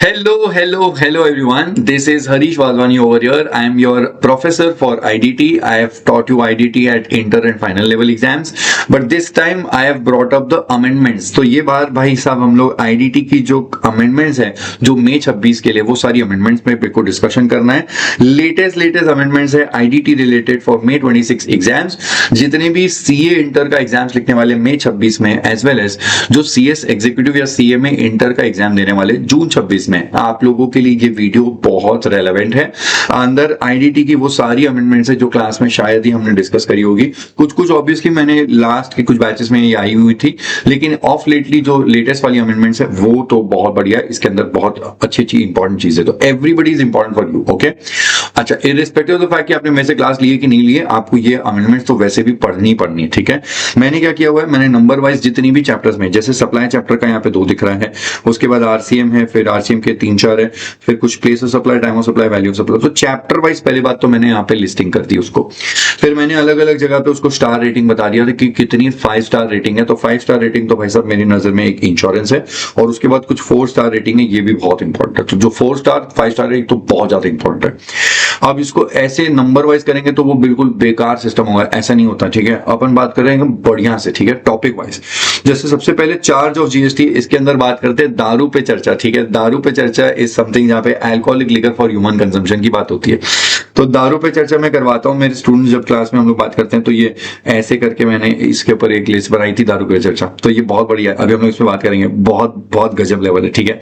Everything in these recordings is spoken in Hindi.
Hello everyone. This is Harish Wadhwani over here. I am your professor for IDT. I have taught you IDT at inter and final level exams. But this time I have brought up the amendments. तो ये बार भाई साहब हम लोग IDT की जो amendments है जो मई 26 के लिए वो सारी amendments में को डिस्कशन करना है. लेटेस्ट amendments है IDT related for May 26 exams. जितने भी CA इंटर का एग्जाम्स लिखने वाले मई 26 में एज वेल एज जो CS एग्जीक्यूटिव या CA में इंटर का एग्जाम देने वाले जून 26 में, आप लोगों के लिए ये वीडियो बहुत रेलेवेंट है. अंदर आईडीटी की वो सारी अमेंडमेंट्स है जो क्लास में शायद ही हमने डिस्कस करी होगी. कुछ ऑब्वियसली मैंने लास्ट के कुछ बैचेस में ये आई हुई थी, लेकिन ऑफ लेटली जो लेटेस्ट वाली अमेंडमेंट्स है वो तो बहुत बढ़िया है. इसके अंदर बहुत अच्छी इंपॉर्टेंट चीज है, तो everybody is important for you. Okay, अच्छा, इररिस्पेक्टिव ऑफ द फैक्ट कि आपने मेरे से क्लास लिए कि नहीं लिए, आपको ये अमेंडमेंट्स तो वैसे भी पढ़नी है. ठीक है, मैंने क्या किया हुआ है, मैंने नंबर वाइज जितनी भी चैप्टर्स में, जैसे सप्लाई चैप्टर का यहाँ पे 2 दिख रहा है, उसके बाद आरसीएम है, फिर आरसीएम के 3-4 है, फिर कुछ place of supply, time of supply, value of supply. तो चैप्टर वाइज पहली बात तो मैंने यहाँ पे लिस्टिंग कर दी उसको. फिर मैंने अलग अलग जगह पे उसको स्टार रेटिंग बता दिया था कि कितनी 5 स्टार रेटिंग है. तो 5 स्टार रेटिंग तो भाई साहब मेरी नजर में एक इंश्योरेंस है, और उसके बाद कुछ 4 स्टार रेटिंग है, ये भी बहुत इंपॉर्टेंट है. तो जो 4 स्टार 5 स्टार रेटिंग तो बहुत ज्यादा इंपॉर्टेंट है. अब इसको ऐसे नंबर वाइज करेंगे तो वो बिल्कुल बेकार सिस्टम होगा, ऐसा नहीं होता. ठीक है, अपन बात करेंगे बढ़िया से. ठीक है, टॉपिक वाइज. जैसे सबसे पहले चार्ज ऑफ जीएसटी, इसके अंदर बात करते हैं दारू पे चर्चा. ठीक है, दारू पे चर्चा इज समथिंग जहां पे alcoholic liquor for human consumption की बात होती है. तो दारू पे चर्चा मैं करवाता हूं मेरे स्टूडेंट्स, जब क्लास में हम लोग बात करते हैं तो ये ऐसे करके मैंने इसके ऊपर एक लिस्ट बनाई थी दारू पे चर्चा. तो ये बहुत बढ़िया है, अभी हम लोग इस पे बात करेंगे. बहुत गजब लेवल है. ठीक है,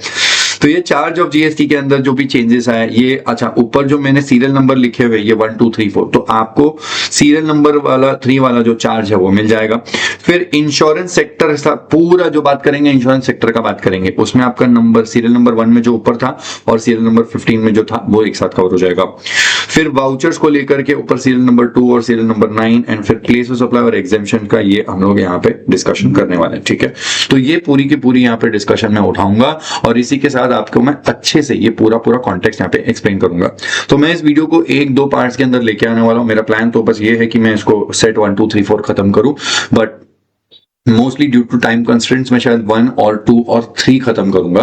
तो ये चार्ज ऑफ जीएसटी के अंदर जो भी चेंजेस आए ये, अच्छा, ऊपर जो मैंने सीरियल नंबर लिखे हुए ये 1 2 3 4, तो आपको सीरियल नंबर वाला 3 वाला जो चार्ज है वो मिल जाएगा. फिर इंश्योरेंस सेक्टर पूरा जो बात करेंगे इंश्योरेंस सेक्टर का बात करेंगे, उसमें आपका नंबर सीरियल नंबर 1 में जो ऊपर था और सीरियल नंबर 15 में जो था वो एक साथ कवर हो जाएगा. फिर वाउचर्स को लेकर के ऊपर सीरियल नंबर 2 और सीरियल नंबर 9, एंड फिर प्लेस ऑफ सप्लाई और एग्जेम्पशन का ये हम लोग यहाँ पे डिस्कशन करने वाले हैं. ठीक है, तो ये पूरी की पूरी यहाँ पे डिस्कशन में उठाऊंगा, और इसी के साथ आपको मैं अच्छे से ये पूरा कॉन्टेक्स्ट यहाँ पे एक्सप्लेन करूंगा. तो मैं इस वीडियो को 1-2 पार्ट्स के अंदर लेके आने वाला हूं. मेरा प्लान तो बस ये है कि मैं इसको सेट 1 2 3 4 खत्म करूं, but mostly due to time constraints मैं शायद 1 और 2 और 3 खत्म करूंगा.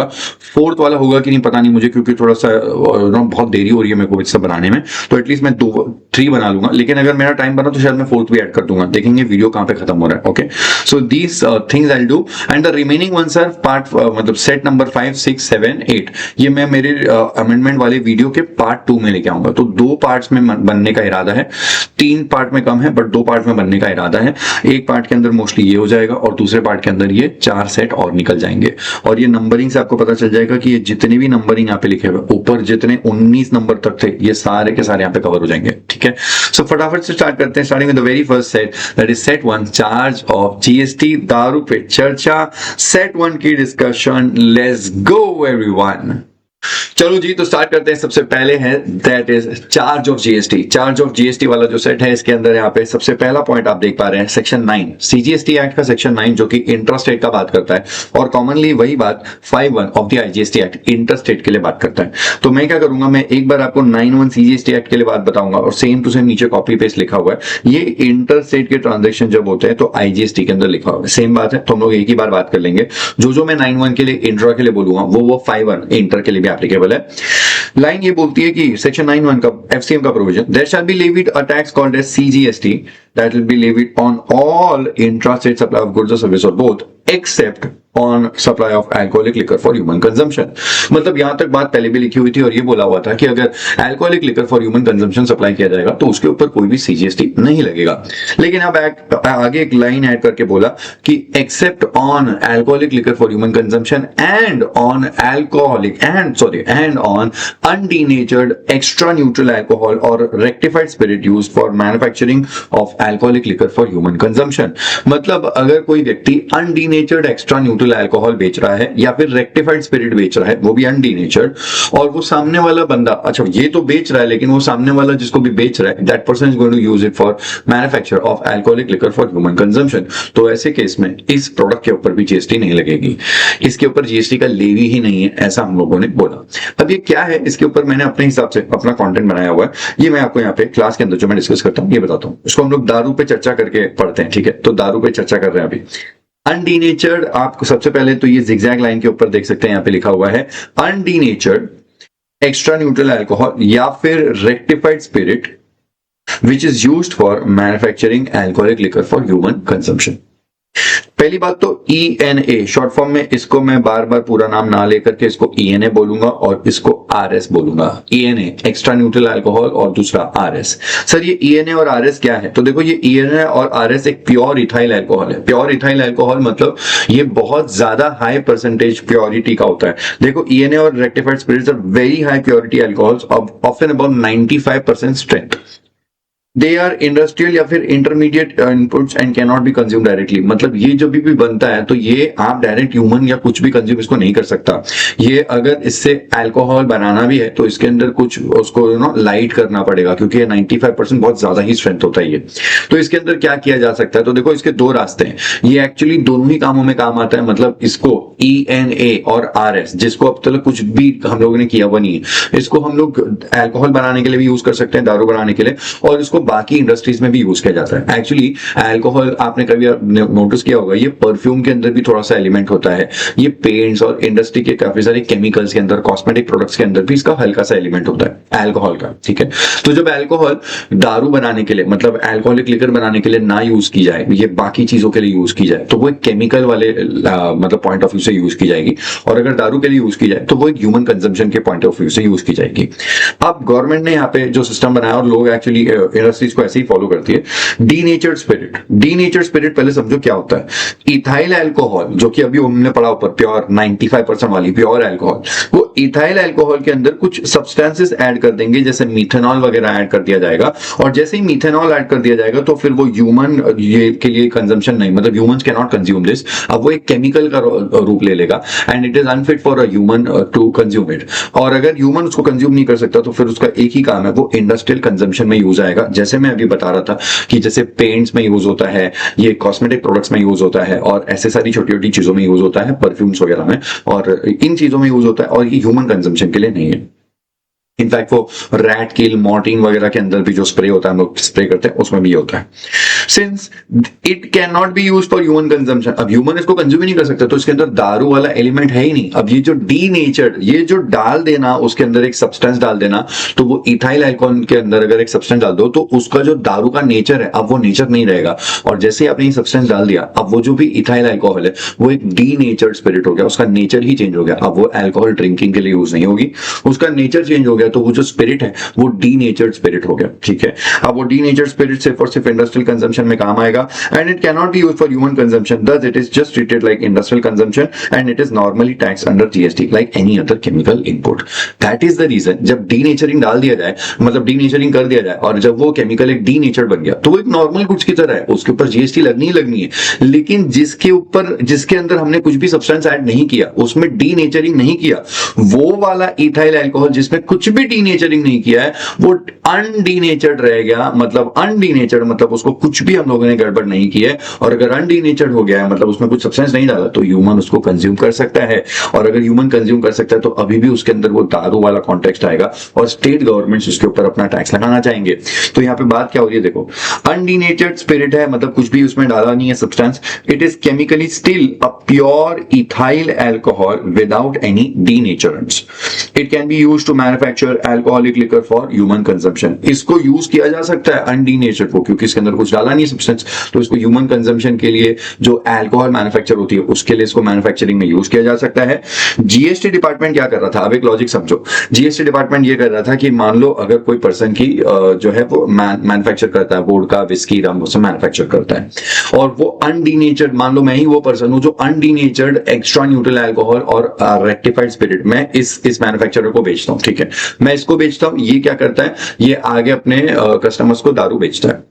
4th वाला होगा कि नहीं पता नहीं मुझे, क्योंकि थोड़ा सा बहुत देरी हो रही है मेरे को इससे बनाने में. तो एटलीस्ट मैं 3 बना लूंगा, लेकिन अगर मेरा टाइम बना तो शायद मैं 4th भी ऐड कर दूंगा. देखेंगे वीडियो कहां पे खत्म हो रहा है. Okay, so these things I will do, and the remaining ones are part, मतलब सेट नंबर 5 6 7 8, ये मैं मेरे अमेंडमेंट वाले वीडियो के पार्ट 2 में लेके आऊंगा. तो 2 पार्ट्स में बनने का इरादा है, 3 पार्ट में कम है बट 2 पार्ट में बनने का इरादा है. एक पार्ट के अंदर मोस्टली ये हो जाएगा और दूसरे पार्ट के अंदर ये 4 सेट और निकल जाएंगे. और ये नंबरिंग से आपको पता चल जाएगा कि ये जितने भी नंबरिंग यहाँ पे लिखे हुए ऊपर जितने 19 नंबर तक थे ये सारे के सारे यहाँ पे कवर हो जाएंगे. ठीक है, सो फटाफट से स्टार्ट करते हैं, starting with the very first set, that is set 1, charge of GST, दारू पे चर्चा. सेट 1 की डिस्कशन, लेट्स गो एवरीवन. चलो जी, तो स्टार्ट करते हैं. सबसे पहले है that is charge of GST. Charge of GST वाला जो सेट है इसके अंदर यहाँ पे सबसे पहला पॉइंट आप देख पा रहे हैं सेक्शन 9 सीजीएसटी एक्ट का सेक्शन 9 जो कि इंट्रास्टेट का बात करता है, और कॉमनली वही बात 5(1) of the IGST act interstate के लिए बात करता है. तो मैं क्या करूंगा, मैं एक बार आपको 9(1) सीजीएसटी एक्ट के लिए बात बताऊंगा, और सेम टू सेम नीचे कॉपी पेस्ट लिखा हुआ है. ये इंटरस्टेट के ट्रांजेक्शन जब होते हैं तो आईजीएसटी के अंदर लिखा हुआ है, सेम बात है. तो हम लोग एक ही बार बात कर लेंगे. जो मैं 9(1) के लिए इंट्रा के लिए बोलूंगा वो 5(1) इंटर के लिए भी एप्लीकेबल है. लाइन ये बोलती है कि सेक्शन 9(1) का एफसीएम का provision, there shall be levied a tax called as CGST that will be levied on all intrastate supply of goods or service or both except on supply of alcoholic liquor for human consumption. मतलब यहां तक बात पहले भी लिखी हुई थी और ये बोला हुआ था कि अगर alcoholic liquor for human consumption supply किया जाएगा तो उसके ऊपर कोई भी सीजीएसटी नहीं लगेगा. लेकिन अब आगे एक लाइन ऐड करके बोला कि except on alcoholic liquor for human consumption and on alcoholic and on undenatured extra neutral alcohol or rectified spirit used for manufacturing of alcoholic liquor for human consumption. मतलब अगर कोई व्यक्ति अनडीनेचर्ड एक्स्ट्रा न्यूट्रल अल्कोहल बेच रहा है या फिर रेक्टिफाइड स्पिरिट बेच रहा है, वो भी अनडीनेचर्ड, और वो सामने वाला बंदा, अच्छा ये तो बेच रहा है लेकिन वो सामने वाला जिसको भी बेच रहा है that person is going to use it for manufacture of alcoholic liquor for human consumption, तो ऐसे केस में इस प्रोडक्ट के ऊपर भी जीएसटी नहीं लगेगी. इसके ऊपर जीएसटी का लेवी ही नहीं है, ऐसा हम लोगों ने बोला. अब ये क्या है, इसके ऊपर मैंने अपने हिसाब से अपना कंटेंट बनाया हुआ है, ये मैं आपको यहाँ पे क्लास के अंदर जो मैं डिस्कस करता हूँ ये बताता हूँ. इसको हम लोग दारू पे चर्चा करके पढ़ते हैं. ठीक है, तो दारू पे चर्चा कर रहे हैं अभी. अनडीनेचर्ड, आप सबसे पहले तो ये जिगजैग लाइन के ऊपर देख सकते हैं, यहाँ पे लिखा हुआ है अनडीनेचर्ड एक्स्ट्रा न्यूट्रल अल्कोहल या फिर rectified spirit which is used for manufacturing alcoholic liquor for human consumption. पहली बात तो ENA शॉर्ट फॉर्म में, इसको मैं बार बार पूरा नाम ना लेकर के इसको ENA बोलूंगा और इसको RS बोलूंगा। ENA एक्स्ट्रा न्यूट्रल अल्कोहल और दूसरा RS। सर ये ENA और RS क्या है? तो देखो ये ENA और RS एक प्योर इथाइल अल्कोहल है। प्योर इथाइल अल्कोहल मतलब ये बहुत ज्यादा हाई परसेंटेज प्योरिटी का होता है। देखो ENA और rectified spirits are very high purity alcohols often about 95% strength. They are industrial या फिर intermediate inputs and can not be consume directly. मतलब ये जो भी बनता है तो ये आप डायरेक्ट ह्यूमन या कुछ भी कंज्यूम इसको नहीं कर सकता। ये अगर इससे अल्कोहल बनाना भी है तो इसके अंदर कुछ उसको लाइट करना पड़ेगा, क्योंकि 95% बहुत ज्यादा ही स्ट्रेंथ होता है ये। तो इसके अंदर क्या किया जा सकता है? तो देखो इसके दो रास्ते हैं, ये एक्चुअली दोनों ही कामों में काम आता है। मतलब इसको ENA और RS, जिसको अब तक कुछ भी हम लोगों ने किया हुआ नहीं है, इसको हम लोग अल्कोहल बनाने के लिए भी यूज कर सकते हैं, दारू बनाने के लिए, और इसको बाकी इंडस्ट्रीज में भी यूज किया जाता है। एक्चुअली अल्कोहल आपने कभी नोटिस किया होगा, ये परफ्यूम के अंदर भी थोड़ा सा एलिमेंट होता है, ये पेंट्स और इंडस्ट्री के काफी सारे केमिकल्स के अंदर, कॉस्मेटिक प्रोडक्ट्स के अंदर भी इसका हल्का सा एलिमेंट होता है अल्कोहल का, ठीक है। तो जब अल्कोहल दारू बनाने के लिए, मतलब अल्कोहलिक लिकर बनाने के लिए ना यूज की जाए, ये बाकी चीजों के लिए यूज की जाए, तो वो एक केमिकल वाले मतलब पॉइंट ऑफ व्यू से यूज की जाएगी, और अगर दारू के लिए यूज की जाए तो वो एक ह्यूमन कंजम्पशन के पॉइंट ऑफ व्यू से यूज की जाएगी। अब गवर्नमेंट ने यहाँ पे जो सिस्टम बनाया और लोग एक्चुअली इंडस्ट्रीज को ऐसे ही फॉलो करती है, डीनेचर्ड स्पिरिट। डीनेचर्ड स्पिरिट पहले समझो क्या होता है। इथाइल अल्कोहल जो कि अभी हमने पढ़ा ऊपर, प्योर 95% वाली प्योर अल्कोहल, वो इथाइल अल्कोहल के अंदर कुछ सब्सटेंसेस ऐड कर देंगे, जैसे मीथेनॉल वगैरह ऐड कर दिया जाएगा, और जैसे ही मीथेनॉल ऐड कर दिया जाएगा तो फिर वो ह्यूमन ये के लिए कंजम्पशन नहीं, मतलब humans can not consume this. अब वो एक केमिकल का रूप ले लेगा and it is unfit for a human to consume it. और अगर ह्यूमन उसको कंज्यूम नहीं कर सकता तो फिर उसका एक ही काम है, वो इंडस्ट्रियल कंजम्पशन में यूज आएगा। जैसे मैं अभी बता रहा था कि जैसे पेंट्स में यूज होता है, ये कॉस्मेटिक प्रोडक्ट्स में यूज होता है, और ऐसे सारी छोटी छोटी चीजों में यूज होता है, परफ्यूम्स वगैरह में, और इन चीजों में यूज होता है, और ये ह्यूमन कंजम्पशन के लिए नहीं है। इनफैक्ट वो रैट किल, मॉर्टिन वगैरह के अंदर भी जो स्प्रे होता है, हम लोग स्प्रे करते हैं, उसमें भी होता है। Since it can not B use for human consumption, अब ह्यूमन इसको कंज्यूम ही नहीं कर सकता, तो इसके अंदर दारू वाला एलिमेंट है ही नहीं। अब ये जो डीनेचर्ड, ये जो डाल देना उसके अंदर एक सब्सटेंस डाल देना, तो वो इथाइल अल्कोहल के अंदर अगर एक सब्सटेंस डाल दो तो उसका जो दारू का नेचर है, अब वो नेचर नहीं रहेगा। और जैसे ही आपने ये सब्सटेंस डाल दिया, अब वो जो भी इथाइल अल्कोहल है वो एक डीनेचर्ड स्पिरिट हो गया, उसका नेचर ही चेंज हो गया। अब वो अल्कोहल ड्रिंकिंग के लिए यूज नहीं होगी, उसका नेचर चेंज हो गया, तो वो जो स्पिरिट है वो डीनेचर्ड स्पिरिट हो गया, ठीक है। अब वो डीनेचर्ड स्पिरिट सिर्फ और सिर्फ इंडस्ट्रियल कंजम्पशन में काम आएगा, and it can not be used for human consumption, thus it is just treated like industrial consumption and it is normally taxed under GST like any other chemical input. That is the reason जब डीनेचरिंग डाल दिया जाए, मतलब डीनेचरिंग कर दिया जाए, और जब वो केमिकल एक डीनेचर्ड बन गया तो वो एक नॉर्मल गुड्स की तरह है, उसके ऊपर GST लगनी ही लगनी है। लेकिन जिसके ऊपर, जिसके अंदर हमने कुछ भी सब्सटेंस ऐड नहीं किया, उसमें डीनेचरिंग नहीं किया, वो वाला इथाइल अल्कोहल जिसमें कुछ भी डीनेचरिंग नहीं किया है, वो अनडीनेचर्ड रह गया। मतलब अनडीनेचर्ड मतलब उसको कुछ भी हम लोगों ने गड़बड़ नहीं की है, और अगर अनडीनेचर्ड हो गया है मतलब उसमें कुछ सब्सटेंस नहीं डाला, तो ह्यूमन उसको कंज्यूम कर सकता है। और अगर ह्यूमन कंज्यूम कर सकता है तो अभी भी उसके अंदर वो दारू वाला कॉन्टेक्स्ट आएगा, और स्टेट गवर्नमेंट्स उसके ऊपर अपना टैक्स लगाना चाहेंगे। तो यहाँ पे बात क्या हो रही है, देखो अनडीनेचर्ड स्पिरिट है, मतलब कुछ भी उसमें डाला नहीं है substance, it is chemically still a pure ethyl alcohol without any denaturants. It can be used to manufacture alcoholic liquor for human consumption. इसको यूज किया जा सकता है अनडीनेचर्ड को, क्योंकि इसके अंदर कुछ डाला नहीं सब्सटेंस, तो इसको ह्यूमन कंजम्पशन के लिए जो अल्कोहल मैन्युफैक्चर होती है उसके लिए इसको मैन्युफैक्चरिंग में यूज किया जा सकता है। जीएसटी डिपार्टमेंट क्या कर रहा था, अब एक लॉजिक समझो। जीएसटी डिपार्टमेंट ये कर रहा था कि मान लो अगर कोई पर्सन की जो है वो मैन्युफैक्चर करता है, वोडका, विस्की, रम से मैन्युफैक्चर करता है, और वो अनडीनेचर्ड, मान लो मैं ही वो पर्सन हूं जो अनडीनेचर्ड एक्स्ट्रा न्यूट्रल अल्कोहल और रेक्टिफाइड स्पिरिट मैं इस मैन्युफैक्चरर को बेचता हूं, ठीक है। मैं इसको बेचता हूं, ये क्या करता है, ये आगे अपने कस्टमर्स को दारू बेचता है।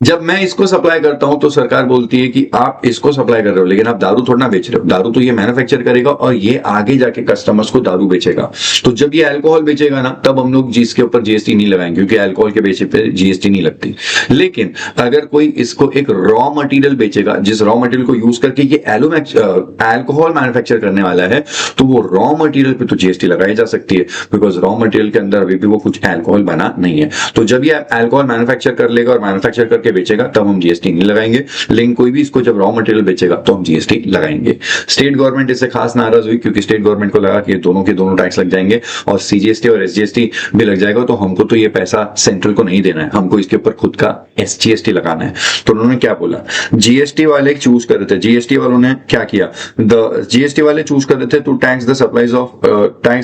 जब मैं इसको सप्लाई करता हूं तो सरकार बोलती है कि आप इसको सप्लाई कर रहे हो लेकिन आप दारू थोड़ा ना बेच रहे हो, दारू तो ये मैन्युफैक्चर करेगा और ये आगे जाके कस्टमर्स को दारू बेचेगा। तो जब ये अल्कोहल बेचेगा ना, तब हम लोग जिसके ऊपर जीएसटी नहीं लगाएंगे, क्योंकि अल्कोहल के बेचे पे जीएसटी नहीं लगती। लेकिन अगर कोई इसको एक रॉ मटेरियल बेचेगा, जिस रॉ मटेरियल को यूज करके ये अल्कोहल मैन्युफैक्चर करने वाला है, तो वो रॉ मटेरियल पे तो जीएसटी लगाई जा सकती है, बिकॉज रॉ मटेरियल के अंदर अभी भी वो कुछ अल्कोहल बना नहीं है। तो जब ये अल्कोहल मैन्युफैक्चर कर लेगा और मैन्युफैक्चर करके बेचेगा तब हम जीएसटी नहीं लगाएंगे, लेकिन कोई भी इसको जब रॉ मटेरियल बेचेगा तो हम जीएसटी लगाएंगे। स्टेट गवर्नमेंट इससे खास नाराज हुई क्योंकि स्टेट गवर्नमेंट को लगा कि दोनों के दोनों टैक्स लग जाएंगे और सीजीएसटी और एसजीएसटी भी लग जाएगा, तो हमको तो ये पैसा सेंट्रल को नहीं देना है, हमको इसके ऊपर खुद का एसजीएसटी लगाना है। तो उन्होंने क्या बोला, जीएसटी वाले चूज कर रहे थे, जीएसटी वालों ने क्या किया, जीएसटी वाले चूज कर रहे थे to tax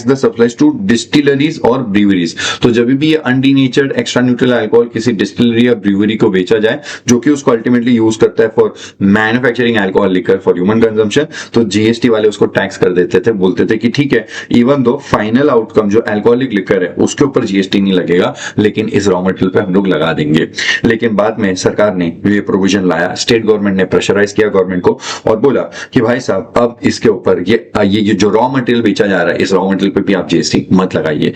the supplies to distilleries और ब्रीवरीज। तो जब भी ये अनडीनेचर्ड एक्स्ट्रा न्यूट्रल अल्कोहल किसी डिस्टिलरी या ब्रीवरी को बेचा जाए जो कि उसको अल्टीमेटली यूज करता है for manufacturing alcohol liquor for human consumption, तो जीएसटी वाले उसको टैक्स कर देते थे, बोलते थे कि ठीक है, इवन दो फाइनल आउटकम जो अल्कोहलिक लिकर है उसके ऊपर जीएसटी नहीं लगेगा, लेकिन इस रॉ मटेरियल पे हम लोग लगा देंगे। लेकिन बाद में सरकार ने ये प्रोविजन लाया, स्टेट गवर्नमेंट ने प्रेशराइज किया गवर्नमेंट को और बोला कि भाई साहब अब इसके ऊपर ये जो रॉ मटेरियल बेचा जा रहा है इस रॉ मटेरियल पे भी आप जीएसटी मत लगाइए।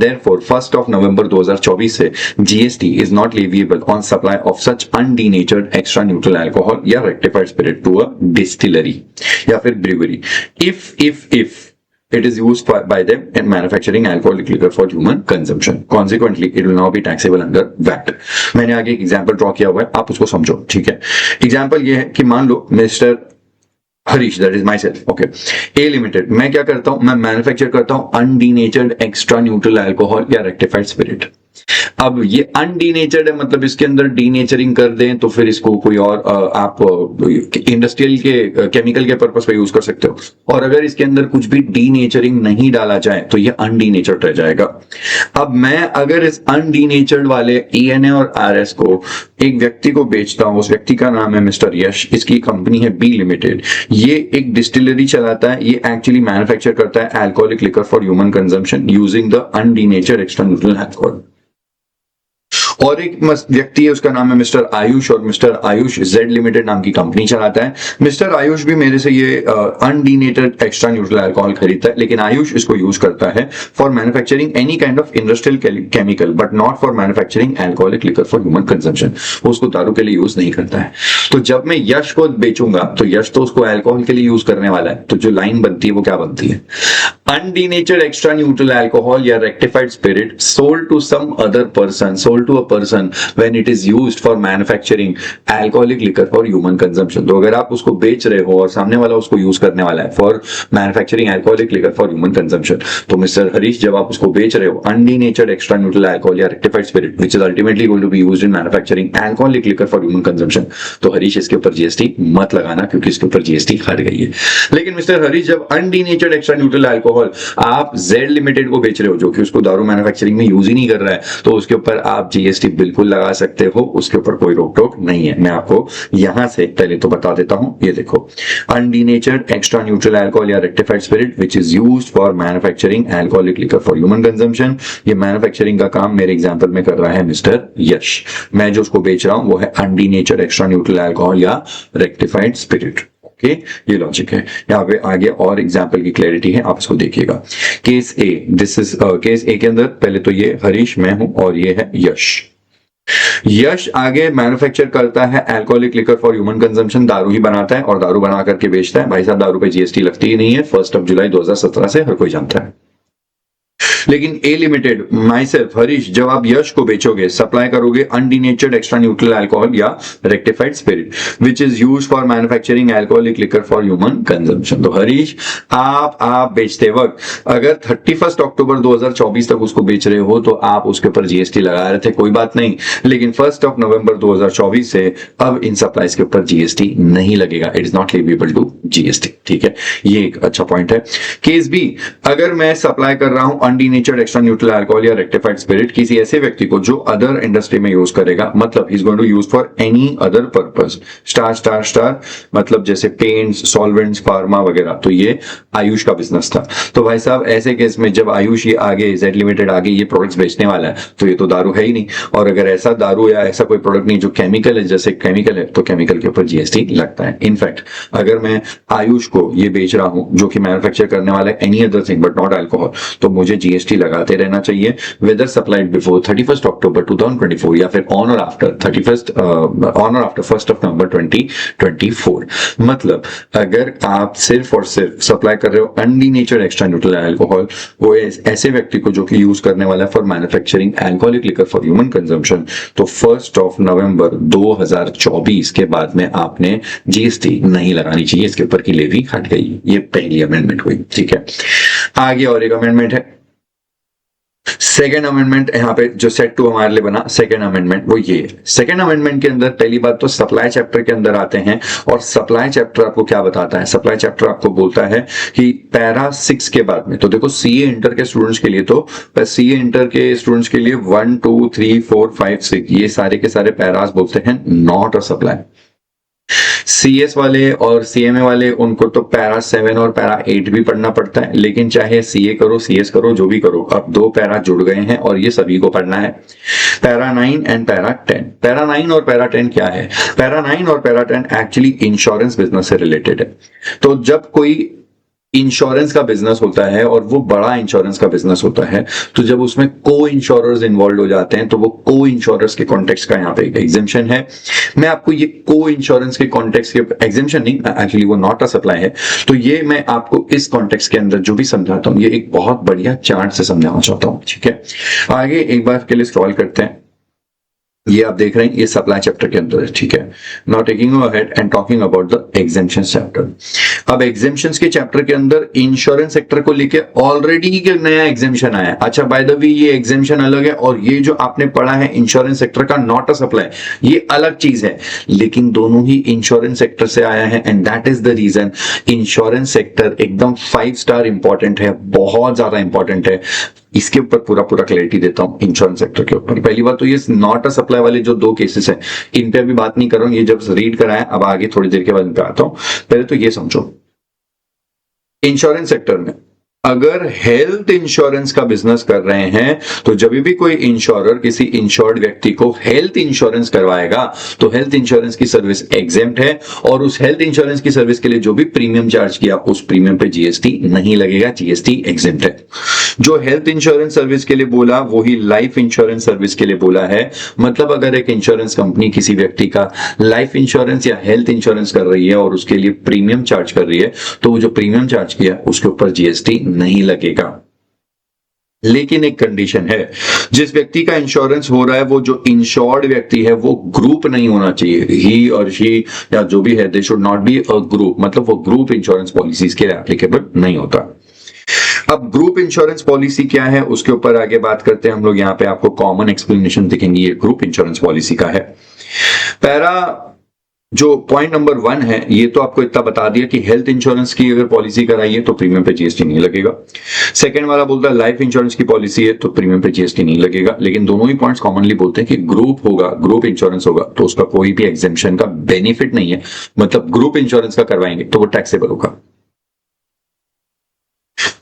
Therefore 1st of November 2024 से GST is not leviable on supply of such undenatured extra neutral alcohol या rectified spirit to a distillery या फिर brewery if it is used by them in manufacturing alcoholic liquor for human consumption. Consequently, it will now be taxable under VAT. मैंने आगे एक एग्जांपल ड्रॉ किया हुआ है, आप उसको समझो, ठीक है। एग्जांपल ये है कि मान लो mister Harish, that is myself, okay, A limited, मैं क्या करता हूं, मैं मैन्युफैक्चर करता हूं अनडीनेचर्ड एक्स्ट्रा न्यूट्रल अल्कोहल या रेक्टिफाइड स्पिरिट। अब ये अनडीनेचर्ड है, मतलब इसके अंदर डीनेचरिंग कर दें तो फिर इसको कोई और आप इंडस्ट्रियल के केमिकल के पर्पस पे यूज कर सकते हो, और अगर इसके अंदर कुछ भी डीनेचरिंग नहीं डाला जाए तो ये अनडीनेचर्ड रह जाएगा। अब मैं अगर इस अनडीनेचर्ड वाले ईएनए और आरएस को एक व्यक्ति को बेचता हूं, उस व्यक्ति का नाम है मिस्टर यश, इसकी कंपनी है बी लिमिटेड, ये एक डिस्टिलरी चलाता है, ये एक्चुअली मैन्युफैक्चर करता है alcoholic liquor for human consumption using the undenatured extra neutral alcohol. और एक व्यक्ति है, उसका नाम है मिस्टर आयुष, और मिस्टर आयुष जेड लिमिटेड नाम की कंपनी चलाता है। मिस्टर आयुष भी मेरे से ये अनडीनेटेड एक्स्ट्रा न्यूट्रल अल्कोहल खरीदता है, लेकिन आयुष इसको यूज करता है for manufacturing any kind of industrial chemical but not for manufacturing alcoholic liquor for human consumption. वो उसको दारू के लिए यूज नहीं करता है। तो जब मैं यश को बेचूंगा तो यश तो उसको अल्कोहल के लिए यूज करने वाला है, तो जो लाइन बनती है वो क्या बनती है, अनडीनेचर्ड एक्स्ट्रा न्यूट्रल अल्कोहल या rectified spirit sold to some other person, sold to a person when it is used for manufacturing alcoholic liquor for human consumption. तो अगर आप उसको बेच रहे हो और सामने वाला उसको यूज करने वाला है for manufacturing alcoholic liquor for human consumption, तो मिस्टर हरीश जब आप उसको बेच रहे हो अनडीनेचर्ड एक्स्ट्रा न्यूट्रल अल्कोहल या rectified spirit which is ultimately going to be used in manufacturing alcoholic liquor for human consumption, तो हरीश इसके ऊपर जीएसटी मत लगाना क्योंकि इसके ऊपर जीएसटी हट गई है। लेकिन मिस्टर हरीश जब अनडीनेचर्ड एक्स्ट्रा न्यूट्रल अल्कोहल आप जेड लिमिटेड को बेच रहे हो जो कि उसको दारू मैन्युफैक्चरिंग में यूज ही नहीं कर रहा है, तो उसके ऊपर आप जीएसटी बिल्कुल लगा सकते हो, उसके ऊपर कोई रोक टोक नहीं है। मैं आपको यहां से पहले तो बता देता हूं, ये देखो, अनडीनेचर्ड एक्स्ट्रा न्यूट्रल अल्कोहल या rectified spirit which is used for manufacturing alcoholic liquor for human consumption. ये मैन्युफैक्चरिंग का काम मेरे एग्जांपल में कर रहा है मिस्टर यश। मैं जो उसको बेच रहा हूं वो है अनडीनेचर्ड एक्स्ट्रा न्यूट्रल अल्कोहल या रेक्टिफाइड स्पिरिट। ये लॉजिक है। यहाँ पे आगे और एग्जाम्पल की क्लैरिटी है, आप इसको देखिएगा। Case A, this is case A के अंदर पहले तो ये हरीश मैं हूं और ये है यश। यश आगे मैन्युफैक्चर करता है alcoholic liquor for human consumption, दारू ही बनाता है और दारू बना करके बेचता है। भाई साहब दारू पे जीएसटी लगती ही नहीं है 1 जुलाई 2017 से, हर कोई जानता है। लेकिन ए लिमिटेड, माई सेल्फ हरीश, जब आप यश को बेचोगे, सप्लाई करोगे अनडीनेचर्ड एक्स्ट्रा न्यूट्रल अल्कोहल या rectified spirit which is used for manufacturing alcoholic liquor for human consumption. तो हरीश आप बेचते वक्त अगर 31 अक्टूबर 2024 तक उसको बेच रहे हो तो आप उसके ऊपर जीएसटी लगा रहे थे, कोई बात नहीं, लेकिन 1 नवंबर 2024 से अब इन सप्लाईज के ऊपर जीएसटी नहीं लगेगा, it is not leviable to GST. ठीक है, ये एक अच्छा पॉइंट है। केस बी, अगर मैं सप्लाई कर रहा हूं अनडीनेचर्ड एक्स्ट्रा न्यूट्रल अल्कोहल या रेक्टिफाइड स्पिरिट किसी ऐसे व्यक्ति को जो अदर इंडस्ट्री में यूज करेगा, मतलब he is going to use for any other purpose, star star star, मतलब जैसे पेंट्स, सॉल्वेंट्स, फार्मा वगैरह, तो ये आयुष का बिजनेस था। तो भाई साहब ऐसे केस में जब आयुष ये आगे जेड लिमिटेड आगे ये प्रोडक्ट्स बेचने वाला है तो ये तो दारू है ही नहीं, और अगर ऐसा दारू या ऐसा कोई प्रोडक्ट नहीं जो केमिकल है, जैसे केमिकल है तो केमिकल के ऊपर जीएसटी लगता है। इनफैक्ट अगर मैं आयुष को ये बेच रहा हूं जो कि मैन्युफैक्चर करने वाला है any other thing but not alcohol, तो मुझे जीएसटी जीएसटी लगाते रहना चाहिए, वेदर सप्लाइड बिफोर 31 अक्टूबर 2024 या फिर ऑन और आफ्टर 1 नवंबर 2024। मतलब अगर आप सिर्फ और सिर्फ सप्लाई कर रहे हो अनडीनेचर्ड एक्स्ट्रा न्यूट्रल अल्कोहल, वो ऐसे व्यक्ति को जो कि यूज करने वाला है for manufacturing alcoholic liquor for human consumption, तो 1 नवंबर 2024 के बाद में आपने जीएसटी नहीं लगानी चाहिए, इसके ऊपर की लेवी हट गई। ये पहली अमेंडमेंट हुई, ठीक है। आगे और एक अमेंडमेंट है, सेकेंड अमेंडमेंट यहाँ पे जो सेट टू हमारे लिए बना, सेकेंड अमेंडमेंट वो ये है। सेकेंड अमेंडमेंट के अंदर पहली बात तो सप्लाई चैप्टर के अंदर आते हैं, और सप्लाई चैप्टर आपको क्या बताता है? सप्लाई चैप्टर आपको बोलता है कि पैरा 6 के बाद में, तो देखो सीए इंटर के स्टूडेंट्स के लिए, तो सीए इंटर के स्टूडेंट्स के लिए 1 2 3 4 5 6 ये सारे के सारे पैरास बोलते हैं नॉट अ सप्लाई। सीएस वाले और सीएमए वाले उनको तो पैरा 7 और पैरा 8 भी पढ़ना पड़ता है, लेकिन चाहे सीए करो सीएस करो जो भी करो, अब 2 पैरा जुड़ गए हैं और ये सभी को पढ़ना है। Para 9 and para 10। पैरा 9 और पैरा 10 क्या है? पैरा 9 और पैरा 10 एक्चुअली इंश्योरेंस बिजनेस से रिलेटेड है। तो जब कोई इंश्योरेंस का बिजनेस होता है और वो बड़ा इंश्योरेंस का बिजनेस होता है, तो जब उसमें को इंश्योरर्स इन्वॉल्व हो जाते हैं, तो वो को इंश्योरर्स के कॉन्टेक्स्ट का यहाँ पे एक एग्जेम्पशन है। मैं आपको ये को इंश्योरेंस के कॉन्टेक्स्ट के एग्जेम्पशन नहीं, एक्चुअली वो नॉट अ सप्लाई है, तो ये मैं आपको इस कॉन्टेक्स्ट के अंदर जो भी समझाता हूं, ये एक बहुत बढ़िया चार्ट से समझाना चाहता हूं, ठीक है। आगे एक बार के लिए स्क्रॉल करते हैं। ये आप देख रहे हैं, ये सप्लाई चैप्टर के अंदर है, ठीक है। Now taking ahead and talking about the exemption chapter. अब एग्जेम्पशंस के चैप्टर के अंदर इंश्योरेंस सेक्टर को लेके ऑलरेडी एक नया एग्जेम्पशन आया है। अच्छा, बाय द वे ये एग्जेम्पशन अलग है, और ये जो आपने पढ़ा है इंश्योरेंस सेक्टर का नॉट अ सप्लाई, ये अलग चीज है, लेकिन दोनों ही इंश्योरेंस सेक्टर से आया है, and that is the reason insurance sector एकदम 5 स्टार इंपॉर्टेंट है, बहुत ज्यादा इंपॉर्टेंट है। इसके ऊपर पूरा क्लैरिटी देता हूं इंश्योरेंस सेक्टर के ऊपर। पहली बात तो ये नॉट अ सप्लाई वाले जो 2 केसेस हैं, इन पे अभी बात नहीं कर रहा हूं, ये जब रीड कराया, अब आगे थोड़ी देर के बाद इन पे आता हूं। पहले तो ये समझो, इंश्योरेंस सेक्टर में अगर हेल्थ इंश्योरेंस का बिजनेस कर रहे हैं, तो जब भी कोई इंश्योरर किसी इंश्योर्ड व्यक्ति को हेल्थ इंश्योरेंस करवाएगा, तो हेल्थ इंश्योरेंस की सर्विस एग्जेम्प्ट है, और उस हेल्थ इंश्योरेंस की सर्विस के लिए जो भी प्रीमियम चार्ज किया, उस प्रीमियम पे जीएसटी नहीं लगेगा, जीएसटी एग्जेम्प्ट है। जो हेल्थ इंश्योरेंस सर्विस के लिए बोला, वही लाइफ इंश्योरेंस सर्विस के लिए बोला है। मतलब अगर एक इंश्योरेंस कंपनी किसी व्यक्ति का लाइफ इंश्योरेंस या हेल्थ इंश्योरेंस कर रही है और उसके लिए प्रीमियम चार्ज कर रही है, तो वो जो प्रीमियम चार्ज किया उसके ऊपर जीएसटी नहीं लगेगा। लेकिन एक कंडीशन है, जिस व्यक्ति का इंश्योरेंस हो रहा है, वो जो इंश्योर्ड व्यक्ति है वो ग्रुप नहीं होना चाहिए। ही और शी या जो भी है, they should not be a group, मतलब वो ग्रुप इंश्योरेंस पॉलिसीज के लिए एप्लीकेबल नहीं होता। अब ग्रुप इंश्योरेंस पॉलिसी क्या है, उसके ऊपर आगे बात करते हैं हम लोग। यहाँ पे आपको कॉमन एक्सप्लेनेशन दिखेंगी, ये ग्रुप इंश्योरेंस पॉलिसी का है। पैरा जो पॉइंट नंबर 1 है, ये तो आपको इतना बता दिया कि हेल्थ इंश्योरेंस की अगर पॉलिसी कराइए तो प्रीमियम पे जीएसटी नहीं लगेगा। सेकंड वाला बोलता है लाइफ इंश्योरेंस की पॉलिसी है तो प्रीमियम पे जीएसटी नहीं लगेगा। लेकिन दोनों ही पॉइंट्स कॉमनली बोलते हैं कि ग्रुप होगा, ग्रुप इंश्योरेंस होगा, तो उसका कोई भी एग्जेम्पशन का बेनिफिट नहीं है। मतलब ग्रुप इंश्योरेंस का करवाएंगे तो वो टैक्सेबल होगा।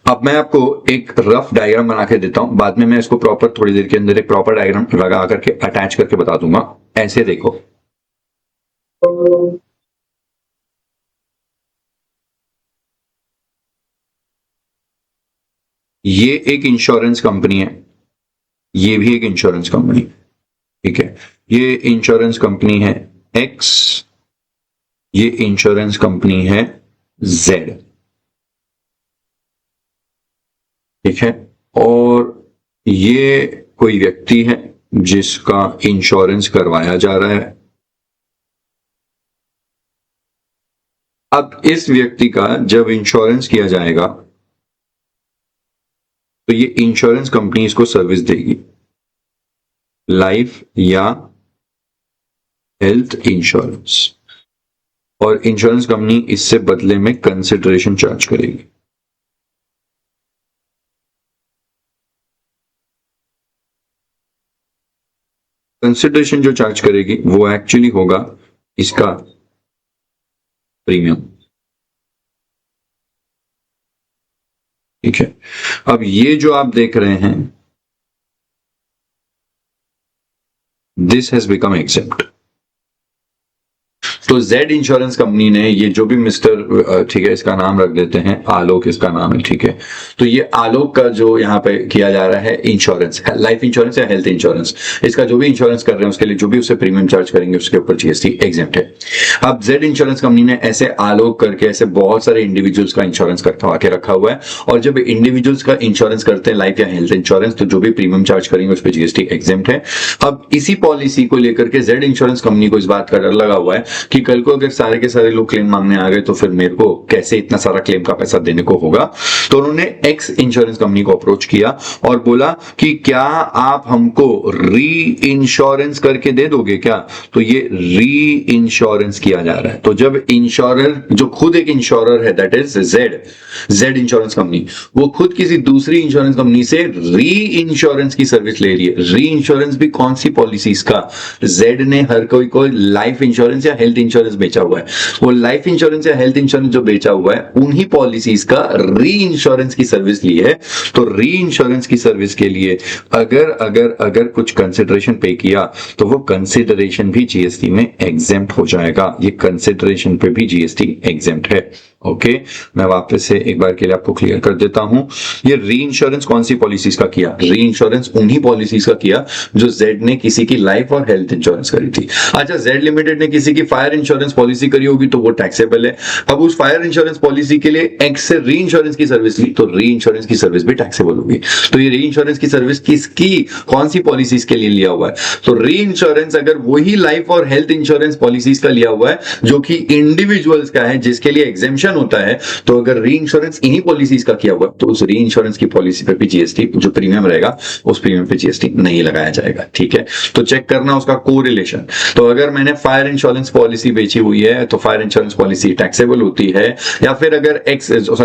अब मैं आपको एक रफ डायग्राम बना के देता हूं, बाद में मैं इसको प्रॉपर थोड़ी देर के अंदर एक प्रॉपर डायग्राम लगा करके अटैच करके बता दूंगा। ऐसे देखो, ये एक इंश्योरेंस कंपनी है, ये भी एक इंश्योरेंस कंपनी, ठीक है। ये इंश्योरेंस कंपनी है एक्स, ये इंश्योरेंस कंपनी है जेड, ठीक है। और ये कोई व्यक्ति है जिसका इंश्योरेंस करवाया जा रहा है। अब इस व्यक्ति का जब इंश्योरेंस किया जाएगा, तो ये इंश्योरेंस कंपनी इसको सर्विस देगी, लाइफ या हेल्थ इंश्योरेंस, और इंश्योरेंस कंपनी इससे बदले में कंसिडरेशन चार्ज करेगी। कंसिडरेशन जो चार्ज करेगी वो एक्चुअली होगा इसका प्रीमियम, ठीक है। अब ये जो आप देख रहे हैं, दिस हैज बिकम एक्सेप्ट। तो जेड इंश्योरेंस कंपनी ने ये जो भी मिस्टर, ठीक है, इसका नाम रख देते हैं आलोक, इसका नाम है, ठीक है। तो ये आलोक का जो यहाँ पे किया जा रहा है इंश्योरेंस, लाइफ इंश्योरेंस या हेल्थ इंश्योरेंस, इसका जो भी इंश्योरेंस कर रहे हैं उसके लिए जो भी उससे प्रीमियम चार्ज करेंगे उसके ऊपर जीएसटी एग्जेम्प्ट है। अब जेड इंश्योरेंस कंपनी ने ऐसे आलोक करके ऐसे बहुत सारे इंडिविजुअल्स का इंश्योरेंस करवा के रखा हुआ है, और जब इंडिविजुअल्स का इंश्योरेंस करते हैं लाइफ या हेल्थ इंश्योरेंस, तो जो भी प्रीमियम चार्ज करेंगे उस पर जीएसटी एग्जेम्प्ट है। अब इसी पॉलिसी को लेकर के जेड इंश्योरेंस कंपनी को इस बात का डर लगा हुआ है कि कल को अगर सारे के सारे लोग क्लेम मांगने आ गए तो फिर मेरे को कैसे इतना सारा क्लेम का पैसा देने को होगा। तो उन्होंने एक्स इंश्योरेंस कंपनी को अप्रोच किया और बोला कि क्या आप हमको री इंश्योरेंस करके दे दोगे क्या। तो ये री इंश्योरेंस किया जा रहा है। तो जब इंश्योरर जो खुद एक इंश्योरर है, that is Z insurance company, वो खुद किसी दूसरी इंश्योरेंस कंपनी से री इंश्योरेंस की सर्विस ले रही है। री इंश्योरेंस भी कौन सी पॉलिसीज का, जेड ने हर कोई को लाइफ इंश्योरेंस या हेल्थ इंश्योरेंस बेचा हुआ है, वो लाइफ इंश्योरेंस या हेल्थ इंश्योरेंस जो बेचा हुआ है उन्हीं पॉलिसीज का री इंश्योरेंस की सर्विस ली है। तो री इंश्योरेंस की सर्विस के लिए अगर अगर अगर कुछ कंसिडरेशन पे किया तो वो कंसिडरेशन भी जीएसटी में एग्जेम्प्ट हो जाएगा। ये कंसिडरेशन पे भी जीएसटी एग्जेम्प्ट है। ओके, मैं वापस से एक बार के लिए आपको क्लियर कर देता हूं। ये री इंश्योरेंस कौन सी पॉलिसीज का किया, री इंश्योरेंस उन्हीं पॉलिसीज का किया जो जेड ने किसी की लाइफ और हेल्थ इंश्योरेंस करी थी। अच्छा, जेड लिमिटेड ने किसी की फायर इंश्योरेंस पॉलिसी करी होगी तो वो टैक्सेबल है। अब उस फायर इंश्योरेंस पॉलिसी के लिए एक्स से री इंश्योरेंस की सर्विस ली तो री इंश्योरेंस की सर्विस भी टैक्सेबल होगी। तो ये री इंश्योरेंस की सर्विस किसकी, कौन सी पॉलिसीज के लिए लिया हुआ है। तो री इंश्योरेंस अगर वही लाइफ और हेल्थ इंश्योरेंस पॉलिसीज का लिया हुआ है जो कि इंडिविजुअल्स का है, जिसके लिए एग्जेम्पशन होता है, तो अगर री इंश्योरेंस इन्हीं पॉलिसीज का किया हुआ तो उस री इंश्योरेंस की पॉलिसी पे भी जीएसटी जो प्रीमियम रहेगा उस प्रीमियम पे जीएसटी नहीं लगाया जाएगा। ठीक है, तो चेक करना उसका कोरिलेशन। तो अगर मैंने फायर इंश्योरेंस पॉलिसी बेची हुई है तो फायर इंश्योरेंस पॉलिसी टैक्सेबल होती है, या फिर अगर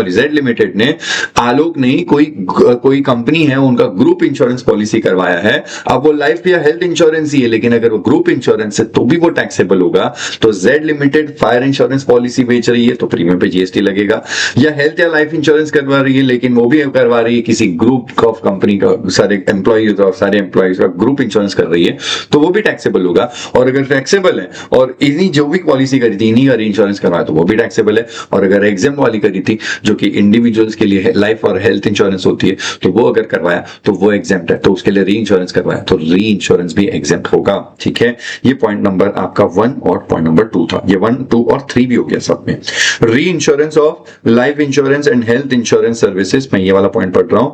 जेड लिमिटेड ने आलोक नहीं कोई कंपनी है उनका ग्रुप इंश्योरेंस पॉलिसी करवाया है, अब वो लाइफ या हेल्थ इंश्योरेंस ही है लेकिन अगर वो ग्रुप इंश्योरेंस है तो भी वो टैक्सेबल होगा। तो Z limited fire insurance policy बेच रही है तो प्रीमियम पे जीएसटी लगेगा, या हेल्थ या लाइफ इंश्योरेंस करवा रही है लेकिन वो भी करवा रही है किसी ग्रुप ऑफ कंपनी का, सारे एम्प्लॉइज और सारे एम्प्लॉइज का ग्रुप इंश्योरेंस कर रही है तो वो भी टैक्सेबल होगा। और अगर टैक्सेबल है और इन्हीं जो भी पॉलिसी करी थी इन्हीं का री इंश्योरेंस करवाया तो वो भी टैक्सेबल है। और अगर एग्जाम वाली करी थी जो कि इंडिविजुअल्स के लिए लाइफ और हेल्थ इंश्योरेंस होती है तो वो अगर करवाया तो वो एग्जाम्प्ट है, तो उसके लिए री इंश्योरेंस करवाया तो री इंश्योरेंस भी एग्जाम्प्ट होगा। ठीक है, ये पॉइंट नंबर आपका 1 और पॉइंट नंबर 2 था। ये 1, 2 और 3 भी हो गया सब में। री insurance of life insurance and health insurance services, मैं ये वाला पॉइंट पढ़ रहा हूं,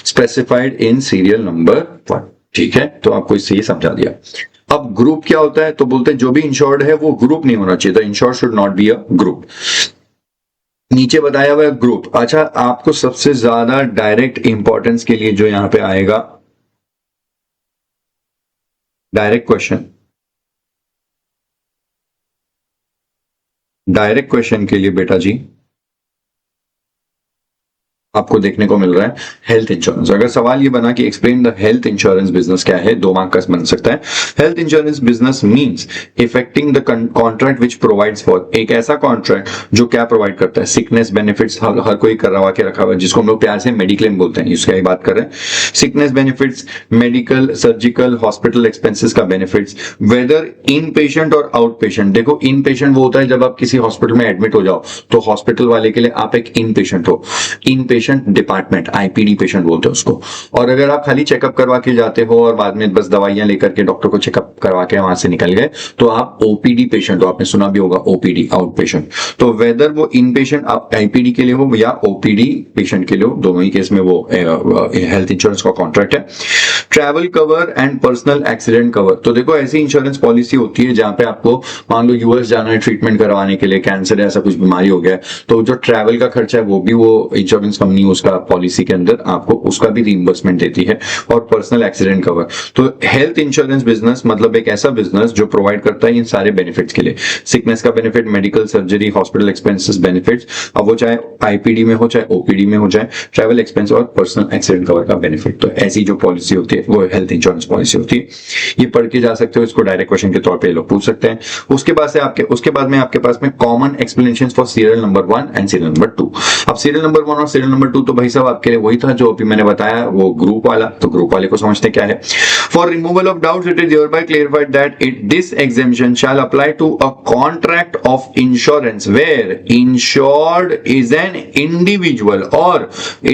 स्पेसिफाइड इन सीरियल नंबर 1। ठीक है, तो आपको इससे ये समझा दिया। अब ग्रुप क्या होता है, तो बोलते हैं जो भी इंश्योर्ड है वो ग्रुप नहीं होना चाहिए, तो insured should not be a group. नीचे बताया हुआ है ग्रुप। अच्छा, आपको सबसे ज्यादा डायरेक्ट इंपॉर्टेंस के लिए जो यहां पे आएगा, डायरेक्ट क्वेश्चन के लिए बेटा जी आपको देखने को मिल रहा है हेल्थ इंश्योरेंस। अगर सवाल ये बना कि explain the health insurance business क्या है, 2 मार्क का बन सकता है। Health insurance business means effecting the contract which provides for, एक ऐसा कॉन्ट्रैक्ट जो क्या प्रोवाइड करता है, सिकनेस बेनिफिट्स, हर कोई करवा के रखा हुआ है जिसको हम लोग प्यार से मेडिक्लेम बोलते हैं, इसकी बात कर रहे हैं। Sickness benefits, medical, surgical, hospital expenses का बेनिफिट्स, वेदर इन पेशेंट और आउट पेशेंट। देखो, इन पेशेंट वो होता है जब आप किसी हॉस्पिटल में एडमिट हो जाओ तो हॉस्पिटल वाले के लिए आप एक इन पेशेंट हो, इन पेशेंट डिपार्टमेंट, आईपीडी पेशेंट बोलते हैं उसको। और अगर आप खाली चेकअप करवा के जाते हो और बाद में बस दवाइयां लेकर के डॉक्टर को चेकअप करवा के वहां से निकल गए तो आप ओपीडी पेशेंट हो, आपने सुना भी होगा ओपीडी, आउट पेशेंट। तो वेदर वो इन पेशेंट आईपीडी के लिए हो या ओपीडी पेशेंट के लिए हो, दोनों ही केस में वो हेल्थ इंश्योरेंस का कॉन्ट्रैक्ट है। Travel cover and personal accident cover, तो देखो ऐसी इंश्योरेंस पॉलिसी होती है जहां पे आपको मान लो यूएस जाना है ट्रीटमेंट करवाने के लिए, कैंसर ऐसा कुछ बीमारी हो गया है, तो जो ट्रैवल का खर्चा है वो भी वो इंश्योरेंस कंपनी उसका पॉलिसी के अंदर आपको उसका भी रीइंबर्समेंट देती है। और पर्सनल एक्सीडेंट कवर, तो हेल्थ इंश्योरेंस बिजनेस मतलब एक ऐसा बिजनेस जो प्रोवाइड करता है इन सारे बेनिफिट्स के लिए, सिकनेस का benefit, medical, surgery, hospital expenses benefits, अब वो चाहे आईपीडी में हो चाहे ओपीडी में हो जाए, ट्रैवल एक्सपेंस और पर्सनल एक्सीडेंट कवर का बेनिफिट। तो ऐसी जो पॉलिसी होती है वो हेल्थ इंश्योरेंस पॉलिसी होती है। ये पढ़ के जा सकते हो, इसको डायरेक्ट क्वेश्चन के तौर पे लोग पूछ सकते हैं। उसके बाद में आपके पास में common explanation for serial number 1 and serial number 2। अब सीरियल नंबर 1 और सीरियल नंबर नंबर 2 तो भाई साहब आपके लिए वही था जो अभी मैंने बताया, वो ग्रुप वाला। तो ग्रुप वाले को समझते क्या है। For removal of doubts it is hereby clarified that this exemption shall apply to a contract of insurance where insured is an individual or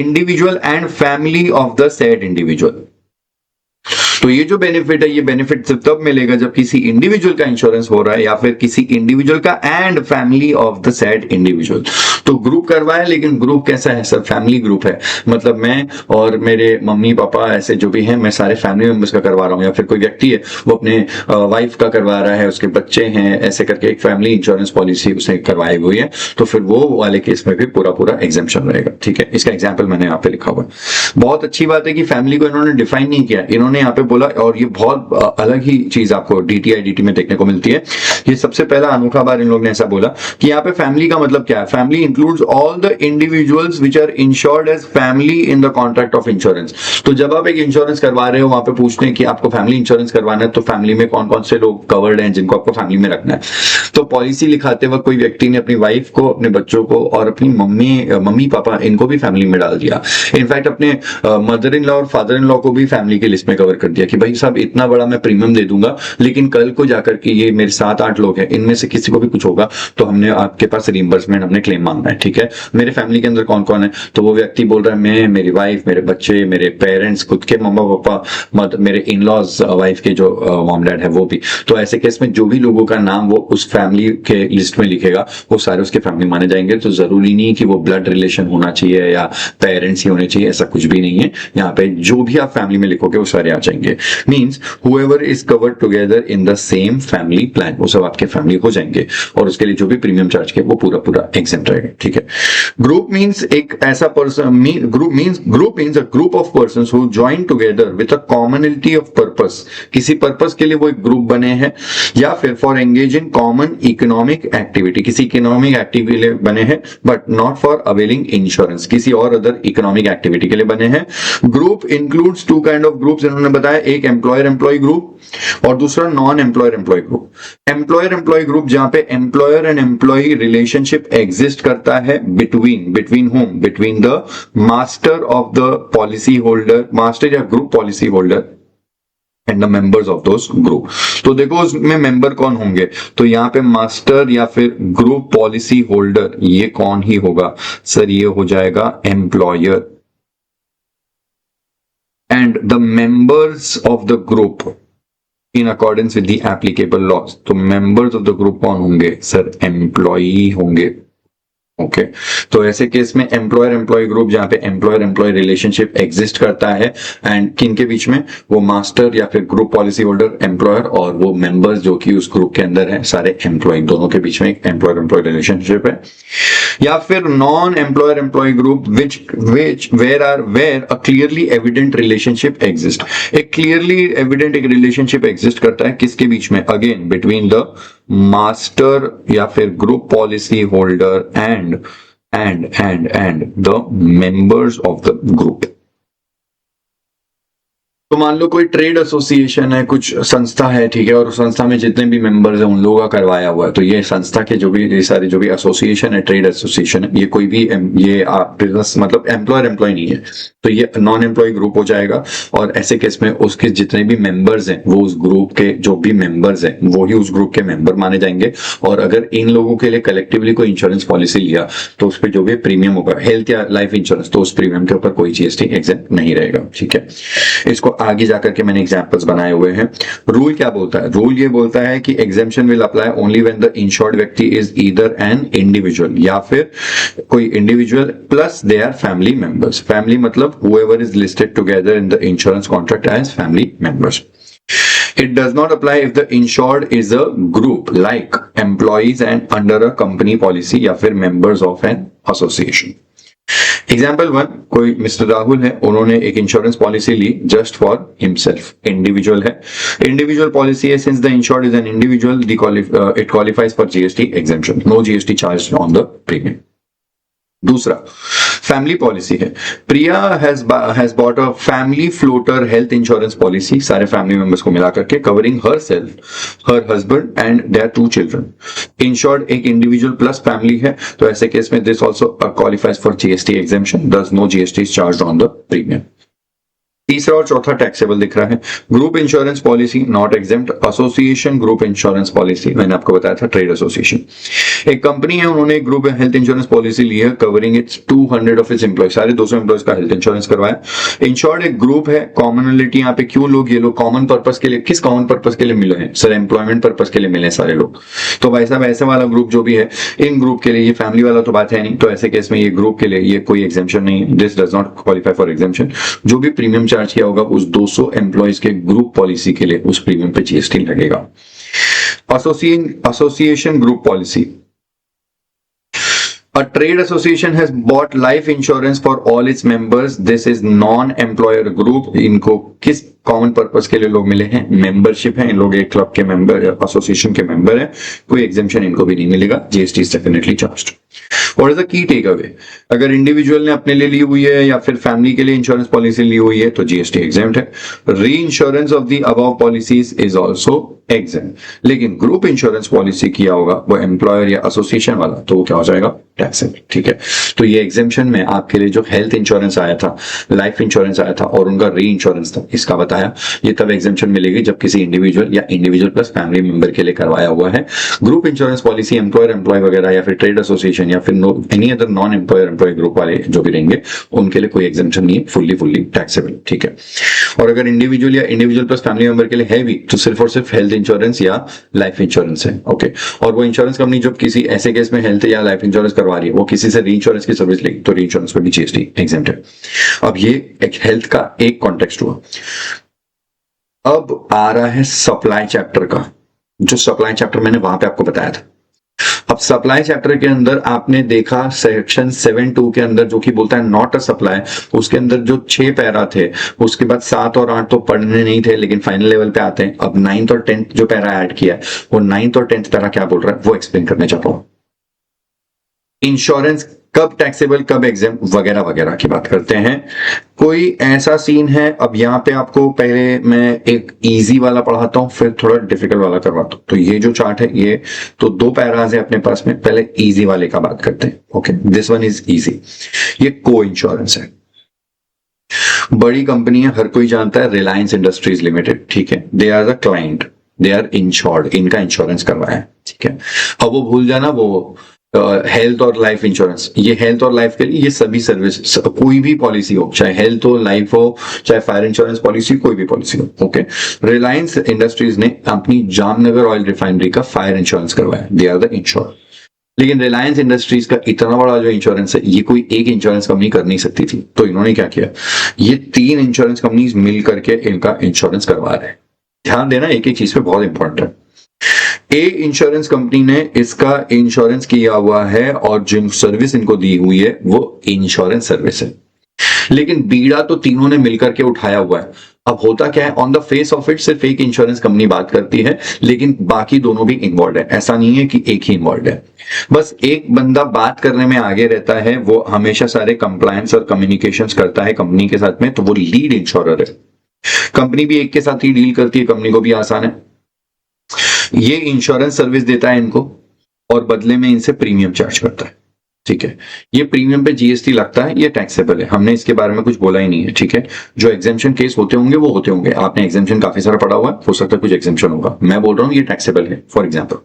individual and family of the said individual। तो ये जो बेनिफिट है, ये बेनिफिट सिर्फ तब मिलेगा जब किसी इंडिविजुअल का इंश्योरेंस हो रहा है या फिर किसी इंडिविजुअल का and family of the sad individual. तो ग्रुप करवाया, लेकिन ग्रुप कैसा है सर? फैमिली ग्रुप है, मतलब मैं और मेरे मम्मी पापा ऐसे जो भी हैं, मैं सारे फैमिली मेंबर्स का करवा रहा हूँ, या फिर कोई व्यक्ति है वो अपने वाइफ का करवा रहा है, उसके बच्चे हैं, ऐसे करके एक फैमिली इंश्योरेंस पॉलिसी उसने करवाई हुई है, तो फिर वो वाले केस में भी पूरा पूरा एग्जेम्पशन रहेगा। ठीक है, इसका एग्जाम्पल मैंने यहाँ पे लिखा हुआ है। बहुत अच्छी बात है कि फैमिली को इन्होंने डिफाइन नहीं किया, इन्होंने यहाँ पे बोला, और ये बहुत अलग ही चीज आपको डीटी आईडीटी में देखने को मिलती है। ये सबसे पहला अनोखा बार इन लोग ने ऐसा बोला कि यहाँ पे फैमिली का मतलब क्या है। Family includes all the individuals which are insured as family in the contract of insurance. तो जब आप एक इंश्योरेंस करवा रहे हो, वहां पे पूछते हैं कि आपको फैमिली इंश्योरेंस करवाना है, तो फैमिली में कौन कौन से लोग कवर्ड हैं जिनको आपको फैमिली में रखना है। तो पॉलिसी लिखाते वक्त कोई व्यक्ति ने अपनी वाइफ को, अपने बच्चों को और अपनी मम्मी पापा इनको भी फैमिली में डाल दिया। इनफैक्ट अपने मदर इन लॉ और फादर इन लॉ को भी फैमिली की लिस्ट में कवर कर दिया कि भाई साहब इतना बड़ा मैं प्रीमियम दे दूंगा, लेकिन कल को जाकर के ये मेरे 7-8 लोग हैं, इनमें से किसी को भी कुछ होगा तो हमने आपके पास रिइंबर्समेंट, हमने क्लेम मांगना है। ठीक है, मेरे फैमिली के अंदर कौन कौन है? तो वो व्यक्ति बोल रहा है मैं, मेरी वाइफ, मेरे बच्चे, मेरे पेरेंट्स, खुद के मम्मा पापा, मेरे इन लॉज, वाइफ के जो मॉम डैड है वो भी। तो ऐसे केस में जो भी लोगों का नाम वो उस फैमिली के लिस्ट में लिखेगा वो सारे उसके फैमिली माने जाएंगे। तो जरूरी नहीं कि वो ब्लड रिलेशन होना चाहिए या पेरेंट्स ही होने चाहिए, ऐसा कुछ भी नहीं है। यहाँ पे जो भी आप फैमिली में लिखोगे वो सारे आ जाएंगे। Means whoever is covered together in the same family plan, वो सब आपके फैमिली हो जाएंगे और उसके लिए जो भी प्रीमियम चार्ज किया वो पूरा पूरा एग्जेम्प्ट रहेगा। ठीक है, ग्रुप मीन्स एक ऐसा person, group means a group of persons who join together with a commonality of purpose. किसी पर्पस के लिए वो एक ग्रुप बने हैं, या फिर for engage in common economic activity, किसी इकोनॉमिक एक्टिविटी के लिए बने हैं, but not for availing insurance, किसी और अदर इकोनॉमिक एक्टिविटी के लिए बने हैं। Group includes two kind of groups, इन्होंने बताया, एक एम्प्लॉयर एम्प्लॉय ग्रुप और दूसरा non employer employee group. Employer employee group जहां पे employer and employee relationship exist करता है between home, between the master of the policy holder, master या group policy holder and the members of those group. तो देखो उसमें मेंबर कौन होंगे, तो यहाँ पे मास्टर या फिर ग्रुप पॉलिसी होल्डर, ये कौन ही होगा सर? ये हो जाएगा employer. and the members of the group in accordance with the applicable laws। तो members of the group कौन होंगे सर? एम्प्लॉई होंगे। ओके तो ऐसे केस में एम्प्लॉयर एम्प्लॉय ग्रुप जहां पे एम्प्लॉयर एम्प्लॉय रिलेशनशिप एग्जिस्ट करता है, एंड किन के बीच में? वो मास्टर या फिर ग्रुप पॉलिसी होल्डर एम्प्लॉयर और वो मेंबर्स जो कि उस ग्रुप के अंदर है सारे एम्प्लॉय, दोनों के बीच में एक एम्प्लॉयर एम्प्लॉय रिलेशनशिप है। या फिर non employer employee group which where a clearly evident relationship exist. एक क्लियरली एविडेंट एक रिलेशनशिप एग्जिस्ट करता है किसके बीच में? अगेन बिटवीन द मास्टर या फिर group policy holder and the members of the group. तो मान लो कोई ट्रेड एसोसिएशन है, कुछ संस्था है, ठीक है, और उस संस्था में जितने भी मेंबर्स हैं उन लोगों का करवाया हुआ है। तो ये संस्था के जो भी ये सारे जो भी एसोसिएशन है, ट्रेड एसोसिएशन है, ये कोई भी ये बिजनेस मतलब एम्प्लॉयर एम्प्लॉय नहीं है, तो ये नॉन एम्प्लॉय ग्रुप हो जाएगा। और ऐसे केस में उसके जितने भी मेंबर्स हैं वो उस ग्रुप के जो भी मेंबर्स हैं वो ही उस ग्रुप के मेंबर माने जाएंगे। और अगर इन लोगों के लिए कलेक्टिवली कोई इंश्योरेंस पॉलिसी लिया तो उस पर जो भी प्रीमियम होगा, हेल्थ या लाइफ इंश्योरेंस, तो उस प्रीमियम के ऊपर कोई जीएसटी एग्जेम्प्ट नहीं रहेगा। ठीक है, इसको आगे जाकर के मैंने एग्जांपल्स बनाए हुए हैं। रूल क्या बोलता है? रूल ये बोलता है कि exemption will apply only when the insured व्यक्ति इज ईदर एन इंडिविजुअल या फिर कोई individual plus they are family members. Family मतलब whoever is listed together in the insurance contract as family members. It does not apply if the insured is a group like employees and under a company policy या फिर members of an association। Example 1, कोई मिस्टर राहुल है, उन्होंने एक इंश्योरेंस पॉलिसी ली जस्ट फॉर हिमसेल्फ, इंडिविजुअल है, इंडिविजुअल पॉलिसी है, since the insured is an individual it qualifies for GST exemption, no GST charge on the premium. दूसरा, फैमिली पॉलिसी है। Priya has bought a family floater health insurance policy, सारे फैमिली मेंबर्स को मिला करके, covering herself, her husband and their 2 children. In short एक इंडिविजुअल प्लस फैमिली है, तो ऐसे केस में this also qualifies for GST exemption, thus no GST is charged on the premium. तीसरा और चौथा टैक्सेबल दिख रहा है। Group insurance policy not exempt, association group insurance policy, मैंने आपको बताया था ट्रेड एसोसिएशन। एक कंपनी है, उन्होंने ग्रुप हेल्थ इंश्योरेंस पॉलिसी ली है, covering its 200 of its employee, सारे 200 एम्प्लॉयज का हेल्थ इंश्योरेंस करवाया। इन शॉर्ट एक ग्रुप है, कॉमनलिटी यहाँ पे क्यों लोग, ये लोग कॉमन पर्पस के लिए, किस कॉमन पर्पस के लिए मिले हैं सर? एम्प्लॉयमेंट पर्पस के लिए मिले सारे लोग। तो भाई साहब ऐसे वाला ग्रुप जो भी है, इन ग्रुप के लिए, ये फैमिली वाला तो बात है नहीं, तो ऐसे केस में ये ग्रुप के लिए ये कोई एग्जेम्पशन नहीं है, this does not qualify for exemption. जो भी प्रीमियम चार्ज किया होगा उस 200 एम्प्लॉयज के ग्रुप पॉलिसी के लिए उस प्रीमियम पे जीएसटी लगेगा। Association group policy, a trade association has bought life insurance for all its members, this is non-employer group। इनको किस कॉमन पर्पस के लिए लोग मिले हैं? मेंबरशिप है, इन लोग एक क्लब के मेंबर, एसोसिएशन के मेंबर है, कोई एग्जेम्पशन इनको भी नहीं मिलेगा, GST is definitely charged. What is the key take away? अगर इंडिविजुअल ने अपने लिए ली हुई है या फिर फैमिली के लिए इंश्योरेंस पॉलिसी ली हुई है तो जीएसटी एग्जेम्प्ट है। री insurance of the above policies is also exempt, लेकिन ग्रुप इंश्योरेंस पॉलिसी किया होगा वो एम्प्लॉयर या एसोसिएशन वाला, तो वो क्या हो जाएगा? टैक्सेबल। ठीक है, तो ये एग्जेम्पशन में आपके लिए जो हेल्थ इंश्योरेंस आया था, लाइफ इंश्योरेंस आया था और उनका री इंश्योरेंस था, इसका बताया, ये तब एग्जेम्पशन मिलेगी जब किसी इंडिविजुअल या इंडिविजुअल प्लस फैमिली मेंबर के लिए करवाया हुआ है। Group insurance policy employer employee वगैरह या फिर ट्रेड एसोसिएशन या फिर any other non employer employee group वाले जो भी रहेंगे उनके लिए कोई एग्जेम्पशन नहीं है, फुल्ली टैक्सेबल। ठीक है, और अगर इंडिविजुअल या इंडिविजुअल प्लस फैमिली मेंबर के लिए है भी तो सिर्फ और सिर्फ हेल्थ इंश्योरेंस या लाइफ इंश्योरेंस है। ओके, और वो इंश्योरेंस कंपनी जब किसी ऐसे केस में हेल्थ या लाइफ इंश्योरेंस करवा रही है, वो किसी से री इंश्योरेंस की सर्विस लेगी तो री इंश्योरेंस पर भी जीएसटी एग्जेम्प्ट है। अब ये एक हेल्थ का एक कॉन्टेक्स्ट हुआ। अब आ रहा है सप्लाई चैप्टर का, जो सप्लाई चैप्टर मैंने वहां पे आपको बताया था। अब सप्लाई चैप्टर के अंदर आपने देखा सेक्शन 7(2) के अंदर जो कि बोलता है नॉट अ सप्लाई, उसके अंदर जो 6 पैरा थे, उसके बाद 7 और 8 तो पढ़ने नहीं थे लेकिन फाइनल लेवल पे आते हैं। अब 9th और 10th जो पैरा ऐड किया है, वो 9th और 10th पैरा क्या बोल रहा है वो एक्सप्लेन करने चाहता हूं। इंश्योरेंस कब टैक्सेबल, कब एग्जेम्प्ट वगैरह वगैरह की बात करते हैं। कोई ऐसा सीन है, अब यहाँ पे आपको पहले मैं एक इजी वाला पढ़ाता हूं फिर थोड़ा डिफिकल्ट वाला करवाता हूं। तो ये जो चार्ट है, ये तो 2 पैराज है अपने पास में, पहले इजी वाले का बात करते हैं। Okay, this one is easy. ये को इंश्योरेंस है, बड़ी कंपनी है, हर कोई जानता है, रिलायंस इंडस्ट्रीज लिमिटेड। ठीक है, they are the client, they are insured, इनका इंश्योरेंस करवाया है। ठीक है, अब वो भूल जाना वो हेल्थ और लाइफ इंश्योरेंस, ये हेल्थ और लाइफ के लिए ये सभी सर्विस, कोई भी पॉलिसी हो, चाहे हेल्थ हो, लाइफ हो, चाहे फायर इंश्योरेंस पॉलिसी, कोई भी पॉलिसी हो। ओके, रिलायंस इंडस्ट्रीज ने अपनी जामनगर ऑयल रिफाइनरी का फायर इंश्योरेंस करवाया, दे आर द इंश्योर। लेकिन रिलायंस इंडस्ट्रीज का इतना बड़ा जो इंश्योरेंस है, ये कोई एक इंश्योरेंस कंपनी कर नहीं सकती थी, तो इन्होंने क्या किया, ये 3 इंश्योरेंस कंपनीज मिल करके इनका इंश्योरेंस करवा रहे हैं। ध्यान देना, एक एक चीज पे बहुत इंपॉर्टेंट है। ए इंश्योरेंस कंपनी ने इसका इंश्योरेंस किया हुआ है और जिन सर्विस इनको दी हुई है वो इंश्योरेंस सर्विस है, लेकिन बीड़ा तो तीनों ने मिलकर के उठाया हुआ है। अब होता क्या है, on the face of it सिर्फ एक इंश्योरेंस कंपनी बात करती है, लेकिन बाकी दोनों भी इन्वॉल्व है। ऐसा नहीं है कि एक ही इन्वॉल्व है, बस एक बंदा बात करने में आगे रहता है, वो हमेशा सारे कंप्लायंस और कम्युनिकेशंस करता है कंपनी के साथ में, तो वो लीड इंश्योरर है। कंपनी भी एक के साथ ही डील करती है, कंपनी को भी आसान है। ये इंश्योरेंस सर्विस देता है इनको और बदले में इनसे प्रीमियम चार्ज करता है। ठीक है, ये प्रीमियम पे जीएसटी लगता है, ये टैक्सेबल है, हमने इसके बारे में कुछ बोला ही नहीं है। ठीक है, जो एग्जेम्पशन केस होते होंगे वो होते होंगे, आपने एग्जेम्पशन काफी सारा पढ़ा हुआ है, हो सकता है कुछ एग्जेम्पशन होगा, मैं बोल रहा हूं ये टैक्सेबल है। फॉर एग्जाम्पल,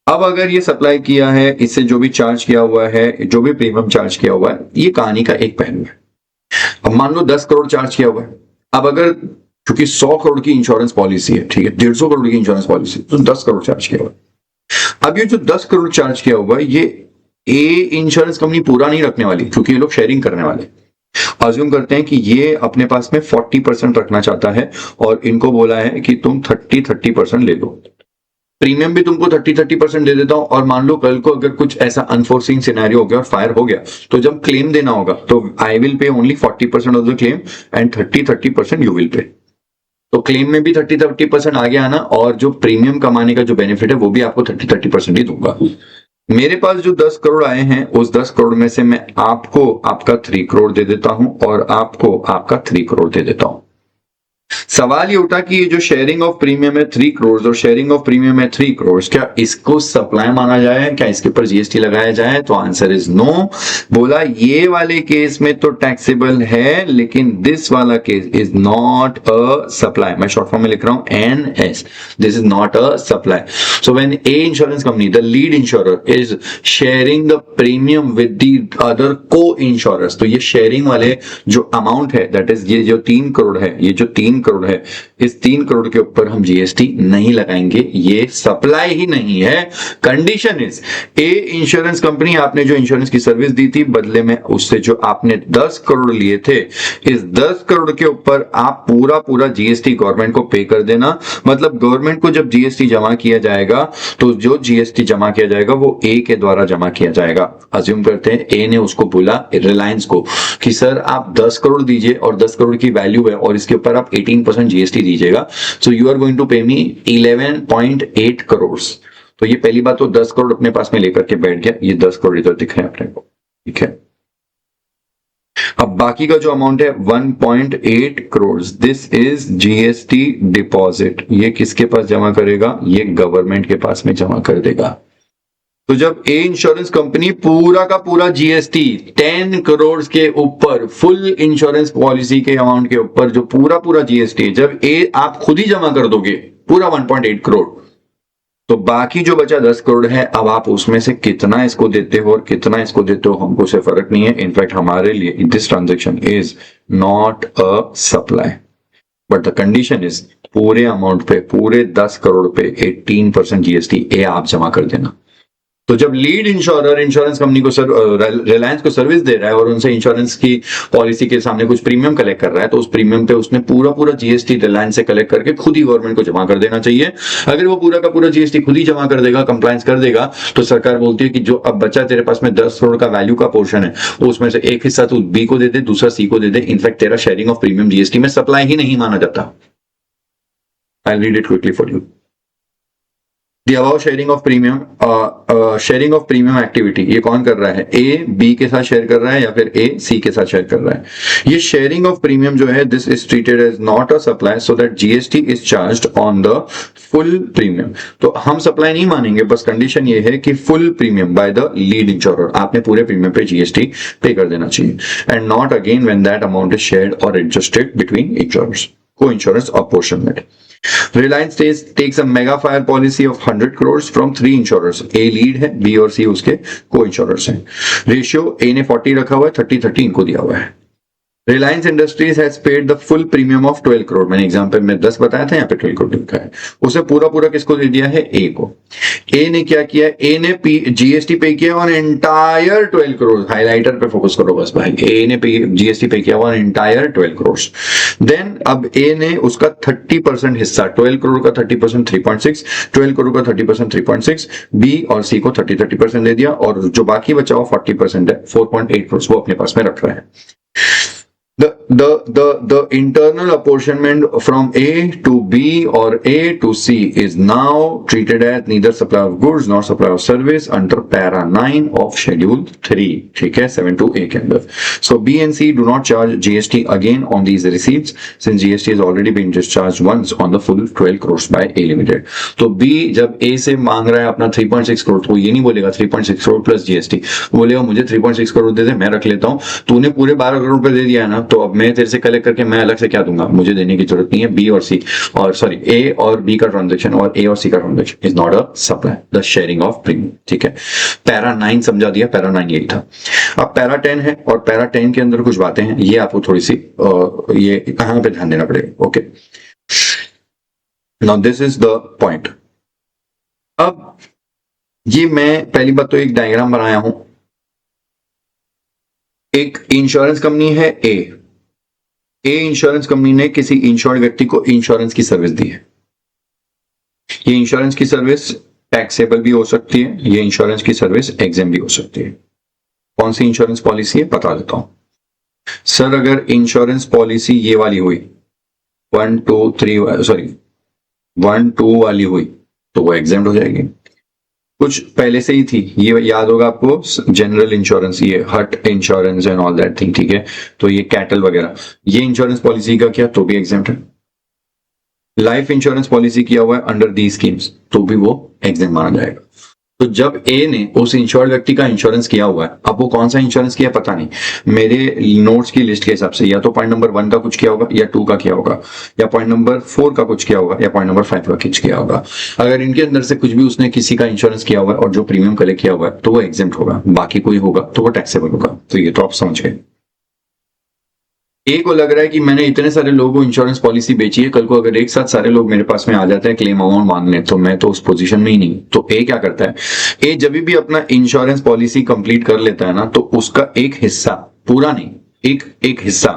अब अगर ये सप्लाई किया है, इससे जो भी चार्ज किया हुआ है, जो भी प्रीमियम चार्ज किया हुआ है, ये कहानी का एक पहलू है। अब मान लो 10 करोड़ चार्ज किया हुआ है, अब अगर क्योंकि 100 करोड़ की इंश्योरेंस पॉलिसी है, ठीक है, 150 करोड़ की इंश्योरेंस पॉलिसी, तो 10 करोड़ चार्ज किया हुआ है। अब ये जो 10 करोड़ चार्ज किया हुआ है, ये ए इंश्योरेंस कंपनी पूरा नहीं रखने वाली, क्योंकि ये लोग शेयरिंग करने वाले। अज्यूम करते हैं कि ये अपने पास में 40% रखना चाहता है और इनको बोला है कि तुम 30% ले लो, प्रीमियम भी तुमको 30% दे देता हूं, और मान लो कल को अगर कुछ ऐसा अनफोर्सिंग सिनेरियो हो गया और फायर हो गया, तो जब क्लेम देना होगा तो I will pay only 40% of the claim and 30% you will pay. तो क्लेम में भी 30% आगे आना और जो प्रीमियम कमाने का जो बेनिफिट है वो भी आपको 30% ही दूंगा। मेरे पास जो 10 करोड़ आए हैं उस 10 करोड़ में से मैं आपको आपका 3 करोड़ दे देता हूं और आपको आपका 3 करोड़ दे देता हूं। सवाल ये उठा कि ये जो शेयरिंग ऑफ प्रीमियम है 3 करोड़ और शेयरिंग ऑफ प्रीमियम है 3 करोड़, क्या इसको सप्लाई माना जाए, क्या इसके ऊपर जीएसटी लगाया जाए? तो आंसर इज नो। बोला ये वाले केस में तो टैक्सेबल है, लेकिन दिस वाला case is not a supply. मैं शॉर्ट फॉर्म में लिख रहा हूं NS, this is not a supply. So when A insurance company, the lead insurer, is sharing the premium with the other को इंश्योरर्स, तो ये शेयरिंग वाले जो अमाउंट है, दैट इज ये जो 3 करोड़ है, ये जो 3 करोड़ है, इस 3 करोड़ के ऊपर हम जीएसटी नहीं लगाएंगे, ये सप्लाई ही नहीं है। Condition is a insurance company, आपने जो इंश्योरेंस की सर्विस दी थी, बदले में उससे जो आपने 10 करोड़ लिए थे, इस 10 करोड़ के ऊपर आप पूरा पूरा जीएसटी गवर्नमेंट को पे कर देना। मतलब गवर्नमेंट को जब जीएसटी जमा किया जाएगा, तो जो जीएसटी जमा किया जाएगा वो ए के द्वारा जमा किया जाएगा। अज्यूम करते हैं ए ने उसको बोला रिलायंस को कि सर आप 10 करोड़ दीजिए और 10 करोड़ की वैल्यू है और इसके ऊपर आप 18% जीएसटी दीजिएगा, so you are going to pay me 11.8 crore. तो ये पहली बात, तो 10 करोड़ अपने पास में लेकर के बैठ गया, ये 10 करोड़ इधर दिख रहे हैं अपने को, ठीक है। अब बाकी का जो अमाउंट है 1.8 crore, this is GST deposit. ये किसके पास जमा करेगा? ये गवर्नमेंट के पास में जमा कर देगा। तो जब ए इंश्योरेंस कंपनी पूरा का पूरा जीएसटी 10 करोड़ के ऊपर, फुल इंश्योरेंस पॉलिसी के अमाउंट के ऊपर जो पूरा पूरा जीएसटी, जब ए आप खुद ही जमा कर दोगे पूरा 1.8 करोड़, तो बाकी जो बचा 10 करोड़ है, अब आप उसमें से कितना इसको देते हो और कितना इसको देते हो हमको से फर्क नहीं है। इनफैक्ट हमारे लिए this transaction is not a supply, but the condition is पूरे अमाउंट पे, पूरे 10 करोड़ पे 18% जीएसटी ए आप जमा कर देना। तो जब लीड इंश्योरर इंश्योरेंस कंपनी को रिलायंस को सर्विस दे रहा है और उनसे इंश्योरेंस की पॉलिसी के सामने कुछ प्रीमियम कलेक्ट कर रहा है, तो उस प्रीमियम पे उसने पूरा पूरा जीएसटी रिलायंस से कलेक्ट करके खुद ही गवर्नमेंट को जमा कर देना चाहिए। अगर वो पूरा का पूरा जीएसटी खुद ही जमा कर देगा, कंप्लायंस कर देगा, तो सरकार बोलती है कि जो अब बचा तेरे पास में 10 करोड़ का वैल्यू का पोर्शन है, उसमें से एक हिस्सा तू बी को दे दे, दूसरा सी को दे दे। इनफैक्ट तेरा शेयरिंग ऑफ प्रीमियम जीएसटी में सप्लाई ही नहीं माना जाता। I read it quickly for you. The above sharing of premium activity, ये कौन कर रहा है? ए बी के साथ शेयर कर रहा है या फिर ए सी के साथ शेयर कर रहा है। ये शेयरिंग ऑफ प्रीमियम जो है, this is treated as not a supply, so that GST is charged on the full premium. तो हम सप्लाई नहीं मानेंगे, बस कंडीशन ये है कि full premium by the lead insurer, आपने पूरे प्रीमियम पे जीएसटी पे कर देना चाहिए, and not again when that amount is shared और एडजस्टेड बिटवीन इंश्योरर्स, को insurance apportionment. Reliance takes a mega fire policy of 100 crores from 3 insurers. A lead है, B और C उसके को इंश्योरर्स हैं। रेशियो A ने 40 रखा हुआ है, 30-30 इनको दिया हुआ है। Reliance industries has paid the full premium of 12 crore. मैंने एग्जांपल में 10 बताया था, यहाँ पे 12 करोड़ लिखा है। उसे पूरा पूरा किसको दे दिया है? ए को। ए ने क्या किया? ए ने जीएसटी पे किया ऑन एंटायर 12 करोड़। हाइलाइटर पे फोकस करो बस भाई। ए ने जीएसटी पे किया ऑन एंटायर 12 करोड़। देन अब ए ने उसका 30% हिस्सा, 12 करोड़ का 30% 3.6, 12 करोड़ का 30% 3.6, बी और सी को 30% दे दिया, और जो बाकी बचा हुआ 40% है, 4.8 करोड़, वो अपने पास में रख रहा है। The internal apportionment from A to B or A to C is now treated as neither supply of goods nor supply of service under para 9 of schedule 3, ठीक है, 7 to A के अंदर। So B and C do not charge GST again on these receipts since GST has already been discharged once on the full 12 crores by A Limited। तो B जब A से मांग रहा है अपना 3.6 करोड़, तो ये नहीं बोलेगा 3.6 करोड़ प्लस GST, बोलेगा मुझे 3.6 करोड़ दे दे, मैं रख लेता हूँ, तूने पूरे 12 करोड़ रुपए दे दिया है ना, तो अब मैं तेरे से कलेक्ट करके मैं अलग से क्या दूंगा, मुझे देने की जरूरत नहीं है। बी और सी, और सॉरी ए और बी का ट्रांजेक्शन और ए और सी का transaction is not a supply, the sharing of premium, ठीक है। पैरा 9 समझा दिया, पैरा 9 यही था। अब पैरा 10 है, और पैरा 10 के अंदर कुछ बातें हैं, ये आपको थोड़ी सी ये कहां पे ध्यान देना पड़ेगा। Okay, now this is the point. अब ये मैं पहली बात तो एक डायग्राम बनाया हूं। एक इंश्योरेंस कंपनी है ए इंश्योरेंस कंपनी ने किसी इंश्योर्ड व्यक्ति को इंश्योरेंस की सर्विस दी है। ये इंश्योरेंस की सर्विस टैक्सेबल भी हो सकती है, ये इंश्योरेंस की सर्विस एग्जेम भी हो सकती है। कौन सी इंश्योरेंस पॉलिसी है बता देता हूं। सर अगर इंश्योरेंस पॉलिसी ये वाली हुई 1 2 3 वाली हुई तो वो एग्जेम्प्ट हो जाएगी। कुछ पहले से ही थी, ये याद होगा आपको, जनरल इंश्योरेंस, ये हट insurance and all that thing, ठीक है। तो ये कैटल वगैरह, ये इंश्योरेंस पॉलिसी का किया तो भी एग्जेम्प्ट है। लाइफ इंश्योरेंस पॉलिसी किया हुआ है अंडर दी स्कीम्स तो भी वो एग्जेम्प्ट माना जाएगा। तो जब ए ने उस इंश्योर्ड व्यक्ति का इंश्योरेंस किया हुआ है, अब वो कौन सा इंश्योरेंस किया पता नहीं, मेरे नोट्स की लिस्ट के हिसाब से या तो पॉइंट नंबर 1 का कुछ किया होगा, या 2 का किया होगा, या पॉइंट नंबर 4 का कुछ किया होगा, या पॉइंट नंबर 5 का कुछ किया होगा। अगर इनके अंदर से कुछ भी उसने किसी का इंश्योरेंस किया हुआ है और जो प्रीमियम कलेक्ट किया हुआ है तो वो एग्जेम्प्ट होगा, बाकी कोई होगा तो वो टैक्सेबल होगा। तो ये तो आप समझ गए। ए को लग रहा है कि मैंने इतने सारे लोगों को इंश्योरेंस पॉलिसी बेची है, कल को अगर एक साथ सारे लोग मेरे पास में आ जाते हैं क्लेम अमाउंट मांगने, तो मैं तो उस पोजीशन में ही नहीं। तो ए क्या करता है, ए जब भी अपना इंश्योरेंस पॉलिसी कंप्लीट कर लेता है ना, तो उसका एक हिस्सा, पूरा नहीं, एक हिस्सा,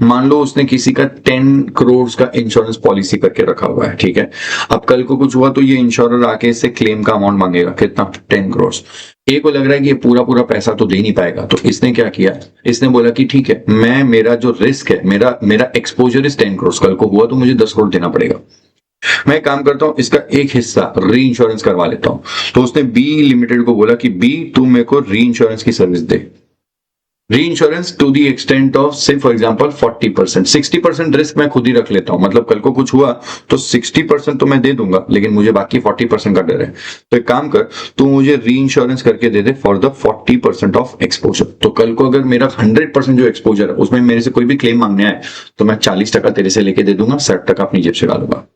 मान लो उसने किसी का 10 करोड़ का इंश्योरेंस पॉलिसी करके रखा हुआ है, ठीक है। अब कल को कुछ हुआ तो ये इंश्योरर आके इससे क्लेम का अमाउंट मांगेगा, कितना, 10 करोड़। ए को लग रहा है कि ये पूरा पूरा पैसा तो दे नहीं पाएगा, तो इसने क्या किया, इसने बोला कि ठीक है, मैं, मेरा जो रिस्क है, मेरा एक्सपोजर इज 10 करोड़, कल को हुआ तो मुझे 10 करोड़ देना पड़ेगा, मैं काम करता हूं इसका एक हिस्सा री इंश्योरेंस करवा लेता हूं। तो उसने बी लिमिटेड को बोला कि बी तू मेरे को री इंश्योरेंस की सर्विस दे, reinsurance to the extent of से फॉर एग्जाम्पल 40%, 60% रिस्क मैं खुद ही रख लेता हूं, मतलब कल को कुछ हुआ तो 60% तो मैं दे दूंगा, लेकिन मुझे बाकी 40% का डर है। तो एक काम कर, तू मुझे री इंश्योरेंस करके दे दे फॉर द 40% ऑफ एक्सपोजर। तो कल को अगर मेरा 100% जो एक्सपोजर है उसमें मेरे से कोई भी क्लेम मांगने आए तो मैं 40% तेरे से लेके दे दूंगा, 60% अपनी जेब से डालूंगा।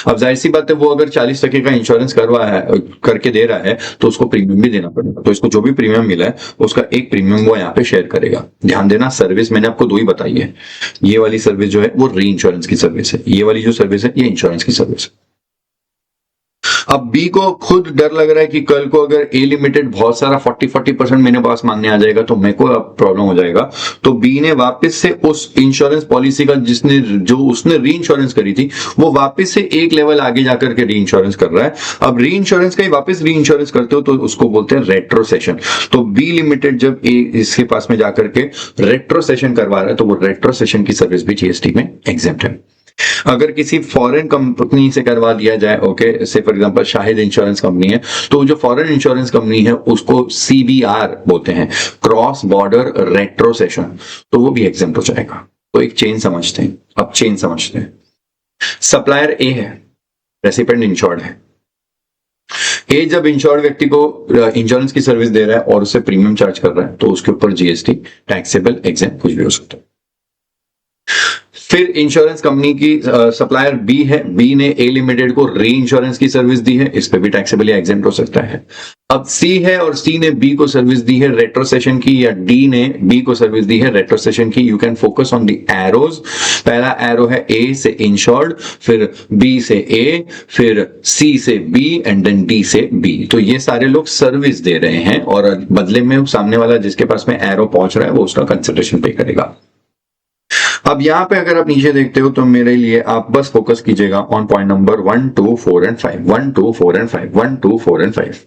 अब जाहिर सी बात है, वो अगर 40% का इंश्योरेंस करवा है, करके दे रहा है, तो उसको प्रीमियम भी देना पड़ेगा। तो इसको जो भी प्रीमियम मिला है उसका एक प्रीमियम वो यहाँ पे शेयर करेगा। ध्यान देना, सर्विस मैंने आपको 2 ही बताई है, ये वाली सर्विस जो है वो री इंश्योरेंस की सर्विस है, ये वाली जो सर्विस है ये इंश्योरेंस की सर्विस है। अब बी को खुद डर लग रहा है कि कल को अगर ए लिमिटेड बहुत सारा 40% मेरे पास मांगने आ जाएगा तो मेरे को अब प्रॉब्लम हो जाएगा। तो बी ने वापस से उस इंश्योरेंस पॉलिसी का जो उसने री इंश्योरेंस करी थी, वो वापस से एक लेवल आगे जाकर के री इंश्योरेंस कर रहा है। अब री इंश्योरेंस का ही वापस री इंश्योरेंस करते हो तो उसको बोलते हैं रेट्रोसेशन। तो बी लिमिटेड जब ए इसके पास में जाकर के रेट्रोसेशन करवा रहा है तो वो रेट्रोसेशन की सर्विस भी जीएसटी में एग्जेम्प्ट है। अगर किसी फॉरेन कंपनी से करवा दिया जाए, ओके, से for example Shahid insurance company है, तो जो फॉरेन इंश्योरेंस कंपनी है उसको सीबीआर बोलते हैं, क्रॉस बॉर्डर रेट्रोसेशन, तो वो भी एग्जेम्प्ट हो जाएगा। तो एक चेन समझते हैं, अब चेन समझते हैं। सप्लायर ए है, रेसिपेंट इंश्योर्ड है। ए जब इंश्योर्ड व्यक्ति को इंश्योरेंस की सर्विस दे रहा है और उससे प्रीमियम चार्ज कर रहा है तो उसके ऊपर जीएसटी, टैक्सेबल, एग्जेम्प्ट कुछ भी हो सकता है। फिर इंश्योरेंस कंपनी की सप्लायर बी है, बी ने ए लिमिटेड को री इंश्योरेंस की सर्विस दी है, इस पे भी टैक्सेबल या एग्जेम्प्ट हो सकता है। अब सी है और सी ने बी को सर्विस दी है रेट्रोसेशन की, या डी ने बी को सर्विस दी है रेट्रोसेशन की। You can focus on the arrows. पहला एरो है ए से इंश्योर्ड, फिर बी से ए, फिर सी से बी एंड देन डी से बी। तो ये सारे लोग सर्विस दे रहे हैं और बदले में सामने वाला जिसके पास में एरो पहुंच रहा है वो उसका कंसिडरेशन पे करेगा। अब यहां पे अगर आप नीचे देखते हो तो मेरे लिए आप बस फोकस कीजिएगा on point number 1, 2, 4 and 5, 1, 2, 4 and 5, 1, 2, 4 and 5।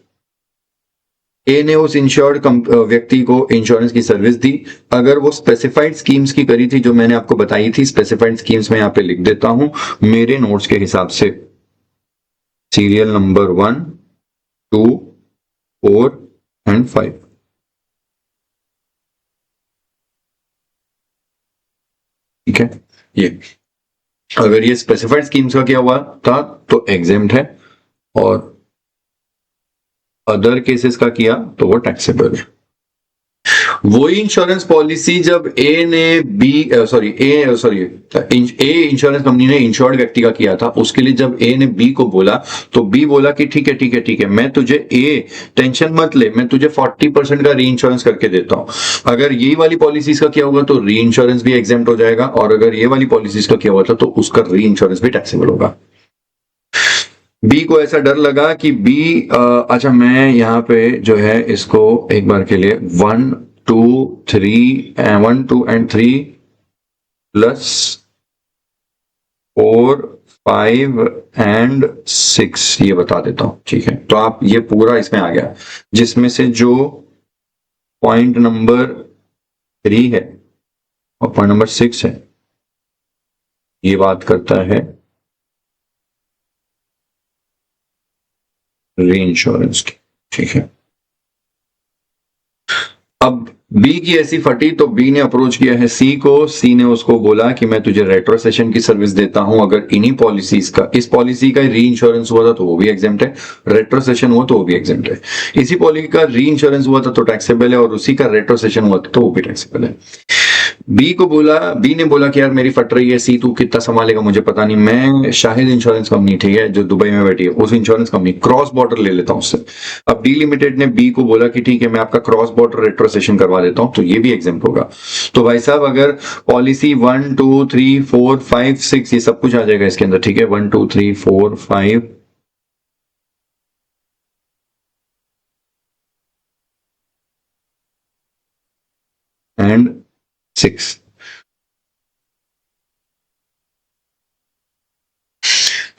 ए ने उस इंश्योर्ड व्यक्ति को इंश्योरेंस की सर्विस दी। अगर वो स्पेसिफाइड स्कीम्स की करी थी जो मैंने आपको बताई थी, स्पेसिफाइड स्कीम्स में यहां पे लिख देता हूं मेरे नोट्स के हिसाब से, सीरियल नंबर 1, 2, 4 एंड 5। ठीक है, ये अगर ये स्पेसिफाइड स्कीम्स का किया हुआ था तो एग्जेम्प्ट है, और अदर केसेस का किया तो वो टैक्सेबल है। वही इंश्योरेंस पॉलिसी जब ए इंश्योरेंस कंपनी ने इंश्योर्ड व्यक्ति का किया था, उसके लिए जब ए ने बी को बोला तो बी बोला कि ठीक है ठीक है ठीक है, मैं तुझे ए टेंशन मत ले, मैं तुझे 40% का री इंश्योरेंस करके देता हूं। अगर ये वाली पॉलिसीज का किया होगा तो री इंश्योरेंस भी एग्जेम्प्ट हो जाएगा, और अगर ये वाली पॉलिसीज का किया हुआ था तो उसका री इंश्योरेंस भी टैक्सेबल होगा। बी को ऐसा डर लगा कि बी अच्छा मैं यहाँ पे जो है इसको एक बार के लिए 1, 2, 3 1, 2 एंड 3 प्लस 4, 5 एंड 6 ये बता देता हूं, ठीक है। तो आप ये पूरा इसमें आ गया, जिसमें से जो पॉइंट नंबर 3 है और पॉइंट नंबर 6 है ये बात करता है री इंश्योरेंस की। ठीक है। अब बी की ऐसी फटी तो बी ने अप्रोच किया है सी को। सी ने उसको बोला कि मैं तुझे रेट्रोसेशन की सर्विस देता हूं, अगर इन्हीं पॉलिसीज का, इस पॉलिसी का री इंश्योरेंस हुआ था तो वो भी एग्जेम्प्ट है, रेट्रोसेशन हुआ तो वो भी एग्जेम्प्ट है। इसी पॉलिसी का री इंश्योरेंस हुआ था तो टैक्सेबल है, और उसी का रेट्रोसेशन हुआ था तो वो भी टैक्सेबल है। बी ने बोला कि यार मेरी फट रही है, सी तू कितना संभालेगा मुझे पता नहीं, मैं शाहिद इंश्योरेंस कंपनी, ठीक है, जो दुबई में बैठी है, उस इंश्योरेंस कंपनी क्रॉस बॉर्डर ले लेता हूं उससे। अब डी लिमिटेड ने बी को बोला कि ठीक है मैं आपका क्रॉस बॉर्डर रेट्रोसेशन करवा देता हूं, तो ये भी एग्जाम्प्ट होगा। तो भाई साहब अगर पॉलिसी 1 2 3 4 5 6 ये सब कुछ आ जाएगा इसके अंदर, ठीक है, 1 2 3 4 5 एंड 6।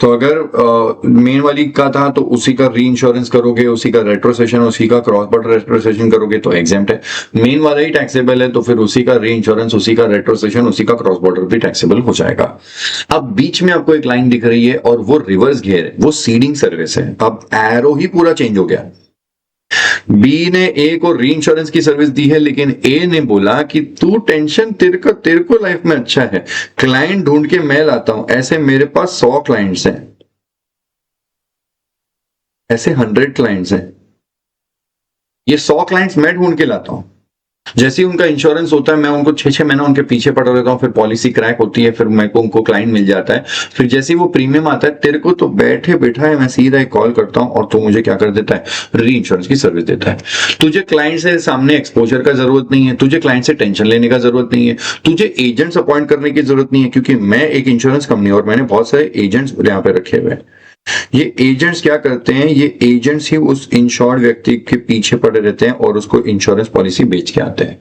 तो अगर मेन वाली का था तो उसी का री इंश्योरेंस करोगे, उसी का रेट्रोसेशन, उसी का क्रॉस बॉर्डर रेट्रोसेशन करोगे तो एग्जेम्प्ट है। मेन वाला ही टैक्सेबल है तो फिर उसी का री इंश्योरेंस, उसी का रेट्रोसेशन, उसी का क्रॉस बॉर्डर भी टैक्सेबल हो जाएगा। अब बीच में आपको एक लाइन दिख रही है और वो रिवर्स गियर है, वो सीडिंग सर्विस है। अब एरो ही पूरा चेंज हो गया। बी ने ए को री इंश्योरेंस की सर्विस दी है, लेकिन ए ने बोला कि तू टेंशन, तेरे को लाइफ में अच्छा है, क्लाइंट ढूंढ के मैं लाता हूं, ऐसे मेरे पास 100 क्लाइंट्स हैं, ऐसे 100 क्लाइंट्स हैं, ये 100 क्लाइंट्स मैं ढूंढ के लाता हूं। जैसे ही उनका इंश्योरेंस होता है मैं उनको 6-6 महीना उनके पीछे पड़ा रहता हूँ, फिर पॉलिसी क्रैक होती है, फिर मेरे को उनको क्लाइंट मिल जाता है, फिर जैसे ही वो प्रीमियम आता है तेरे को तो बैठे बैठाए मैं सीधा एक कॉल करता हूँ और तू मुझे क्या कर देता है, री इंश्योरेंस की सर्विस देता है। तुझे क्लाइंट से सामने एक्सपोजर का जरूरत नहीं है, तुझे क्लाइंट से टेंशन लेने का जरूरत नहीं है, तुझे एजेंट्स अपॉइंट करने की जरूरत नहीं है, क्योंकि मैं एक इंश्योरेंस कंपनी और मैंने बहुत सारे एजेंट्स यहाँ पे रखे हुए हैं। ये एजेंट्स क्या करते हैं, ये एजेंट्स ही उस इंश्योर्ड व्यक्ति के पीछे पड़े रहते हैं और उसको इंश्योरेंस पॉलिसी बेच के आते हैं।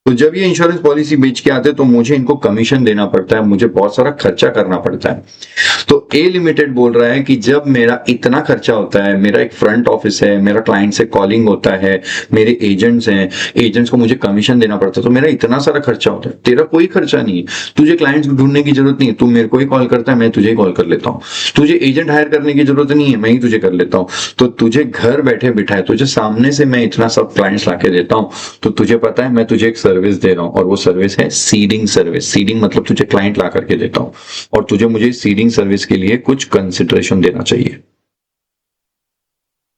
तो जब ये इंश्योरेंस पॉलिसी बेच के आते हैं तो मुझे इनको कमीशन देना पड़ता है, मुझे बहुत सारा खर्चा करना पड़ता है। तो ए लिमिटेड बोल रहा है कि जब मेरा इतना खर्चा होता है, मेरा एक फ्रंट ऑफिस है, मेरा क्लाइंट से कॉलिंग होता है, मेरे एजेंट्स हैं, एजेंट्स को मुझे कमीशन देना पड़ता है, तो मेरा इतना सारा खर्चा होता है, तेरा कोई खर्चा नहीं है, तुझे क्लाइंट्स ढूंढने की जरूरत नहीं है, तू मेरे को ही कॉल करता है, मैं तुझे ही कॉल कर लेता हूँ, तुझे एजेंट हायर करने की जरूरत नहीं है, मैं ही तुझे कर लेता हूँ, तो तुझे घर बैठे बिठाए, तुझे सामने से मैं इतना सब क्लाइंट्स लाके देता हूँ, तो तुझे पता है मैं तुझे एक सर्विस दे रहा हूँ और वो सर्विस है सीडिंग सर्विस। सीडिंग मतलब तुझे क्लाइंट ला करके देता हूं और तुझे मुझे सीडिंग सर्विस के लिए कुछ कंसिडरेशन देना चाहिए।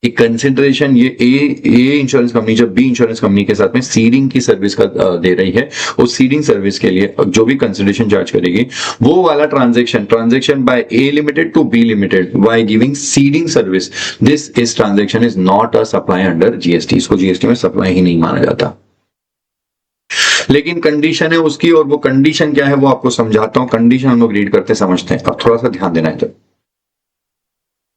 एक कंसिडरेशन ये ए इंश्योरेंस कंपनी जब बी इंश्योरेंस कंपनी के साथ में सीडिंग की सर्विस का दे रही है, उस सीडिंग सर्विस के लिए जो भी कंसिडरेशन चार्ज करेगी वो वाला transaction by a limited to B limited by giving ceding service, this is transaction is not a supply under GST. इसको जीएसटी में सप्लाई ही नहीं माना जाता, लेकिन कंडीशन है उसकी, और वो कंडीशन क्या है वो आपको समझाता हूं। कंडीशन हम लोग रीड करते समझते हैं, अब थोड़ा सा ध्यान देना है। तो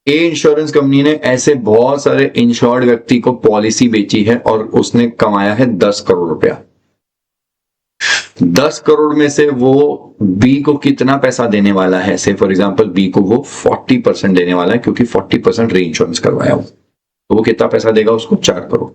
ए इंश्योरेंस कंपनी ने ऐसे बहुत सारे इंश्योर्ड व्यक्ति को पॉलिसी बेची है और उसने कमाया है 10 करोड़ रुपया। 10 करोड़ में से वो बी को कितना पैसा देने वाला है, से फॉर एग्जांपल बी को वो 40% देने वाला है, क्योंकि 40% री इंश्योरेंस करवाया हो, तो वो कितना पैसा देगा उसको, 4 करोड़।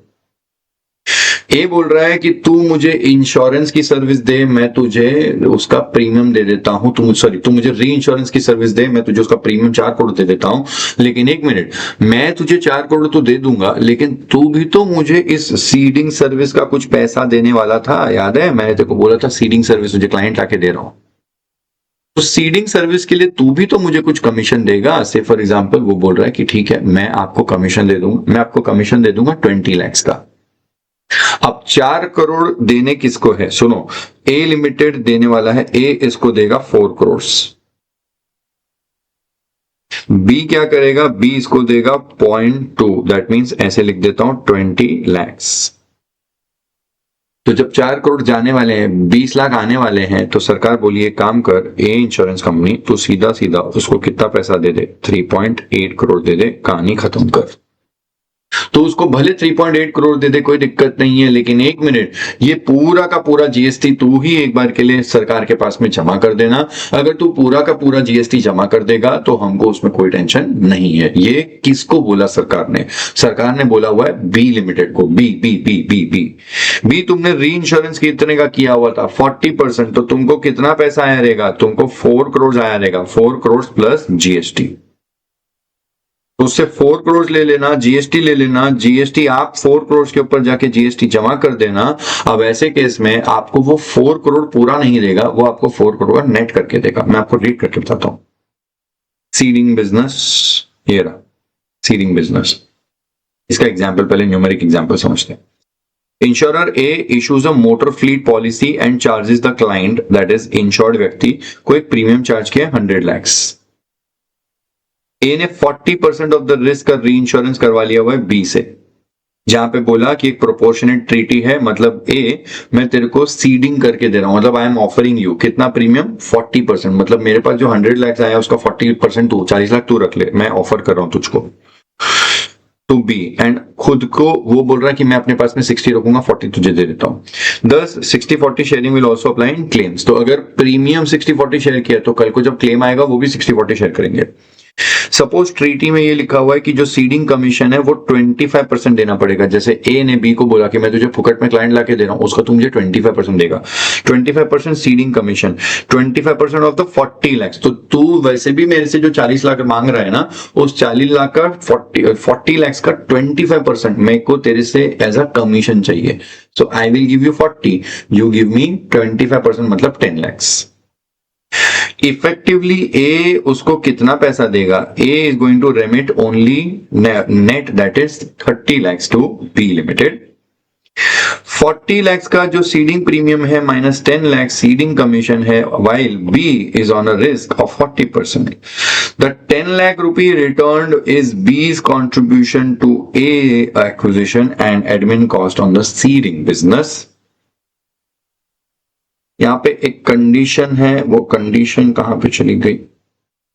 ए बोल रहा है कि तू मुझे इंश्योरेंस की सर्विस दे, मैं तुझे उसका प्रीमियम दे देता हूं, तू मुझे री इंश्योरेंस की सर्विस दे, मैं तुझे उसका प्रीमियम 4 करोड़ दे देता हूं, लेकिन एक मिनट, मैं तुझे 4 करोड़ तो दे दूंगा, लेकिन तू भी तो मुझे इस सीडिंग सर्विस का कुछ पैसा देने वाला था, याद है मैंने तेरे को बोला था सीडिंग सर्विस तुझे क्लाइंट लाके दे रहा हूं, तो सीडिंग सर्विस के लिए तू भी तो मुझे कुछ कमीशन देगा। से फॉर एग्जांपल वो बोल रहा है कि ठीक है मैं आपको कमीशन दे दूंगा, मैं आपको कमीशन दे दूंगा 20 लाख का। अब 4 करोड़ देने किसको है, सुनो, ए लिमिटेड देने वाला है, ए इसको देगा 4 करोड़, बी क्या करेगा, बी इसको देगा 0.2, दैट मींस ऐसे लिख देता हूं 20 लाख। तो जब 4 करोड़ जाने वाले हैं, 20 लाख आने वाले हैं, तो सरकार बोली एक काम कर ए इंश्योरेंस कंपनी, तो सीधा सीधा उसको कितना पैसा दे दे, 3.8 करोड़ दे दे, कहानी खत्म कर। तो उसको भले 3.8 करोड़ दे दे, कोई दिक्कत नहीं है, लेकिन एक मिनट, ये पूरा का पूरा जीएसटी तू ही एक बार के लिए सरकार के पास में जमा कर देना। अगर तू पूरा का पूरा जीएसटी जमा कर देगा तो हमको उसमें कोई टेंशन नहीं है। ये किसको बोला सरकार ने, सरकार ने बोला हुआ है बी लिमिटेड को। B B B B B B तुमने री इंश्योरेंस कितने का किया हुआ था, 40%, तो तुमको कितना पैसा आया रहेगा, तुमको 4 करोड़ आया रहेगा, 4 करोड़ प्लस जीएसटी। तो उससे 4 करोड़ ले लेना, जीएसटी ले लेना, जीएसटी आप 4 करोड़ के ऊपर जाके जीएसटी जमा कर देना। अब ऐसे केस में आपको वो 4 करोड़ पूरा नहीं देगा, वो आपको 4 करोड़ नेट करके देगा। मैं आपको रीड करके बताता हूं। सीडिंग बिजनेस, ये रहा सीडिंग बिजनेस। इसका एग्जाम्पल, पहले न्यूमेरिक एग्जाम्पल समझते हैं। Insurer A issues a motor fleet policy and charges the client, that is insured व्यक्ति को एक प्रीमियम चार्ज किया 100 lakhs। ए ने 40% ऑफ द रिस्क का री इंश्योरेंस करवा लिया हुआ है बी से, जहां पे बोला कि एक प्रोपोर्शनेट ट्रीटी है, मतलब ए मैं तेरे को सीडिंग करके दे रहा हूं, मतलब आई एम ऑफरिंग यू कितना प्रीमियम 40%, मतलब मेरे पास जो 100 lakhs आया उसका 40% तू 40 लाख तू रख ले, मैं ऑफर कर रहा हूं तुझको टू बी, एंड खुद को वो बोल रहा है कि मैं अपने पास में 60 रखूंगा, 40 तुझे दे देता हूं। दस 60-40 sharing will also apply in claims. तो अगर प्रीमियम 60-40 शेयर किया तो कल को जब क्लेम आएगा वो भी 60-40 शेयर करेंगे। सपोज ट्रीटी में ये लिखा हुआ है कि जो सीडिंग कमीशन है वो 25% देना पड़ेगा। जैसे ए ने बी को बोला कि मैं तुझे फुकट में क्लाइंट लाके दे रहा हूं, उसका तू मुझे 25% देगा। 25% seeding commission, 25% of the 40 lakhs। तो तू वैसे भी मेरे से जो 40 लाख मांग रहा है ना, उस 40 लाख का 40 lakhs का 25% मेरे को तेरे से एज अ कमीशन चाहिए। So I will give you 40, you give me 25%, मतलब 10 lakhs। इफेक्टिवली ए उसको कितना पैसा देगा? A is going to remit only net, that is 30 lakhs to B limited. 40 lakhs का जो सीडिंग प्रीमियम है माइनस 10 lakhs सीडिंग कमीशन है, while B is on a risk of 40%. The 10 lakh rupee returned is B's contribution to A acquisition and admin cost on the seeding business. यहाँ पे एक कंडीशन है, वो कंडीशन कहां पे चली गई?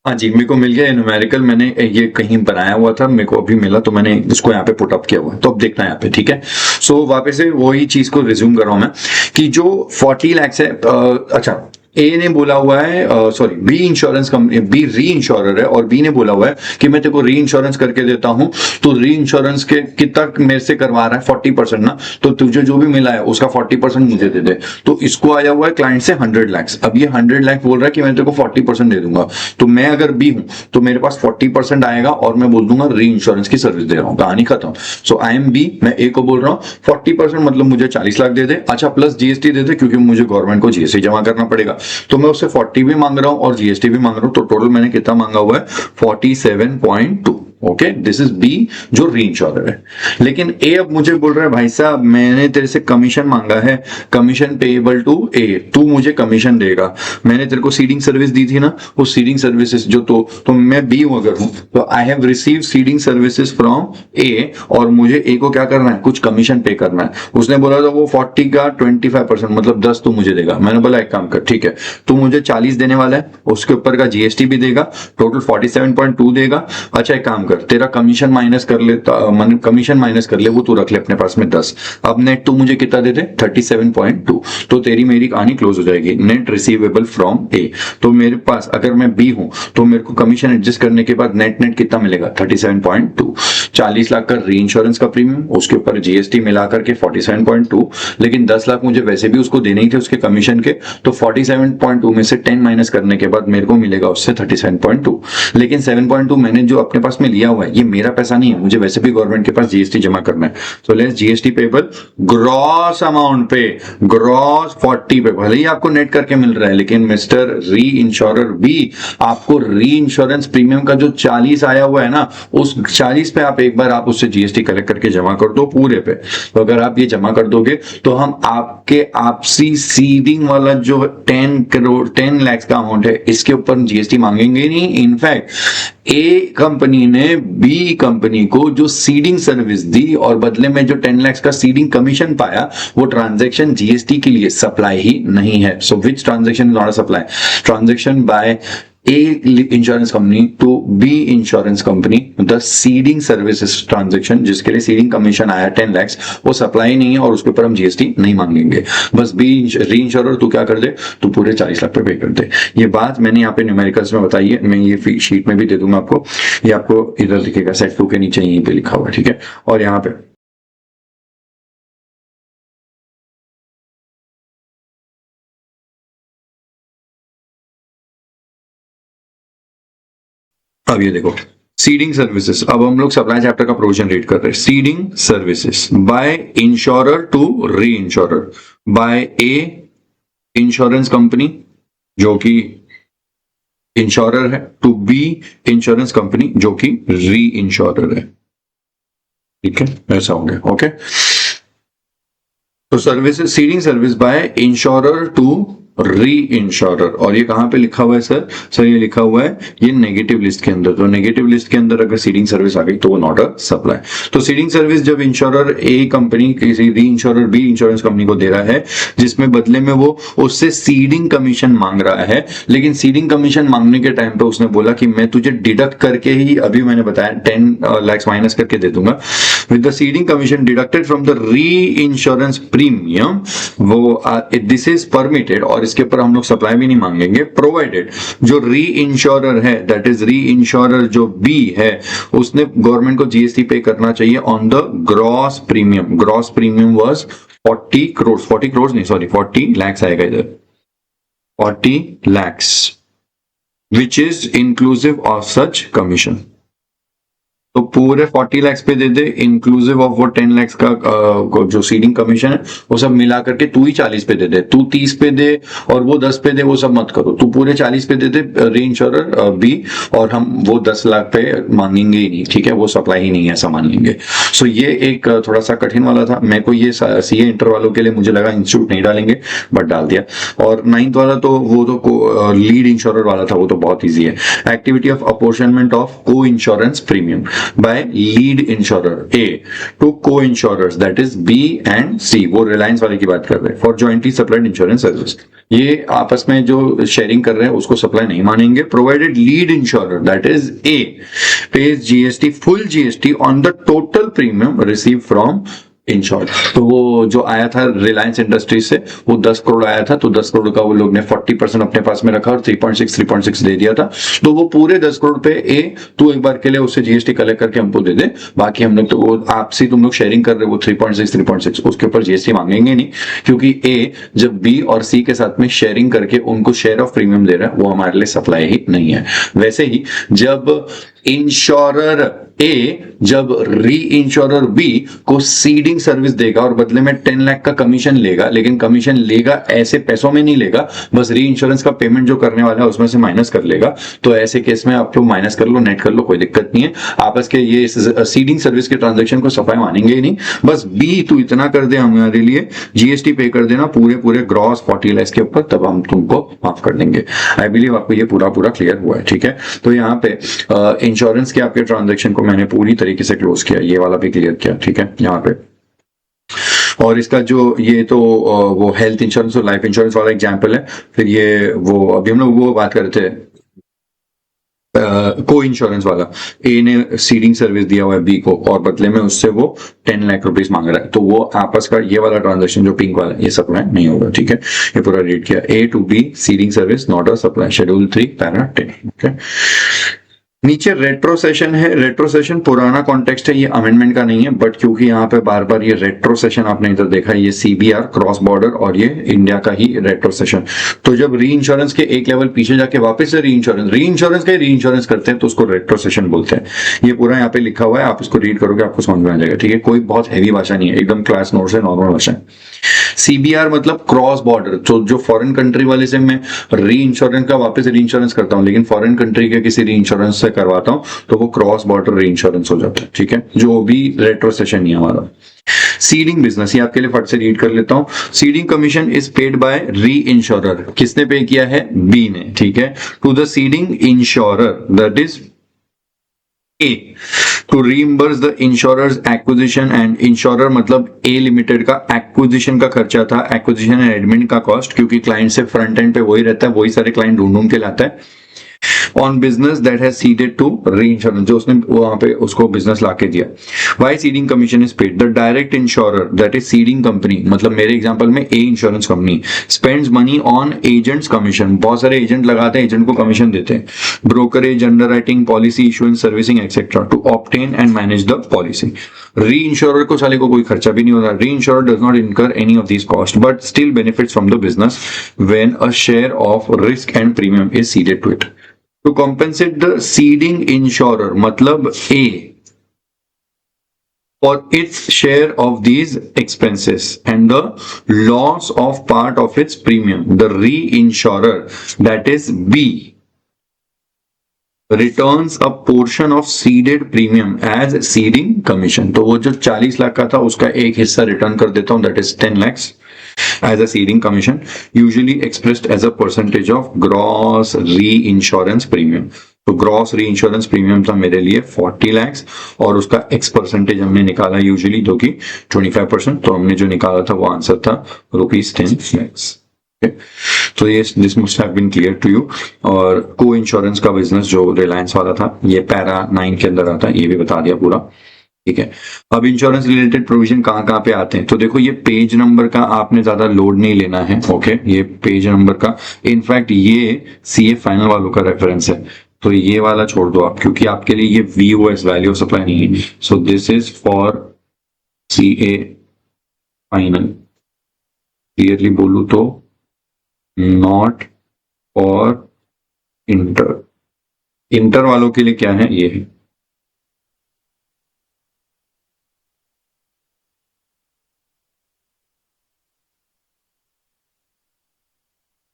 हाँ जी, मेरे को मिल गया न्यूमेरिकल, मैंने ये कहीं बनाया हुआ था, मेरे को अभी मिला तो मैंने इसको यहाँ पे पुट अप किया हुआ है, तो अब देखना है यहाँ पे, ठीक है। सो वापस से वही चीज को रिज्यूम कर रहा हूं मैं कि जो 40 lakhs है, अच्छा ए ने बोला हुआ है, sorry B insurance company, B reinsurer है और बी ने बोला हुआ है कि मैं तेरे को री इंश्योरेंस करके देता हूं, तो री इंश्योरेंस के कितना मेरे से करवा रहा है 40% ना, तो तुझे जो भी मिला है उसका 40% मुझे दे दे। तो इसको आया हुआ है क्लाइंट से 100 lakhs। अब ये 100 लाख बोल रहा है कि मैं तेरे को 40% दे दूंगा, तो मैं अगर बी हूं तो मेरे पास 40% आएगा और मैं बोल दूंगा री इंश्योरेंस की सर्विस दे रहा हूं, कहानी खत्म। सो आई एम बी, मैं ए को बोल रहा हूं 40% मतलब मुझे 40 लाख दे दे, अच्छा प्लस जीएसटी दे दे क्योंकि मुझे गवर्नमेंट को जीएसटी जमा करना पड़ेगा। तो मैं उससे 40 भी मांग रहा हूं और जीएसटी भी मांग रहा हूं, तो टोटल मैंने कितना मांगा हुआ है 47.2। ओके, दिस इज बी जो री इंश्योरर है। लेकिन ए अब मुझे बोल रहा है भाई साहब मैंने तेरे से कमीशन मांगा है, कमीशन पेएबल टू ए, तू मुझे कमीशन देगा। मैंने तेरे को सीडिंग सर्विस दी थी ना, वो सीडिंग सर्विसेज जो तो मैं बी अगर हूं तो I have receive ceding services from A और मुझे ए को क्या करना है, कुछ कमीशन पे करना है। उसने बोला था वो 40 का 25% मतलब 10 तू मुझे देगा। मैंने बोला एक काम कर, ठीक है तू मुझे 40 देने वाला है, उसके ऊपर का जीएसटी भी देगा, टोटल 47.2 देगा। अच्छा एक काम कर, तेरा कमीशन माइनस कर ले, कमीशन माइनस कर ले, वो तू रख ले अपने पास में 10। अब नेट तू मुझे कितना दे दे 37.2, तो तेरी मेरी कहानी क्लोज हो जाएगी। नेट रिसीवेबल फ्रॉम ए, तो मेरे पास अगर मैं बी हूं तो मेरे को कमीशन एडजस्ट करने के बाद नेट नेट कितना मिलेगा 37.2। 40 लाख का री इंश्योरेंस का प्रीमियम, उसके ऊपर जीएसटी मिला करके 47.2, लेकिन 10 लाख मुझे वैसे भी उसको देने ही थे उसके कमीशन के, तो 47.2 में से 10 माइनस करने के बाद मेरे को मिलेगा उससे 37.2। लेकिन 7.2 मैंने जो अपने पास में लिया हुआ है ये मेरा पैसा नहीं है, मुझे वैसे भी गवर्नमेंट के पास जीएसटी जमा करना है। तो let's GST payable gross amount पे, ग्रॉस 40 पे, भले ही आपको नेट करके मिल रहा है, लेकिन मिस्टर री इंश्योरर बी आपको री इंश्योरेंस प्रीमियम का जो 40 आया हुआ है ना, उस 40 पे आप एक बार आप उससे जीएसटी कलेक्ट करके जमा कर दो पूरे पे। तो अगर आप ये जमा कर दोगे तो हम आपके आपसी सीडिंग वाला जो 10 करोड़ 10 लाख का अमाउंट है इसके ऊपर जीएसटी मांगेंगे नहीं। इनफैक्ट ए कंपनी ने बी कंपनी को जो सीडिंग सर्विस दी और बदले में जो 10 लाख का सीडिंग कमीशन पाया, वो ट्रांजैक्शन जीएसटी के लिए सप्लाई ही नहीं है। So which transaction is not a supply? Transaction by A insurance company to B insurance company, the seeding services transaction जिसके लिए सीडिंग कमीशन आया 10 lakhs, वो सप्लाई नहीं है और उसके ऊपर हम जीएसटी नहीं मांगेंगे। बस बी री इंश्योरर तू क्या कर दे, तू पूरे 40 लाख पे कर दे। ये बात मैंने यहाँ पे न्यूमेरिकल्स में बताई है, मैं ये शीट में भी दे दूंगा आपको, ये आपको इधर दिखेगा सेट 2 के नीचे यहीं पे लिखा हुआ है, ठीक है। और यहाँ पे अब ये देखो सीडिंग सर्विसेज, अब हम लोग सप्लाई चैप्टर का प्रोविजन रीड कर रहे हैं। Ceding services by insurer to reinsurer, by a insurance company जो कि इंश्योरर है, टू बी इंश्योरेंस कंपनी जो कि री इंश्योरर है। ठीक है, ऐसा हो गया। ओके, तो services, ceding service by insurer to reinsurer, और ये कहां पे लिखा हुआ है सर? सर ये लिखा हुआ है ये नेगेटिव लिस्ट के अंदर। तो नेगेटिव लिस्ट के अंदर अगर सीडिंग सर्विस आ गई तो वो नॉट अ सप्लाई। तो सीडिंग सर्विस जब इंश्योरर ए कंपनी किसी री इंश्योरर बी इंश्योरेंस कंपनी को दे रहा है, जिसमें बदले में वो उससे सीडिंग कमीशन मांग रहा है, लेकिन सीडिंग कमीशन मांगने के टाइम पे उसने बोला कि मैं तुझे डिडक्ट करके ही, अभी मैंने बताया 10 लाख माइनस करके दे दूंगा, with the seeding commission deducted from the री इंश्योरेंस प्रीमियम, वो दिस इज परमिटेड, और इसके ऊपर हम लोग सप्लाई भी नहीं मांगेंगे, प्रोवाइडेड जो री इंश्योरर है, दैट इज री इंश्योरर जो बी है, उसने गवर्नमेंट को जीएसटी पे करना चाहिए on the gross premium. Gross premium was 40 crore, 40 crore नहीं सॉरी 40 lakhs आएगा इधर, 40 lakhs which is inclusive of such commission. तो पूरे 40 lakhs पे दे दे, इंक्लूसिव ऑफ वो 10 lakhs का जो सीडिंग कमीशन है वो सब मिला करके तू ही 40 पे दे दे, तू 30 पे दे और वो 10 पे दे, वो सब मत करो, तू पूरे 40 पे दे दे री इंश्योरर बी, और हम वो 10 लाख पे मांगेंगे ही नहीं। ठीक है, वो सप्लाई ही नहीं है, ऐसा मान लेंगे। सो ये एक थोड़ा सा कठिन वाला था, मेरे को ये सीए इंटर वालों के लिए मुझे लगा इंस्टीट्यूट नहीं डालेंगे, बट डाल दिया। और 9th वाला तो वो तो लीड इंश्योरर वाला था, वो तो बहुत ईजी है। एक्टिविटी ऑफ अपॉर्शनमेंट ऑफ को insurance premium by lead insurer A to co-insurers that is B and C, वो रिलायंस वाले की बात कर रहे हैं, for jointly supplied insurance service। ये आपस में जो शेयरिंग कर रहे हैं उसको सप्लाई नहीं मानेंगे। Provided lead insurer that is A pays GST full GST on the total premium received from insured. तो वो जो आया था रिलायंस इंडस्ट्रीज से वो 10 करोड़ आया था, तो 10 करोड़ का वो लोग ने 40% अपने पास में रखा और 3.6 दे दिया था। तो वो पूरे 10 करोड़ पे ए तू एक बार के लिए उससे जीएसटी कलेक्ट करके हमको दे दे, बाकी हम लोग तो वो आपसी तुम लोग शेयरिंग कर रहे हो, वो 3.6 उसके ऊपर जीएसटी मांगेंगे नहीं, क्योंकि ए जब बी और सी के साथ में शेयरिंग करके उनको शेयर ऑफ प्रीमियम दे रहा है, वो हमारे लिए सप्लाई ही नहीं है। वैसे ही जब इंश्योरर ए जब री इंश्योरर बी को सीडिंग सर्विस देगा और बदले में 10 लाख का कमीशन लेगा, लेकिन कमीशन लेगा ऐसे पैसों में नहीं लेगा, बस री इंश्योरेंस का पेमेंट जो करने वाला है उसमें से माइनस कर लेगा। तो ऐसे केस में आप लोग माइनस कर लो, नेट कर लो, कोई दिक्कत नहीं है। आपस के ये सीडिंग सर्विस के ट्रांजेक्शन को सफाई मानेंगे ही नहीं। बस बी तू इतना कर दे हमारे लिए, जीएसटी पे कर देना पूरे ग्रॉस 40 लाख के ऊपर, तब हम तुमको माफ कर देंगे। आई बिलीव आपको ये पूरा क्लियर हुआ है। ठीक है, तो यहाँ पे इंश्योरेंस के आपके ट्रांजेक्शन को मैंने पूरी तरीके से क्लोज किया, ये वाला भी क्लियर किया। ठीक है, यहाँ पे और इसका जो ये तो वो हेल्थ इंश्योरेंस और लाइफ इंश्योरेंस वाला एग्जांपल है। फिर ये वो अभी हम लोग वो बात कर रहे थे को इंश्योरेंस वाला, ए ने सीडिंग सर्विस दिया हुआ है बी को और बदले में उससे वो 10 लाख रुपीस मांग रहा है, तो वो आपस का ये वाला ट्रांजेक्शन जो पिंक वाला ये सप्लाई नहीं होगा। ठीक है, ये पूरा रीड किया। A to B ceding service not a supply, schedule 3 para 10। Okay, नीचे रेट्रोसेशन है। रेट्रोसेशन पुराना कॉन्टेक्स्ट है, ये अमेंडमेंट का नहीं है, बट क्योंकि यहाँ पे बार बार ये रेट्रोसेशन आपने इधर देखा है, ये सीबीआर क्रॉस बॉर्डर और ये इंडिया का ही रेट्रोसेशन। तो जब री इंश्योरेंस के एक लेवल पीछे जाके वापस से री इंश्योरेंस का री इंश्योरेंस करते हैं तो उसको रेट्रोसेशन बोलते हैं। ये पूरा यहाँ पे लिखा हुआ है, आप इसको रीड करोगे आपको समझ में आ जाएगा। ठीक है, कोई बहुत हैवी भाषा नहीं है, एकदम क्लास नोट से नॉर्मल भाषा है। सीबीआर मतलब क्रॉस बॉर्डर, तो जो फॉरेन कंट्री वाले से मैं री इंश्योरेंस का वापस री इंश्योरेंस करता हूं, लेकिन फॉरेन कंट्री के किसी री इंश्योरेंस से करवाता हूं तो वो क्रॉस बॉर्डर री इंश्योरेंस हो जाता है। ठीक है, जो भी रेट्रोसेशन ही हमारा। सीडिंग बिजनेस, ये आपके लिए फट से रीड कर लेता हूं। Ceding commission is paid by reinsurer, किसने पे किया है? बी ने। ठीक है, to the ceding insurer that is a to reimburse the insurer's acquisition and insurer मतलब A लिमिटेड का एक्विजिशन का खर्चा था, एक्विजिशन एंड एडमिन का कॉस्ट, क्योंकि क्लाइंट से फ्रंट एंड पे वही रहता है, वही सारे क्लाइंट ढूंढ के लाता है। On business that has ceded to reinsurance, जो उसने वहां पे उसको बिजनेस लाके दिया। Why ceding commission is paid? The direct insurer that is ceding company, मतलब मेरे एग्जांपल में A insurance company spends money on agents commission, बहुत सारे एजेंट लगाते हैं, एजेंट को कमीशन देते हैं, brokerage, underwriting, policy issuance, servicing etcetera to obtain and manage the policy. Reinsurer को साले को कोई खर्चा भी नहीं होता। Reinsurer does not incur any of these cost but still benefits from the business when a share of risk and premium is ceded to it. To compensate the ceding insurer मतलब A for its share of these expenses and the loss of part of its premium. The reinsurer, that is B, returns a portion of ceded premium as ceding commission. तो वो जो 40 लाख का था उसका एक हिस्सा रिटर्न कर देता हूं, that is 10 lakhs as a ceding commission, usually expressed as a percentage of gross reinsurance premium. तो ग्रॉस री इंश्योरेंस प्रीमियम था मेरे लिए 40 लाख और उसका एक्स परसेंटेज हमने निकाला यूजुअली जो कि 25%, तो हमने जो निकाला था वो आंसर था ₹10 लाख। तो ये this must have been clear to you. और को इंश्योरेंस का बिजनेस जो रिलायंस वाला था ये पैरा 9 के अंदर आता है, ये भी बता दिया पूरा, ठीक है। अब इंश्योरेंस रिलेटेड प्रोविजन कहाँ पे आते हैं, तो देखो ये पेज नंबर का आपने ज्यादा लोड नहीं लेना है, ओके। ये पेज नंबर का, इनफैक्ट ये सीए फाइनल वालों का रेफरेंस है, तो ये वाला छोड़ दो आप, क्योंकि आपके लिए ये VOS वैल्यू ऑफ सप्लाई नहीं है। So this is for CA final, clearly बोलू तो नॉट फॉर इंटर। इंटर वालों के लिए क्या है, ये है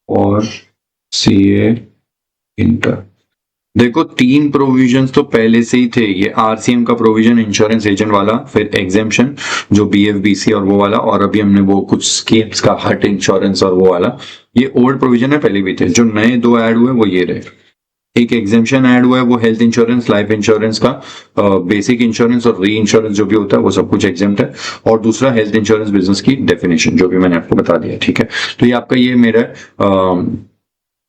और CA इंटर। देखो 3 प्रोविजंस तो पहले से ही थे, ये RCM का प्रोविजन इंश्योरेंस एजेंट वाला, फिर एग्जेम्पशन जो BFBC और वो वाला, और अभी हमने वो कुछ स्कीम्स का हट इंश्योरेंस और वो वाला, ये ओल्ड प्रोविजन है, पहले भी थे। जो नए 2 ऐड हुए वो ये रहे, एक एग्जेम्पशन ऐड हुआ है वो हेल्थ इंश्योरेंस, लाइफ इंश्योरेंस का बेसिक इंश्योरेंस और री इंश्योरेंस जो भी होता है वो सब कुछ एग्जेम्प्ट है, और दूसरा हेल्थ इंश्योरेंस बिजनेस की डेफिनेशन जो भी मैंने आपको बता दिया, ठीक है। तो ये आपका ये मेरा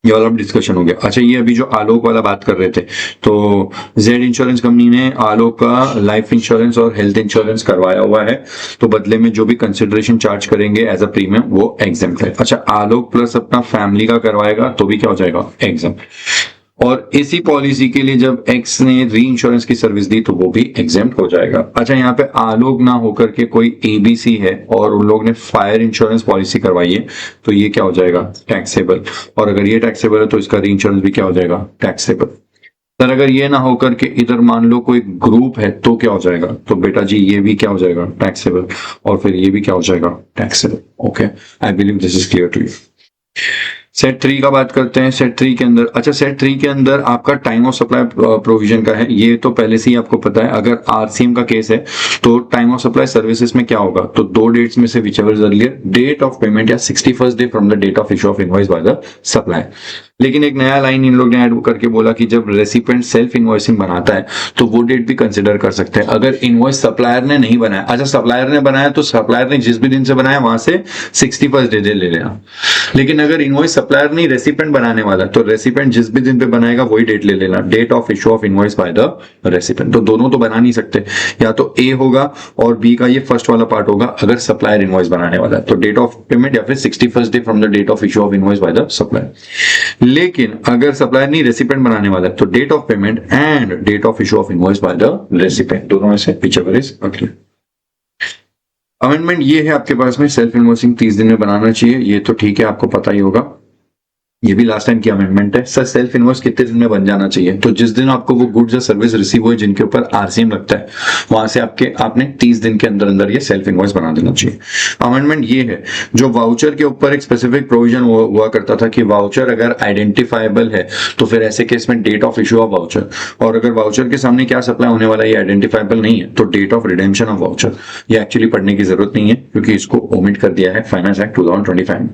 ये वाला डिस्कशन हो गया। अच्छा, ये अभी जो आलोक वाला बात कर रहे थे, तो जेड इंश्योरेंस कंपनी ने आलोक का लाइफ इंश्योरेंस और हेल्थ इंश्योरेंस करवाया हुआ है, तो बदले में जो भी कंसिडरेशन चार्ज करेंगे एज अ प्रीमियम वो एग्जेम्प्ट है। अच्छा, आलोक प्लस अपना फैमिली का करवाएगा तो भी क्या हो जाएगा, एग्जेम्प्ट। और इसी पॉलिसी के लिए जब एक्स ने री इंश्योरेंस की सर्विस दी तो वो भी एग्जेम्प्ट हो जाएगा। अच्छा, यहाँ पे आलोक ना होकर के कोई ABC है और उन लोग ने फायर इंश्योरेंस पॉलिसी करवाई है, तो ये क्या हो जाएगा, टैक्सेबल। और अगर ये टैक्सेबल है तो इसका री इंश्योरेंस भी क्या हो जाएगा, टैक्सेबल। सर अगर ये ना होकर के इधर मान लो कोई ग्रुप है तो क्या हो जाएगा, तो बेटा जी ये भी क्या हो जाएगा, टैक्सेबल, और फिर ये भी क्या हो जाएगा, taxable. Okay, I believe this is clear to you. Set 3 का बात करते हैं। सेट 3 के अंदर, अच्छा सेट 3 के अंदर आपका टाइम ऑफ सप्लाई प्रोविजन का है, ये तो पहले से ही आपको पता है। अगर RCM का केस है तो टाइम ऑफ सप्लाई सर्विसेज में क्या होगा, तो 2 डेट्स में से whichever is earlier, date of payment या 61st day from the date of issue of invoice by the supply. लेकिन एक नया लाइन इन लोग ने ऐड करके बोला कि जब रेसिपेंट सेल्फ इनवॉइसिंग बनाता है तो वो डेट भी कंसिडर कर सकते हैं, अगर इनवॉइस सप्लायर ने नहीं बनाया। अच्छा, सप्लायर ने बनाया तो सप्लायर ने जिस भी दिन से बनाया वहां से 61st डे ले लेना, लेकिन अगर इनवॉइस सप्लायर नहीं रेसिपेंट बनाने वाला तो रेसिपेंट जिस भी दिन पे बनाएगा वही डेट ले लेना, date of issue of invoice by the recipient. तो दोनों तो बना नहीं सकते, या तो A होगा और B का ये फर्स्ट वाला पार्ट होगा अगर सप्लायर इनवॉइस बनाने वाला है, तो डेट ऑफ पेमेंट या फिर 61st day from the date of issue of invoice by the supplier. लेकिन अगर सप्लायर नहीं रेसिपेंट बनाने वाला है तो date of payment and date of issue of invoice by the recipient, दोनों में से व्हिचएवर इज क्लियर। अमेंडमेंट ये है आपके पास में, सेल्फ इनवॉइसिंग 30 दिन में बनाना चाहिए, ये तो ठीक है, आपको पता ही होगा, ये भी लास्ट टाइम की अमेंडमेंट है। सर सेल्फ इनवॉइस कितने दिन में बन जाना चाहिए, तो जिस दिन आपको वो गुड्स या सर्विस रिसीव हुए जिनके ऊपर RCM लगता है वहां से आपने 30 दिन के अंदर अंदर ये सेल्फ इनवॉइस बना देना चाहिए। अमेंडमेंट ये है, जो वाउचर के ऊपर एक स्पेसिफिक प्रोविजन हुआ करता था कि वाउचर अगर आइडेंटिफाइबल है तो फिर ऐसे केस में date of issue of voucher, और अगर वाउचर के सामने क्या सप्लाई होने वाला है ये आइडेंटिफाइबल नहीं है तो date of redemption of voucher. ये एक्चुअली पढ़ने की जरूरत नहीं है क्योंकि इसको ओमिट कर दिया है फाइनेंस एक्ट 2025 में।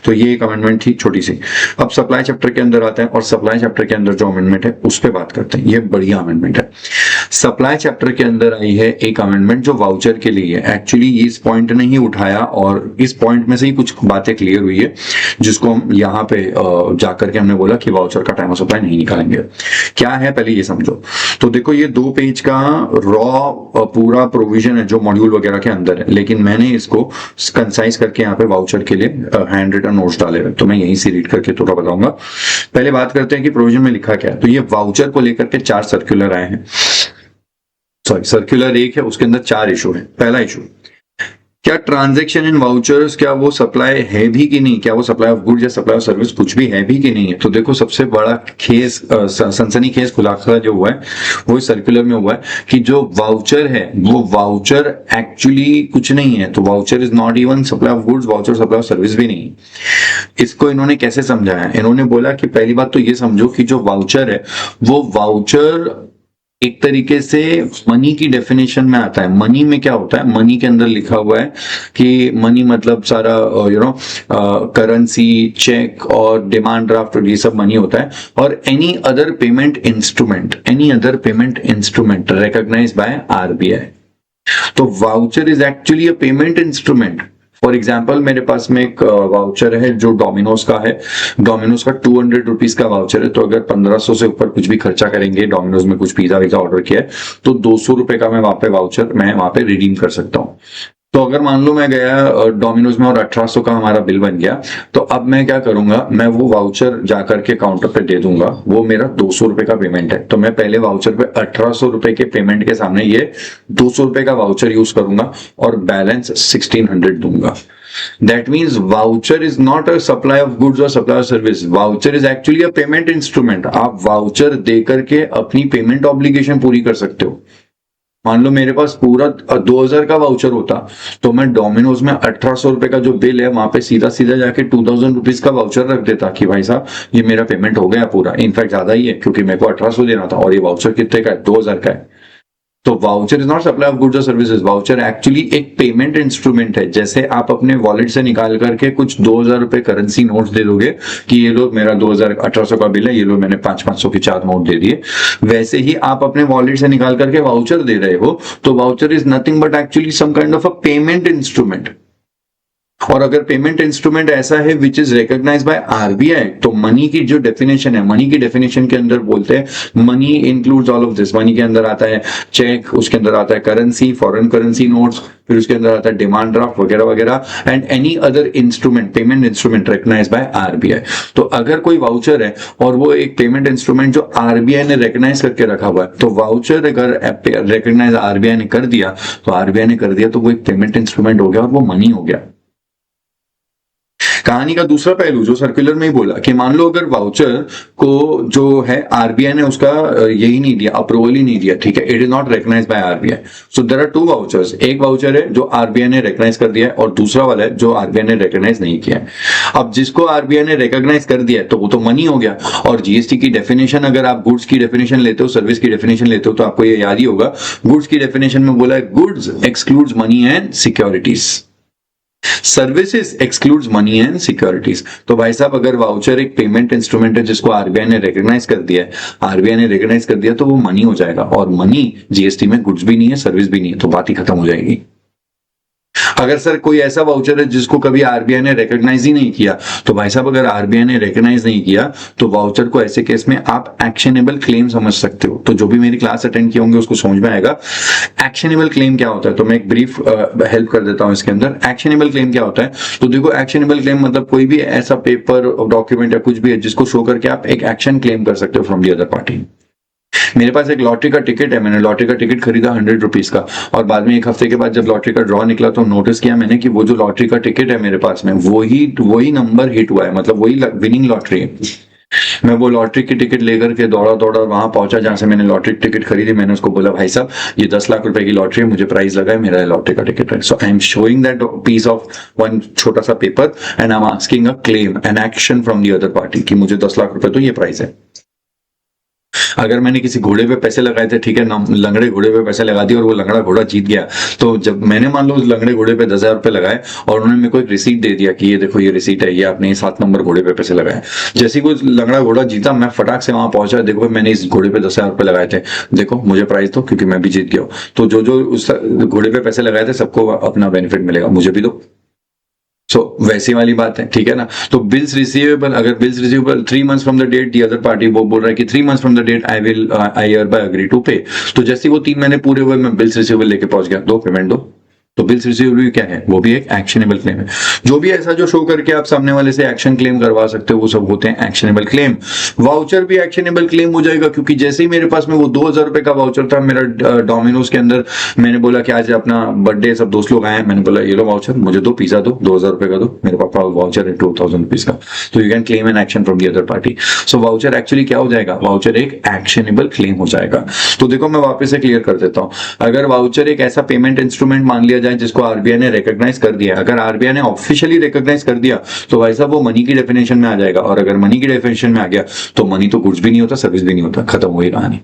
तो ये एक अमेंडमेंट थी छोटी सी। अब सप्लाई चैप्टर के अंदर आता है और सप्लाई चैप्टर के अंदर जो अमेंडमेंट है उस पे बात करते हैं। ये बढ़िया अमेंडमेंट है। सप्लाई चैप्टर के अंदर आई है एक अमेंडमेंट जो वाउचर के लिए है। एक्चुअली इस पॉइंट ने ही उठाया और इस पॉइंट में से ही कुछ बातें क्लियर हुई है जिसको हम यहाँ पे जाकर के हमने बोला कि वाउचर का टाइम ऑफ सप्लाई नहीं निकालेंगे। क्या है पहले ये समझो। तो देखो ये 2 पेज का रॉ पूरा प्रोविजन है जो मॉड्यूल वगैरह के अंदर है, लेकिन मैंने इसको कंसाइज करके यहाँ पे वाउचर के लिए हैंड रिटन नोट्स डाले हुए, तो मैं यहीं से रीड करके थोड़ा बताऊंगा। पहले बात करते हैं कि प्रोविजन में लिखा क्या है। तो ये वाउचर को लेकर के 4 सर्कुलर आए हैं, सॉरी सर्कुलर 1 है, उसके अंदर 4 इशू है। पहला इशू, क्या ट्रांजैक्शन इन वाउचर्स, क्या वो सप्लाई है भी कि नहीं, क्या वो सप्लाई ऑफ गुड्स या सप्लाई ऑफ सर्विस कुछ भी है भी कि नहीं है? तो देखो सबसे बड़ा खेस सनसनी खेस खुलासा जो हुआ है वो इस सर्कुलर में हुआ है कि जो वाउचर है वो वाउचर एक्चुअली कुछ नहीं है। तो voucher is not even supply of goods, voucher supply of service भी नहीं। इसको इन्होंने कैसे समझाया, इन्होंने बोला कि पहली बात तो ये समझो कि जो वाउचर है वो वाउचर एक तरीके से मनी की डेफिनेशन में आता है। मनी में क्या होता है, मनी के अंदर लिखा हुआ है कि मनी मतलब सारा करेंसी, चेक और डिमांड ड्राफ्ट और ये सब मनी होता है। और any other payment instrument, any other payment instrument recognised by RBI. तो voucher is actually a payment instrument. For example मेरे पास में एक वाउचर है जो डोमिनोज का है, डोमिनोज का 200 रुपीज का वाउचर है। तो अगर 1500 से ऊपर कुछ भी खर्चा करेंगे, डोमिनोज में कुछ पिज्जा विज्जा ऑर्डर किया है, तो 200 रुपए का मैं वहां पे वाउचर मैं वहां पे रिडीम कर सकता हूँ। तो अगर मान लो मैं गया डोमिनोज में और 1800 का हमारा बिल बन गया, तो अब मैं क्या करूंगा, मैं वो वाउचर जाकर के काउंटर पे दे दूंगा। वो मेरा 200 रुपए का पेमेंट है, तो मैं पहले वाउचर पे 1800 रुपए के पेमेंट के सामने ये 200 रुपए का वाउचर यूज करूंगा और बैलेंस 1600 दूंगा। That means voucher is not a supply of goods or supply of service. Voucher is actually a payment instrument. आप वाउचर दे करके अपनी पेमेंट ऑब्लिगेशन पूरी कर सकते हो। मान लो मेरे पास पूरा 2000 का वाउचर होता, तो मैं डोमिनोज में 1800 रुपए का जो बिल है वहां पे सीधा सीधा जाके 2000 रुपीज का वाउचर रख देता कि भाई साहब ये मेरा पेमेंट हो गया पूरा। इनफैक्ट ज्यादा ही है क्योंकि मेरे को 1800 देना था और ये वाउचर कितने का है, 2000 का है। तो voucher is not supply of goods और सर्विसेज। वाउचर एक्चुअली एक पेमेंट इंस्ट्रूमेंट है। जैसे आप अपने वॉलेट से निकाल करके कुछ 2000 रुपए करेंसी नोट्स दे दोगे कि ये लो मेरा 1800 का बिल है, ये लो मैंने 500 के 4 नोट दे दिए, वैसे ही आप अपने वॉलेट से निकाल करके वाउचर दे रहे हो। तो voucher is nothing but actually some kind of a payment instrument. और अगर पेमेंट इंस्ट्रूमेंट ऐसा है which is recognised by RBI, तो मनी की जो डेफिनेशन है, मनी की डेफिनेशन के अंदर बोलते हैं money includes all of this. Money के अंदर आता है चेक, उसके अंदर आता है करेंसी, फॉरेन करेंसी नोट्स, फिर उसके अंदर आता है डिमांड ड्राफ्ट वगैरह वगैरह, and any other instrument, payment instrument recognised by RBI. तो अगर कोई वाउचर है और वो एक पेमेंट इंस्ट्रूमेंट जो आरबीआई ने रिकॉग्नाइज करके रखा हुआ है, तो वाउचर अगर रिकॉग्नाइज आरबीआई ने कर दिया, तो आरबीआई ने कर दिया तो वो एक पेमेंट इंस्ट्रूमेंट हो गया और वो मनी हो गया। कहानी का दूसरा पहलू जो सर्कुलर में ही बोला कि मान लो अगर वाउचर को जो है आरबीआई ने उसका यही नहीं दिया, अप्रूवल ही नहीं दिया, ठीक है, it is not recognised by RBI. So there are two vouchers. एक वाउचर है जो आरबीआई ने रिकॉग्नाइज कर दिया है और दूसरा वाला है जो आरबीआई ने रिकॉग्नाइज नहीं किया है। अब जिसको आरबीआई ने रिकॉग्नाइज कर दिया है तो वो तो मनी हो गया। और जीएसटी की डेफिनेशन, अगर आप गुड्स की डेफिनेशन लेते हो, सर्विस की डेफिनेशन लेते हो, तो आपको ये याद ही होगा, गुड्स की डेफिनेशन में बोला है goods excludes money and securities, services excludes money and securities. तो भाई साहब अगर वाउचर एक पेमेंट इंस्ट्रूमेंट है जिसको आरबीआई ने रिकॉग्नाइज कर दिया है, आरबीआई ने रिकॉग्नाइज कर दिया, तो वो मनी हो जाएगा। और मनी जीएसटी में गुड्स भी नहीं है, सर्विस भी नहीं है, तो बात ही खत्म हो जाएगी। अगर सर कोई ऐसा वाउचर है जिसको कभी आरबीआई ने रिकॉग्नाइज ही नहीं किया, तो भाई साहब अगर आरबीआई ने रिकॉग्नाइज नहीं किया तो वाउचर को ऐसे केस में आप एक्शनेबल क्लेम समझ सकते हो। तो जो भी मेरी क्लास अटेंड किए होंगे उसको समझ में आएगा एक्शनेबल क्लेम क्या होता है। तो मैं एक ब्रीफ हेल्प कर देता हूं इसके अंदर। एक्शनेबल क्लेम क्या होता है, तो देखो एक्शनेबल क्लेम मतलब कोई भी ऐसा पेपर, डॉक्यूमेंट या कुछ भी है जिसको शो करके आप एक एक्शन क्लेम कर सकते हो फ्रॉम दी अदर पार्टी। मेरे पास एक लॉटरी का टिकट है, मैंने लॉटरी का टिकट खरीदा 100 रुपीज का, और बाद में एक हफ्ते के बाद जब लॉटरी का ड्रॉ निकला तो नोटिस किया मैंने कि वो जो लॉटरी का टिकट है मेरे पास में वही नंबर हिट हुआ है, मतलब वही विनिंग लॉटरी है। मैं वो लॉटरी की टिकट लेकर के दौड़ा दौड़ा वहां पहुंचा जहां से मैंने लॉटरी टिकट खरीदी। मैंने उसको बोला भाई साहब ये 10 लाख रुपए की लॉटरी है, मुझे प्राइस लगा है, मेरा लॉटरी का टिकट है। So I am showing that piece of one छोटा सा paper and I am asking a claim an action from the other party कि मुझे 10 लाख रुपए तो ये प्राइस है। अगर मैंने किसी घोड़े पे पैसे लगाए थे, ठीक है, लंगड़े घोड़े पे पैसे लगा दिए और वो लंगड़ा घोड़ा जीत गया, तो जब मैंने मान लो उस लंगड़े घोड़े पे 10,000 रुपए लगाए और उन्होंने मेरे को एक रिसीट दे दिया कि ये देखो ये रिसीट है, ये आपने 7 नंबर घोड़े पे पैसे लगाए। जैसे ही वो लंगड़ा घोड़ा जीता, मैं फटाक से वहां पहुंचा, देखो मैंने इस घोड़े पे 10,000 रुपए लगाए थे, देखो मुझे प्राइस दो क्योंकि मैं भी जीत गया हूं। तो जो उस घोड़े पे पैसे लगाए थे सबको अपना बेनिफिट मिलेगा, मुझे भी दो। सो वैसी वाली बात है, ठीक है ना। तो बिल्स रिसीवेबल, अगर bills receivable 3 months from the date the other party वो बोल रहा है कि 3 months from the date I hereby agree to pay, तो जैसे वो 3 महीने पूरे हुए मैं बिल्स रिसीवेबल लेके पहुंच गया, दो पेमेंट दो। तो बिल्स रिसीवेबल भी क्या है, वो भी एक एक्शनेबल क्लेम है। जो भी ऐसा जो शो करके आप सामने वाले से एक्शन क्लेम करवा सकते हो वो सब होते हैं एक्शनेबल क्लेम। वाउचर भी एक्शनेबल क्लेम हो जाएगा, क्योंकि जैसे ही मेरे पास में वो 2000 रुपए का वाउचर था मेरा डोमिनोज के अंदर, मैंने बोला कि आज अपना बर्थडे, सब दोस्त लोग आए, मैंने बोला ये लो वाउचर, मुझे दो पिज्जा दो, 2000 रुपए का दो, मेरे पापा वाउचर है 2000 रुपीज का, तो you can claim an action from the other party. So voucher actually क्या हो जाएगा, वाउचर एक एक्शनेबल क्लेम हो जाएगा। तो देखो मैं वापस से क्लियर कर देता हूं, अगर वाउचर एक ऐसा पेमेंट इंस्ट्रूमेंट मान लिया जाए जिसको आरबीआई ने रिकॉग्नाइज कर दिया, अगर आरबीआई ने ऑफिशियली रिकॉग्नाइज कर दिया तो भाई साहब वो मनी की डेफिनेशन में आ जाएगा, और अगर मनी की डेफिनेशन में आ गया तो मनी तो गुड्स भी नहीं होता, सर्विस भी नहीं होता, खत्म हुई कहानी।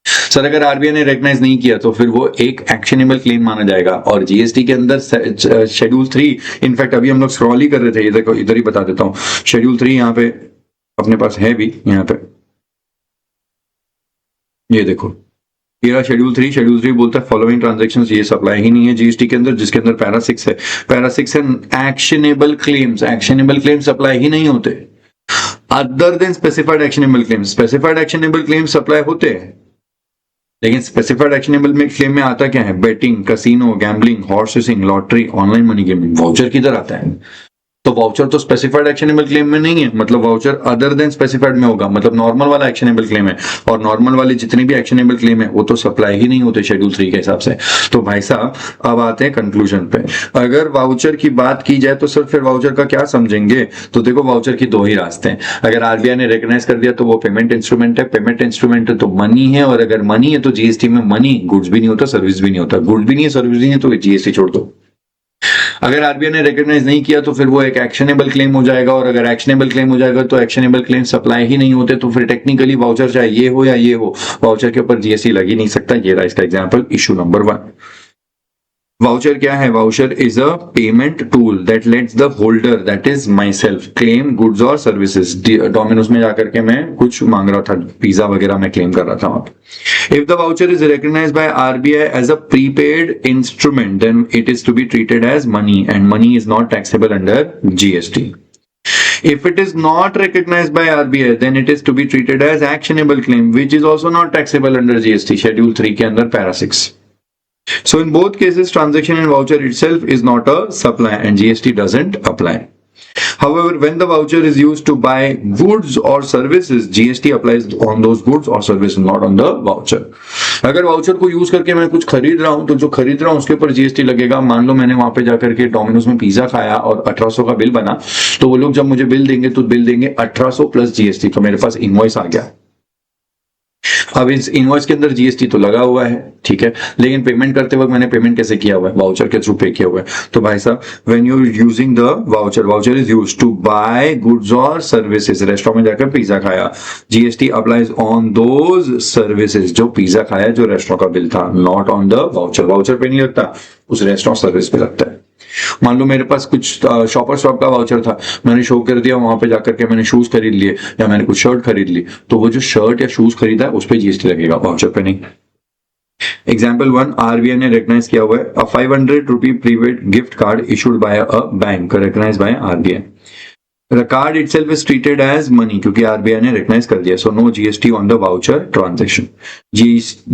सर अगर आरबीआई ने रिकॉग्नाइज नहीं किया तो फिर वो एक एक्शनेबल क्लेम माना जाएगा। और जीएसटी के अंदर शेड्यूल 3, इनफैक्ट अभी हम लोग स्क्रॉल ही कर रहे थे, ये देखो इधर ही बता देता हूं, शेड्यूल 3 यहाँ पे अपने पास है भी, यहाँ पे ये देखो, ये शेड्यूल 3, शेड्यूल 3 बोलता है फॉलोइंग ट्रांजैक्शंस, ये सप्लाई ही नहीं है जीएसटी के अंदर, जिसके अंदर पैरा 6 है, पैरा 6 है actionable claims, actionable claims supply ही नहीं होते other than specified actionable claims. Specified actionable claims supply होते हैं, लेकिन स्पेसिफाइड एक्शनेबल में क्लेम में आता क्या है, betting, casino, gambling, horse racing, lottery, online money gaming. Voucher किधर आता है, तो वाउचर तो स्पेसिफाइड एक्शनेबल क्लेम में नहीं है, मतलब वाउचर अदर देन स्पेसिफाइड में होगा, मतलब नॉर्मल वाला एक्शनेबल क्लेम है, और नॉर्मल वाले जितने भी एक्शनेबल क्लेम है वो तो सप्लाई ही नहीं होते शेड्यूल 3 के हिसाब से। तो भाई साहब अब आते हैं कंक्लूजन पे, अगर वाउचर की बात की जाए तो सर फिर वाउचर का क्या समझेंगे, तो देखो वाउचर की दो ही रास्ते हैं, अगर आरबीआई ने रिकॉग्नाइज कर दिया तो वो पेमेंट इंस्ट्रूमेंट है, पेमेंट इंस्ट्रूमेंट है तो मनी है, और अगर मनी है तो जीएसटी में मनी, गुड्स भी नहीं होता, सर्विस भी नहीं होता, गुड्स भी नहीं है, सर्विस भी नहीं है, तो जीएसटी छोड़ दो। अगर आरबीआई ने रिकॉग्नाइज नहीं किया तो फिर वो एक एक्शनेबल क्लेम हो जाएगा, और अगर एक्शनेबल क्लेम हो जाएगा तो एक्शनेबल क्लेम सप्लाई ही नहीं होते, तो फिर टेक्निकली वाउचर चाहे ये हो या ये हो, वाउचर के ऊपर जीएसटी लग ही नहीं सकता। ये रहा इसका एग्जांपल, इशू नंबर 1। वाउचर क्या है, voucher is a payment tool that let's the holder, that is my self, claim goods और सर्विसेज। डोमिनोज में जाकर के मैं कुछ मांग रहा था, पिज्जा वगैरह मैं क्लेम कर रहा था वहां पे। If the voucher is recognised by RBI as a prepaid instrument then it is to be treated as money, and money is not taxable under GST. If it is not recognized by RBI, then it is to be treated as actionable claim, which is also not taxable under GST. Schedule 3 के अंदर para 6. So in both cases, transaction and voucher itself is not a supply, and GST doesn't apply. However, when the voucher is used to buy goods or services, GST applies on those goods or services, not on the voucher. अगर वाउचर को यूज करके मैं कुछ खरीद रहा हूं तो जो खरीद रहा हूं उसके ऊपर जीएसटी लगेगा। मान लो मैंने वहां पे जाकर के डोमिनोज में पिज्जा खाया और 1800 का बिल बना, तो वो लोग जब मुझे बिल देंगे तो बिल देंगे 1800 प्लस जीएसटी, तो मेरे पास इनवॉइस आ गया। अब इस इनवॉइस के अंदर जीएसटी तो लगा हुआ है, ठीक है, लेकिन पेमेंट करते वक्त मैंने पेमेंट कैसे किया हुआ है, वाउचर के थ्रू पे किया हुआ है। तो भाई साहब when you using the voucher, voucher is used to buy goods और सर्विसेज, रेस्टोरेंट में जाकर पिज्जा खाया, GST applies on those services, जो पिज्जा खाया जो रेस्टोरेंट का बिल था, not on the voucher. Voucher पे नहीं लगता, उस रेस्टोरेंट सर्विस पे लगता है। मान लो मेरे पास कुछ शॉपर शॉप का वाउचर था, मैंने शो कर दिया, वहां पे जाकर के मैंने शूज खरीद लिए या मैंने कुछ शर्ट खरीद ली, तो वो जो शर्ट या शूज खरीदा है उस पर जीएसटी लगेगा, वाउचर पे नहीं। एग्जाम्पल 1, आरबीआई ने रिकॉग्नाइज किया हुआ है a 500 rupee prepaid gift card issued by a bank, recognised by RBI. The card itself is treated as money क्योंकि आरबीआई ने रिकॉग्नाइज कर दिया, so no GST on the voucher transaction.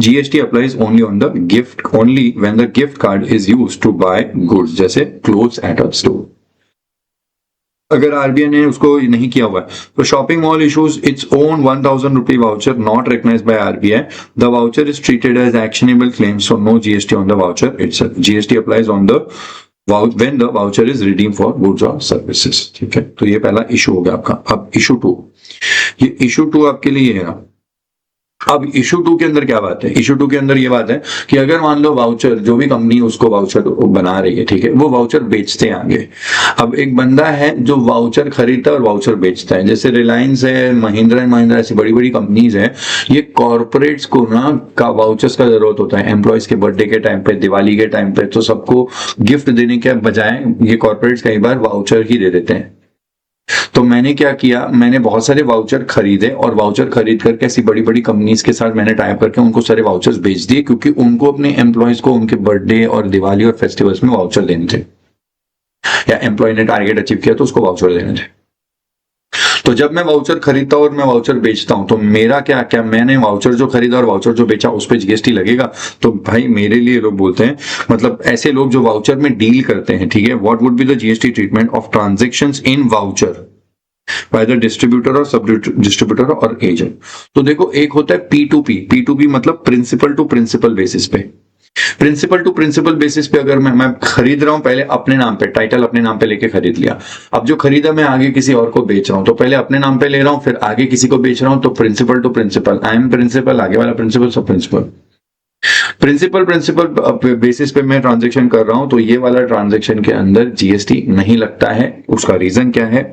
GST applies only on the gift, only when the gift card is used to buy goods, जैसे clothes at a store. अगर आरबीआई ने उसको नहीं किया हुआ है तो shopping mall issues its own 1000 rupee voucher not recognised by RBI, the voucher is treated as actionable claim, so no GST on the voucher itself, GST applies on the when the voucher is redeemed for goods or services। ठीक है, तो ये पहला इशू हो गया आपका। अब इशू 2, ये इशू 2 आपके लिए है ना। अब इशू 2 के अंदर क्या बात है, इशू 2 के अंदर ये बात है कि अगर मान लो वाउचर, जो भी कंपनी उसको वाउचर बना रही है, ठीक है, वो वाउचर बेचते हैं आगे। अब एक बंदा है जो वाउचर खरीदता है और वाउचर बेचता है, जैसे रिलायंस है, महिंद्रा एंड महिंद्रा, ऐसी बड़ी बड़ी कंपनीज है, ये कॉर्पोरेट्स को ना का वाउचर्स का जरूरत होता है एम्प्लॉयज के बर्थडे के टाइम पे, दिवाली के टाइम पे, तो सबको गिफ्ट देने के बजाय ये कॉर्पोरेट्स कई बार वाउचर ही दे देते हैं। तो मैंने क्या किया, मैंने बहुत सारे वाउचर खरीदे और वाउचर खरीद करके ऐसी बड़ी बड़ी कंपनीज के साथ मैंने टाइप करके उनको सारे वाउचर्स बेच दिए, क्योंकि उनको अपने एम्प्लॉयज को उनके बर्थडे और दिवाली और फेस्टिवल्स में वाउचर देने थे, या एम्प्लॉय ने टारगेट अचीव किया तो उसको वाउचर देने थे। तो जब मैं वाउचर खरीदता हूं और मैं वाउचर बेचता हूं तो मेरा क्या क्या मैंने वाउचर जो खरीदा और वाउचर जो बेचा उस पर जीएसटी लगेगा? तो भाई मेरे लिए लोग बोलते हैं, मतलब ऐसे लोग जो वाउचर में डील करते हैं, ठीक है, what would be the GST treatment of transactions in voucher by the distributor और सब डिस्ट्रीब्यूटर और एजेंट? तो देखो, एक होता है P2P मतलब प्रिंसिपल टू प्रिंसिपल बेसिस पे। प्रिंसिपल टू प्रिंसिपल बेसिस पे अगर मैं खरीद रहा हूं, पहले अपने नाम पे टाइटल अपने नाम पे लेके खरीद लिया, अब जो खरीदा मैं आगे किसी और को बेच रहा हूं, तो पहले अपने नाम पे ले रहा हूं फिर आगे किसी को बेच रहा हूं, तो principal to principal, I am principal, आगे वाला प्रिंसिपल, सब प्रिंसिपल। प्रिंसिपल बेसिस पे मैं ट्रांजेक्शन कर रहा हूं तो ये वाला ट्रांजेक्शन के अंदर जीएसटी नहीं लगता है। उसका रीजन क्या है?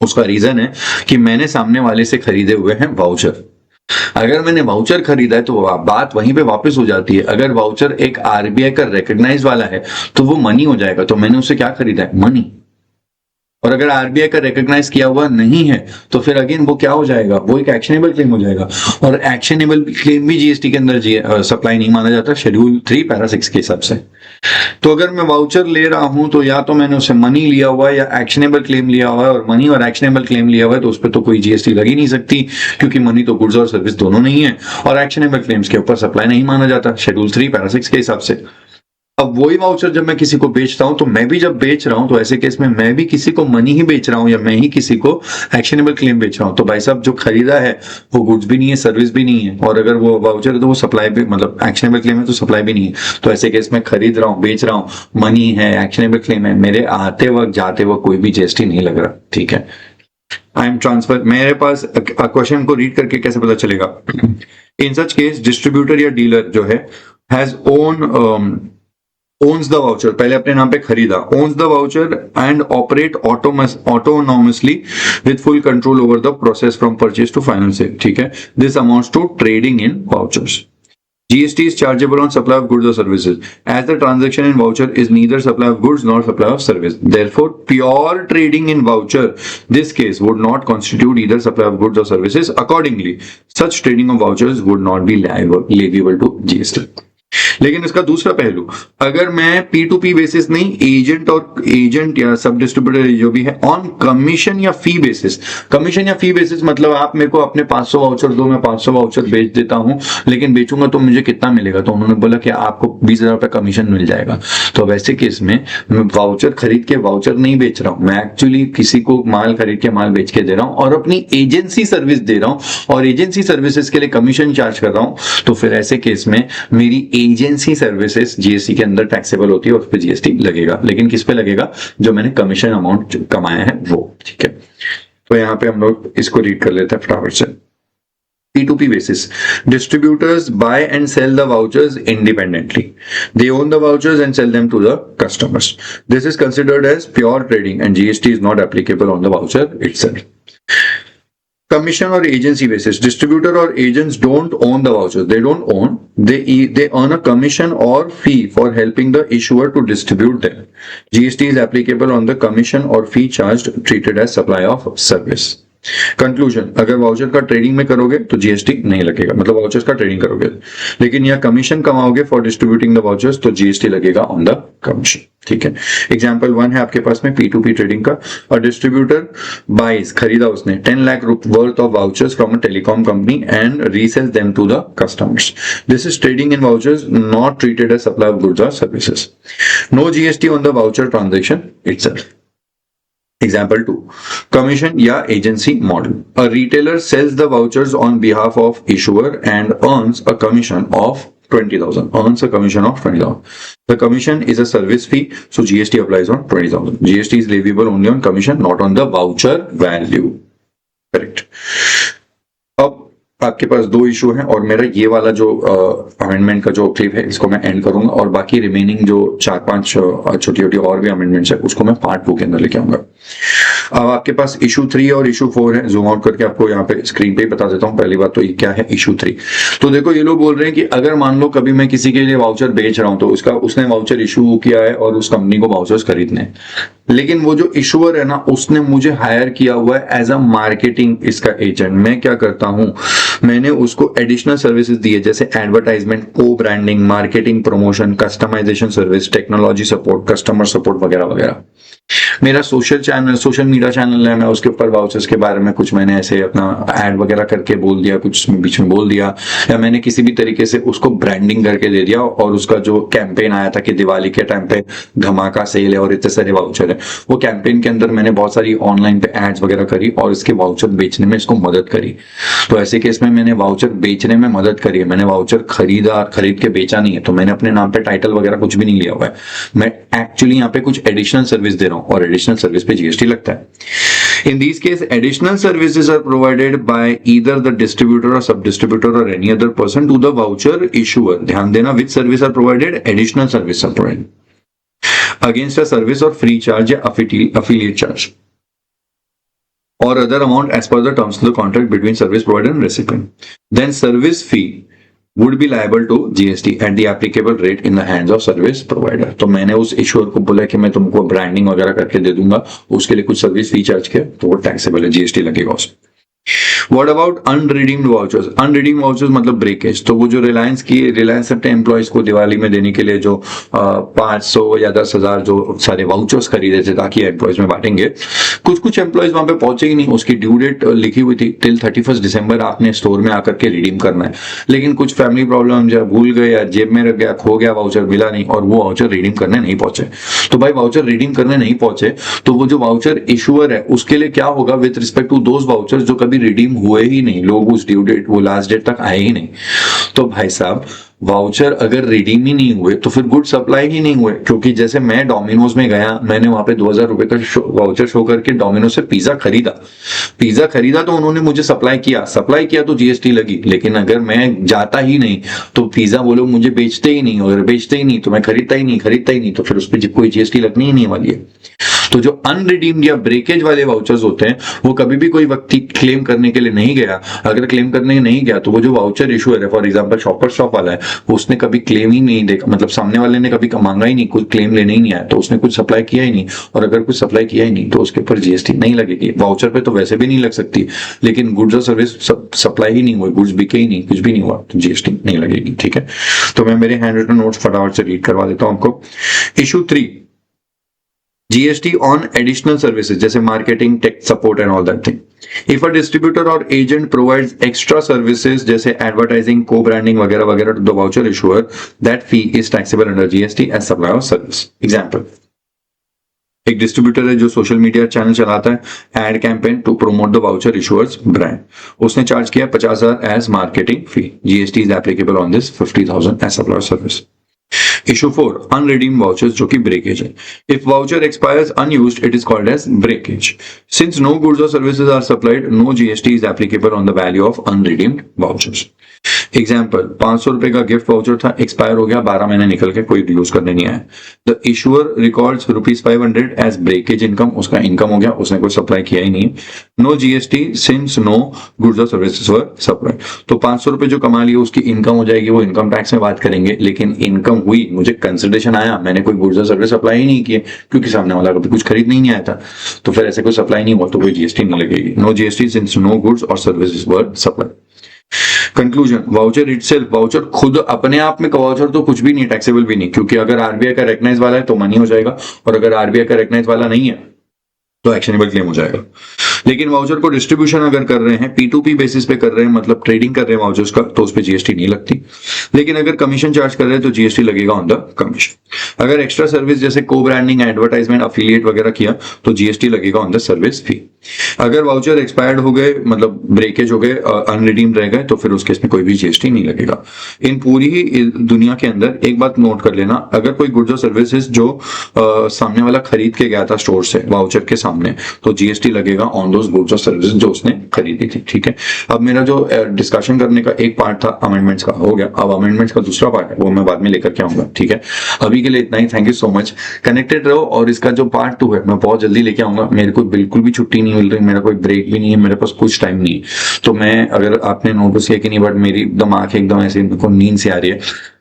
उसका रीजन है कि मैंने सामने वाले से खरीदे हुए हैं वाउचर। अगर मैंने वाउचर खरीदा है तो बात वहीं पे वापस हो जाती है। अगर वाउचर एक आरबीआई का रिकॉग्नाइज वाला है तो वो मनी हो जाएगा, तो मैंने उससे क्या खरीदा है? मनी। और अगर आरबीआई का रिकॉग्नाइज किया हुआ नहीं है तो फिर अगेन वो क्या हो जाएगा? वो एक एक्शनेबल क्लेम हो जाएगा, और एक्शनेबल क्लेम भी जीएसटी के अंदर सप्लाई नहीं माना जाता शेड्यूल 3 पैरा 6 के हिसाब से। तो अगर मैं वाउचर ले रहा हूं तो या तो मैंने उससे मनी लिया हुआ है या एक्शनेबल क्लेम लिया हुआ है, और मनी और एक्शनेबल क्लेम लिया हुआ है तो उस पर तो कोई जीएसटी लग ही नहीं सकती, क्योंकि मनी तो गुड्स और सर्विस दोनों नहीं है, और एक्शनेबल क्लेम्स के ऊपर सप्लाई नहीं माना जाता शेड्यूल 3 पैरा 6 के हिसाब से। अब वही वाउचर जब मैं किसी को बेचता हूं तो मैं भी जब बेच रहा हूं तो ऐसे केस में मैं भी किसी को मनी ही बेच रहा हूं या मैं ही किसी को एक्शनेबल क्लेम बेच रहा हूं, तो भाई साहब जो खरीदा है वो गुड्स भी नहीं है, सर्विस भी नहीं है, और अगर वो वाउचर है तो वो सप्लाई भी, मतलब एक्शनेबल क्लेम है तो सप्लाई भी नहीं है। तो ऐसे केस में खरीद रहा हूं, बेच रहा हूं, मनी है, एक्शनेबल क्लेम है, मेरे आते वक्त जाते वक्त कोई भी जीएसटी नहीं लग रहा, ठीक है। आई एम ट्रांसफर, मेरे पास क्वेश्चन को रीड करके कैसे पता चलेगा? इन सच केस डिस्ट्रीब्यूटर या डीलर जो है हैज owns the voucher, पहले अपने नाम पे खरीदा, owns the voucher and operate autonomously with full control over the process from purchase to final sale, ठीक है। This amounts to trading in vouchers. GST is chargeable on supply of goods or services, as the transaction in voucher is neither supply of goods nor supply of service. Therefore, pure trading in voucher, this case would not constitute either supply of goods or services. Accordingly, such trading of vouchers would not be liable to GST. लेकिन इसका दूसरा पहलू, अगर मैं P2P बेसिस नहीं, एजेंट या सब डिस्ट्रीब्यूटर जो भी है ऑन कमीशन या फी बेसिस, कमीशन या फी बेसिस मतलब आप मेरे को अपने 500 वाउचर दो, मैं 500 वाउचर बेच देता हूं, लेकिन बेचूंगा तो मुझे कितना मिलेगा? तो उन्होंने बोला कि आपको 20,000 रुपए कमीशन मिल जाएगा। तो वैसे केस में मैं वाउचर खरीद के वाउचर नहीं बेच रहा हूं, मैं एक्चुअली किसी को माल खरीद के माल बेच के दे रहा हूं और अपनी एजेंसी सर्विस दे रहा हूं, और एजेंसी सर्विसेज के लिए कमीशन चार्ज कर रहा हूं। तो फिर ऐसे केस में मेरी एजेंसी सर्विसेज जीएसटी के अंदर टैक्सेबल होती है, उस पर जीएसटी लगेगा। लेकिन किस पे लगेगा? जो मैंने कमीशन अमाउंट कमाया है वो, ठीक है। तो यहां पे हम लोग इसको रीड कर लेते हैं फटाफट से। P2P basis, distributors buy and sell the vouchers independently. They own the vouchers and sell them to the customers. This is considered as pure trading and GST is not applicable on the voucher itself. Commission or agency basis, distributor or agents don't own the vouchers. They don't own. They earn a commission or fee for helping the issuer to distribute them. GST is applicable on the commission or fee charged, treated as supply of service. Conclusion, अगर वाउचर का ट्रेडिंग में करोगे तो जीएसटी नहीं लगेगा, मतलब वाउचर्स का ट्रेडिंग करोगे, लेकिन या कमीशन कमाओगे फॉर डिस्ट्रीब्यूटिंग द वाउचर्स तो जीएसटी लगेगा ऑन द कमीशन, ठीक है। एग्जांपल 1 है आपके पास में P2P ट्रेडिंग का, और डिस्ट्रीब्यूटर बाइज, खरीदा उसने 10 lakh worth of vouchers from a telecom company and resells them to the customers. This is trading in vouchers, not treated as supply of goods और services. No GST on the voucher transaction itself. Example 2, commission या agency model. A retailer sells the vouchers on behalf of issuer and earns a commission of 20,000. The commission is a service fee, so GST applies on 20,000. GST is leviable only on commission, not on the voucher value. Correct. अब आपके पास 2 इशू हैं, और मेरा ये वाला जो अमेंडमेंट का जो क्लिप है इसको मैं एंड करूंगा, और बाकी रिमेनिंग जो 4-5 छोटी छोटी और भी अमेंडमेंट्स है उसको मैं पार्ट 2 के अंदर लेके आऊंगा। अब आपके पास इशू 3 और इशू 4 है, जूम आउट करके आपको यहाँ पे स्क्रीन पे बता देता हूँ। पहली बात तो ये क्या है इशू 3। तो देखो, ये लोग बोल रहे हैं कि अगर मान लो कभी मैं किसी के लिए वाउचर बेच रहा हूं तो उसने वाउचर इशू किया है और उस कंपनी को वाउचर्स खरीदने हैं, लेकिन वो जो इशूअर है ना उसने मुझे हायर किया हुआ है एज अ मार्केटिंग इसका एजेंट। मैं क्या करता हूं, मैंने उसको एडिशनल सर्विसेज दी है, जैसे एडवर्टाइजमेंट, को branding, marketing, promotion, customisation service, technology support, customer support वगैरह वगैरह। मेरा सोशल मीडिया चैनल है, मैं उसके ऊपर वाउचर्स के बारे में कुछ मैंने ऐसे अपना ऐड वगैरह करके बोल दिया, कुछ बीच में बोल दिया, या मैंने किसी भी तरीके से उसको ब्रांडिंग करके दे दिया, और उसका जो कैंपेन आया था कि दिवाली के टाइम पे धमाका सेल है और इतने सारे वाउचर है, वो कैंपेन के अंदर मैंने बहुत सारी ऑनलाइन पे एड्स वगैरह करी और इसके वाउचर बेचने में इसको मदद करी। तो ऐसे केस में मैंने वाउचर बेचने में मदद करी है, मैंने वाउचर खरीद के बेचा नहीं है, तो मैंने अपने नाम पे टाइटल वगैरह कुछ भी नहीं लिया हुआ है, मैं एक्चुअली यहाँ पे कुछ एडिशनल सर्विस दे रहा हूँ और एडिशनल सर्विस पे जीएसटी लगता है। In these case, additional services are provided by either the distributor or sub-distributor or any other person to the voucher issuer. ध्यान देना, which service are provided? Additional service are provided against a service or free charge या affiliate charge or other amount as per the terms of the contract between service provider and recipient. Then service fee would be liable to GST at the applicable rate in the hands of service provider. तो मैंने उस इश्यूअर को बोला कि मैं तुमको ब्रांडिंग वगैरह करके दे दूंगा, उसके लिए कुछ सर्विस फी चार्ज किया तो वो टैक्सेबल है, जीएसटी लगेगा उसमें। What about unredeemed vouchers? Unredeemed vouchers मतलब ब्रेकेज। तो वो जो रिलायंस अपने एम्प्लॉयज को दिवाली में देने के लिए जो 500 या 10,000 जो सारे वाउचर्स खरीदे थे ताकि एम्प्लॉयज में बांटेंगे, कुछ एम्प्लॉयज वहां पे पहुंचे ही नहीं, उसकी ड्यू डेट लिखी हुई थी टिल 31 दिसंबर आपने स्टोर में आकर के रिडीम करना है, लेकिन कुछ फैमिली प्रॉब्लम या भूल गए या जेब में रख गया, खो गया, वाउचर मिला नहीं और वो वाउचर रिडीम करने नहीं पहुंचे। तो भाई वाउचर रिडीम करने नहीं पहुंचे तो वो जो वाउचर इशूअर है उसके लिए क्या होगा with respect to those voucher जो कभी रिडीम हुए ही नहीं, लोग उस ड्यू डेट वो लास्ट डेट तक आए ही नहीं। तो भाई साहब वाउचर अगर रिडीम ही नहीं हुए तो फिर गुड सप्लाई ही नहीं हुए, क्योंकि जैसे मैं डोमिनोज में गया, मैंने वहां पे 2,000 रुपए का वाउचर शो करके डोमिनोज से पिज्जा खरीदा तो उन्होंने मुझे सप्लाई किया तो जीएसटी लगी, लेकिन अगर मैं जाता ही नहीं तो पिज्जा वो लोग मुझे बेचते ही नहीं, अगर बेचते ही नहीं तो मैं खरीदता ही नहीं तो फिर उस पर कोई जीएसटी लगनी ही नहीं वाली है। तो जो अनरिडीम्ड या ब्रेकेज वाले वाउचर्स होते हैं वो कभी भी कोई व्यक्ति क्लेम करने के लिए नहीं गया, अगर क्लेम करने नहीं गया तो वो जो वाउचर इशूअर है, फॉर एग्जांपल शॉपर शॉप वाला है, उसने कभी क्लेम ही नहीं देखा, मतलब सामने वाले ने कभी मांगा ही नहीं, कुछ क्लेम लेने ही नहीं आया, तो उसने कुछ सप्लाई किया ही नहीं, और अगर कुछ सप्लाई किया ही नहीं तो उसके ऊपर जीएसटी नहीं लगेगी। वाउचर पे तो वैसे भी नहीं लग सकती, लेकिन गुड्स और सर्विस सप्लाई ही नहीं हुई, गुड्स बिके ही नहीं, कुछ भी नहीं हुआ तो जीएसटी नहीं लगेगी। ठीक है, तो मैं मेरे हैंड रिटन नोट्स फटाफट से रीड करवा देता हूं आपको। Issue 3, GST on additional services जैसे marketing, tech support and all that thing. If a distributor or agent provides extra services जैसे advertising, co-branding वगैरह वगैरह to the voucher issuer, that fee is taxable under GST as supply of service. Example, एक डिस्ट्रीब्यूटर है जो सोशल मीडिया चैनल चलाता है, ad campaign to promote the voucher issuer's brand, उसने चार्ज किया 50,000 as marketing fee, GST is applicable on this 50,000 as supply service. Issue 4, unredeemed vouchers जो कि breakage है। If voucher expires unused, it is called as breakage. Since no goods or services are supplied, no GST is applicable on the value of unredeemed vouchers. Example, 500 रुपए का गिफ्ट वाउचर था, एक्सपायर हो गया, 12 महीने निकल के कोई यूज करने नहीं आया, the issuer records ₹500 as breakage income, उसका इनकम हो गया, उसने कोई सप्लाई किया ही नहीं, no GST since no goods और सर्विसेज वर सप्लाई। तो 500 रुपए जो कमा लिया उसकी इनकम हो जाएगी, वो इनकम टैक्स में बात करेंगे, लेकिन इनकम हुई, मुझे कंसिडरेशन आया, मैंने कोई गुड्स और सर्विस सप्लाई ही नहीं किए क्योंकि सामने वाला कभी कुछ खरीदने ही नहीं आया था, तो फिर ऐसे कोई सप्लाई नहीं हुआ तो कोई जीएसटी नहीं लगेगी। No GST since no goods और services were supply. Conclusion, voucher itself, voucher खुद अपने आप में वाउचर तो कुछ भी नहीं, टैक्सेबल भी नहीं, क्योंकि अगर आरबीआई का रेकग्नाइज वाला है तो मनी हो जाएगा, और अगर आरबीआई का रेकग्नाइज वाला नहीं है तो एक्शनेबल क्लेम हो जाएगा। लेकिन वाउचर को डिस्ट्रीब्यूशन अगर कर रहे हैं, P2P बेसिस पे कर रहे हैं, मतलब ट्रेडिंग कर रहे हैं वाउचर्स का, तो उस पर जीएसटी नहीं लगती। लेकिन अगर कमीशन चार्ज कर रहे हैं तो जीएसटी लगेगा ऑन द कमीशन। अगर एक्स्ट्रा सर्विस जैसे को ब्रांडिंग, एडवर्टाइजमेंट, अफिलिएट वगैरह किया तो जीएसटी लगेगा ऑन द सर्विस फी। अगर वाउचर एक्सपायर्ड हो गए, मतलब ब्रेकेज हो गए, अनरिडीम्ड रह गए, तो फिर उस केस में कोई भी जीएसटी नहीं लगेगा। इन पूरी ही दुनिया के अंदर एक बात नोट कर लेना, अगर कोई गुड्स और सर्विसेज जो सामने वाला खरीद के गया था स्टोर से वाउचर के सामने, तो जीएसटी लगेगा ऑन दोस गुड्स और सर्विसेज जो उसने खरीदी थी। ठीक है, अब मेरा जो डिस्कशन करने का एक पार्ट था अमेंडमेंट्स का हो गया, अब अमेंडमेंट्स का दूसरा पार्ट है वो मैं बाद में लेकर के आऊंगा। ठीक है, अभी के लिए इतना ही, thank you so much, connected रहो, और इसका जो पार्ट 2 है मैं बहुत जल्दी लेके आऊंगा। मेरे को बिल्कुल भी छुट्टी नहीं मिल रही, मेरा कोई ब्रेक भी नहीं है, मेरे पास कुछ टाइम नहीं है, तो मैं, अगर आपने नोटिस किया कि नहीं, बट मेरी एकदम आंखें एकदम ऐसे, मेरे को नींद से आ रही है,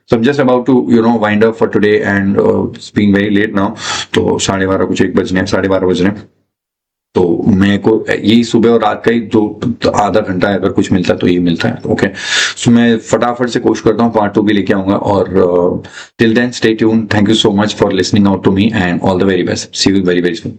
so I'm just about to wind up for today and it's being very late now, तो 12:30 कुछ 1 बजने, 12:30 बज रहे हैं, तो मेरे को यही सुबह और रात का ही तो आधा घंटा अगर कुछ मिलता है तो ये मिलता है। ओके, सो मैं फटाफट से कोशिश करता हूँ पार्ट 2 भी लेके आऊंगा, और till then stay tuned, thank you so much for listening out to me and all the very best, see you very very soon.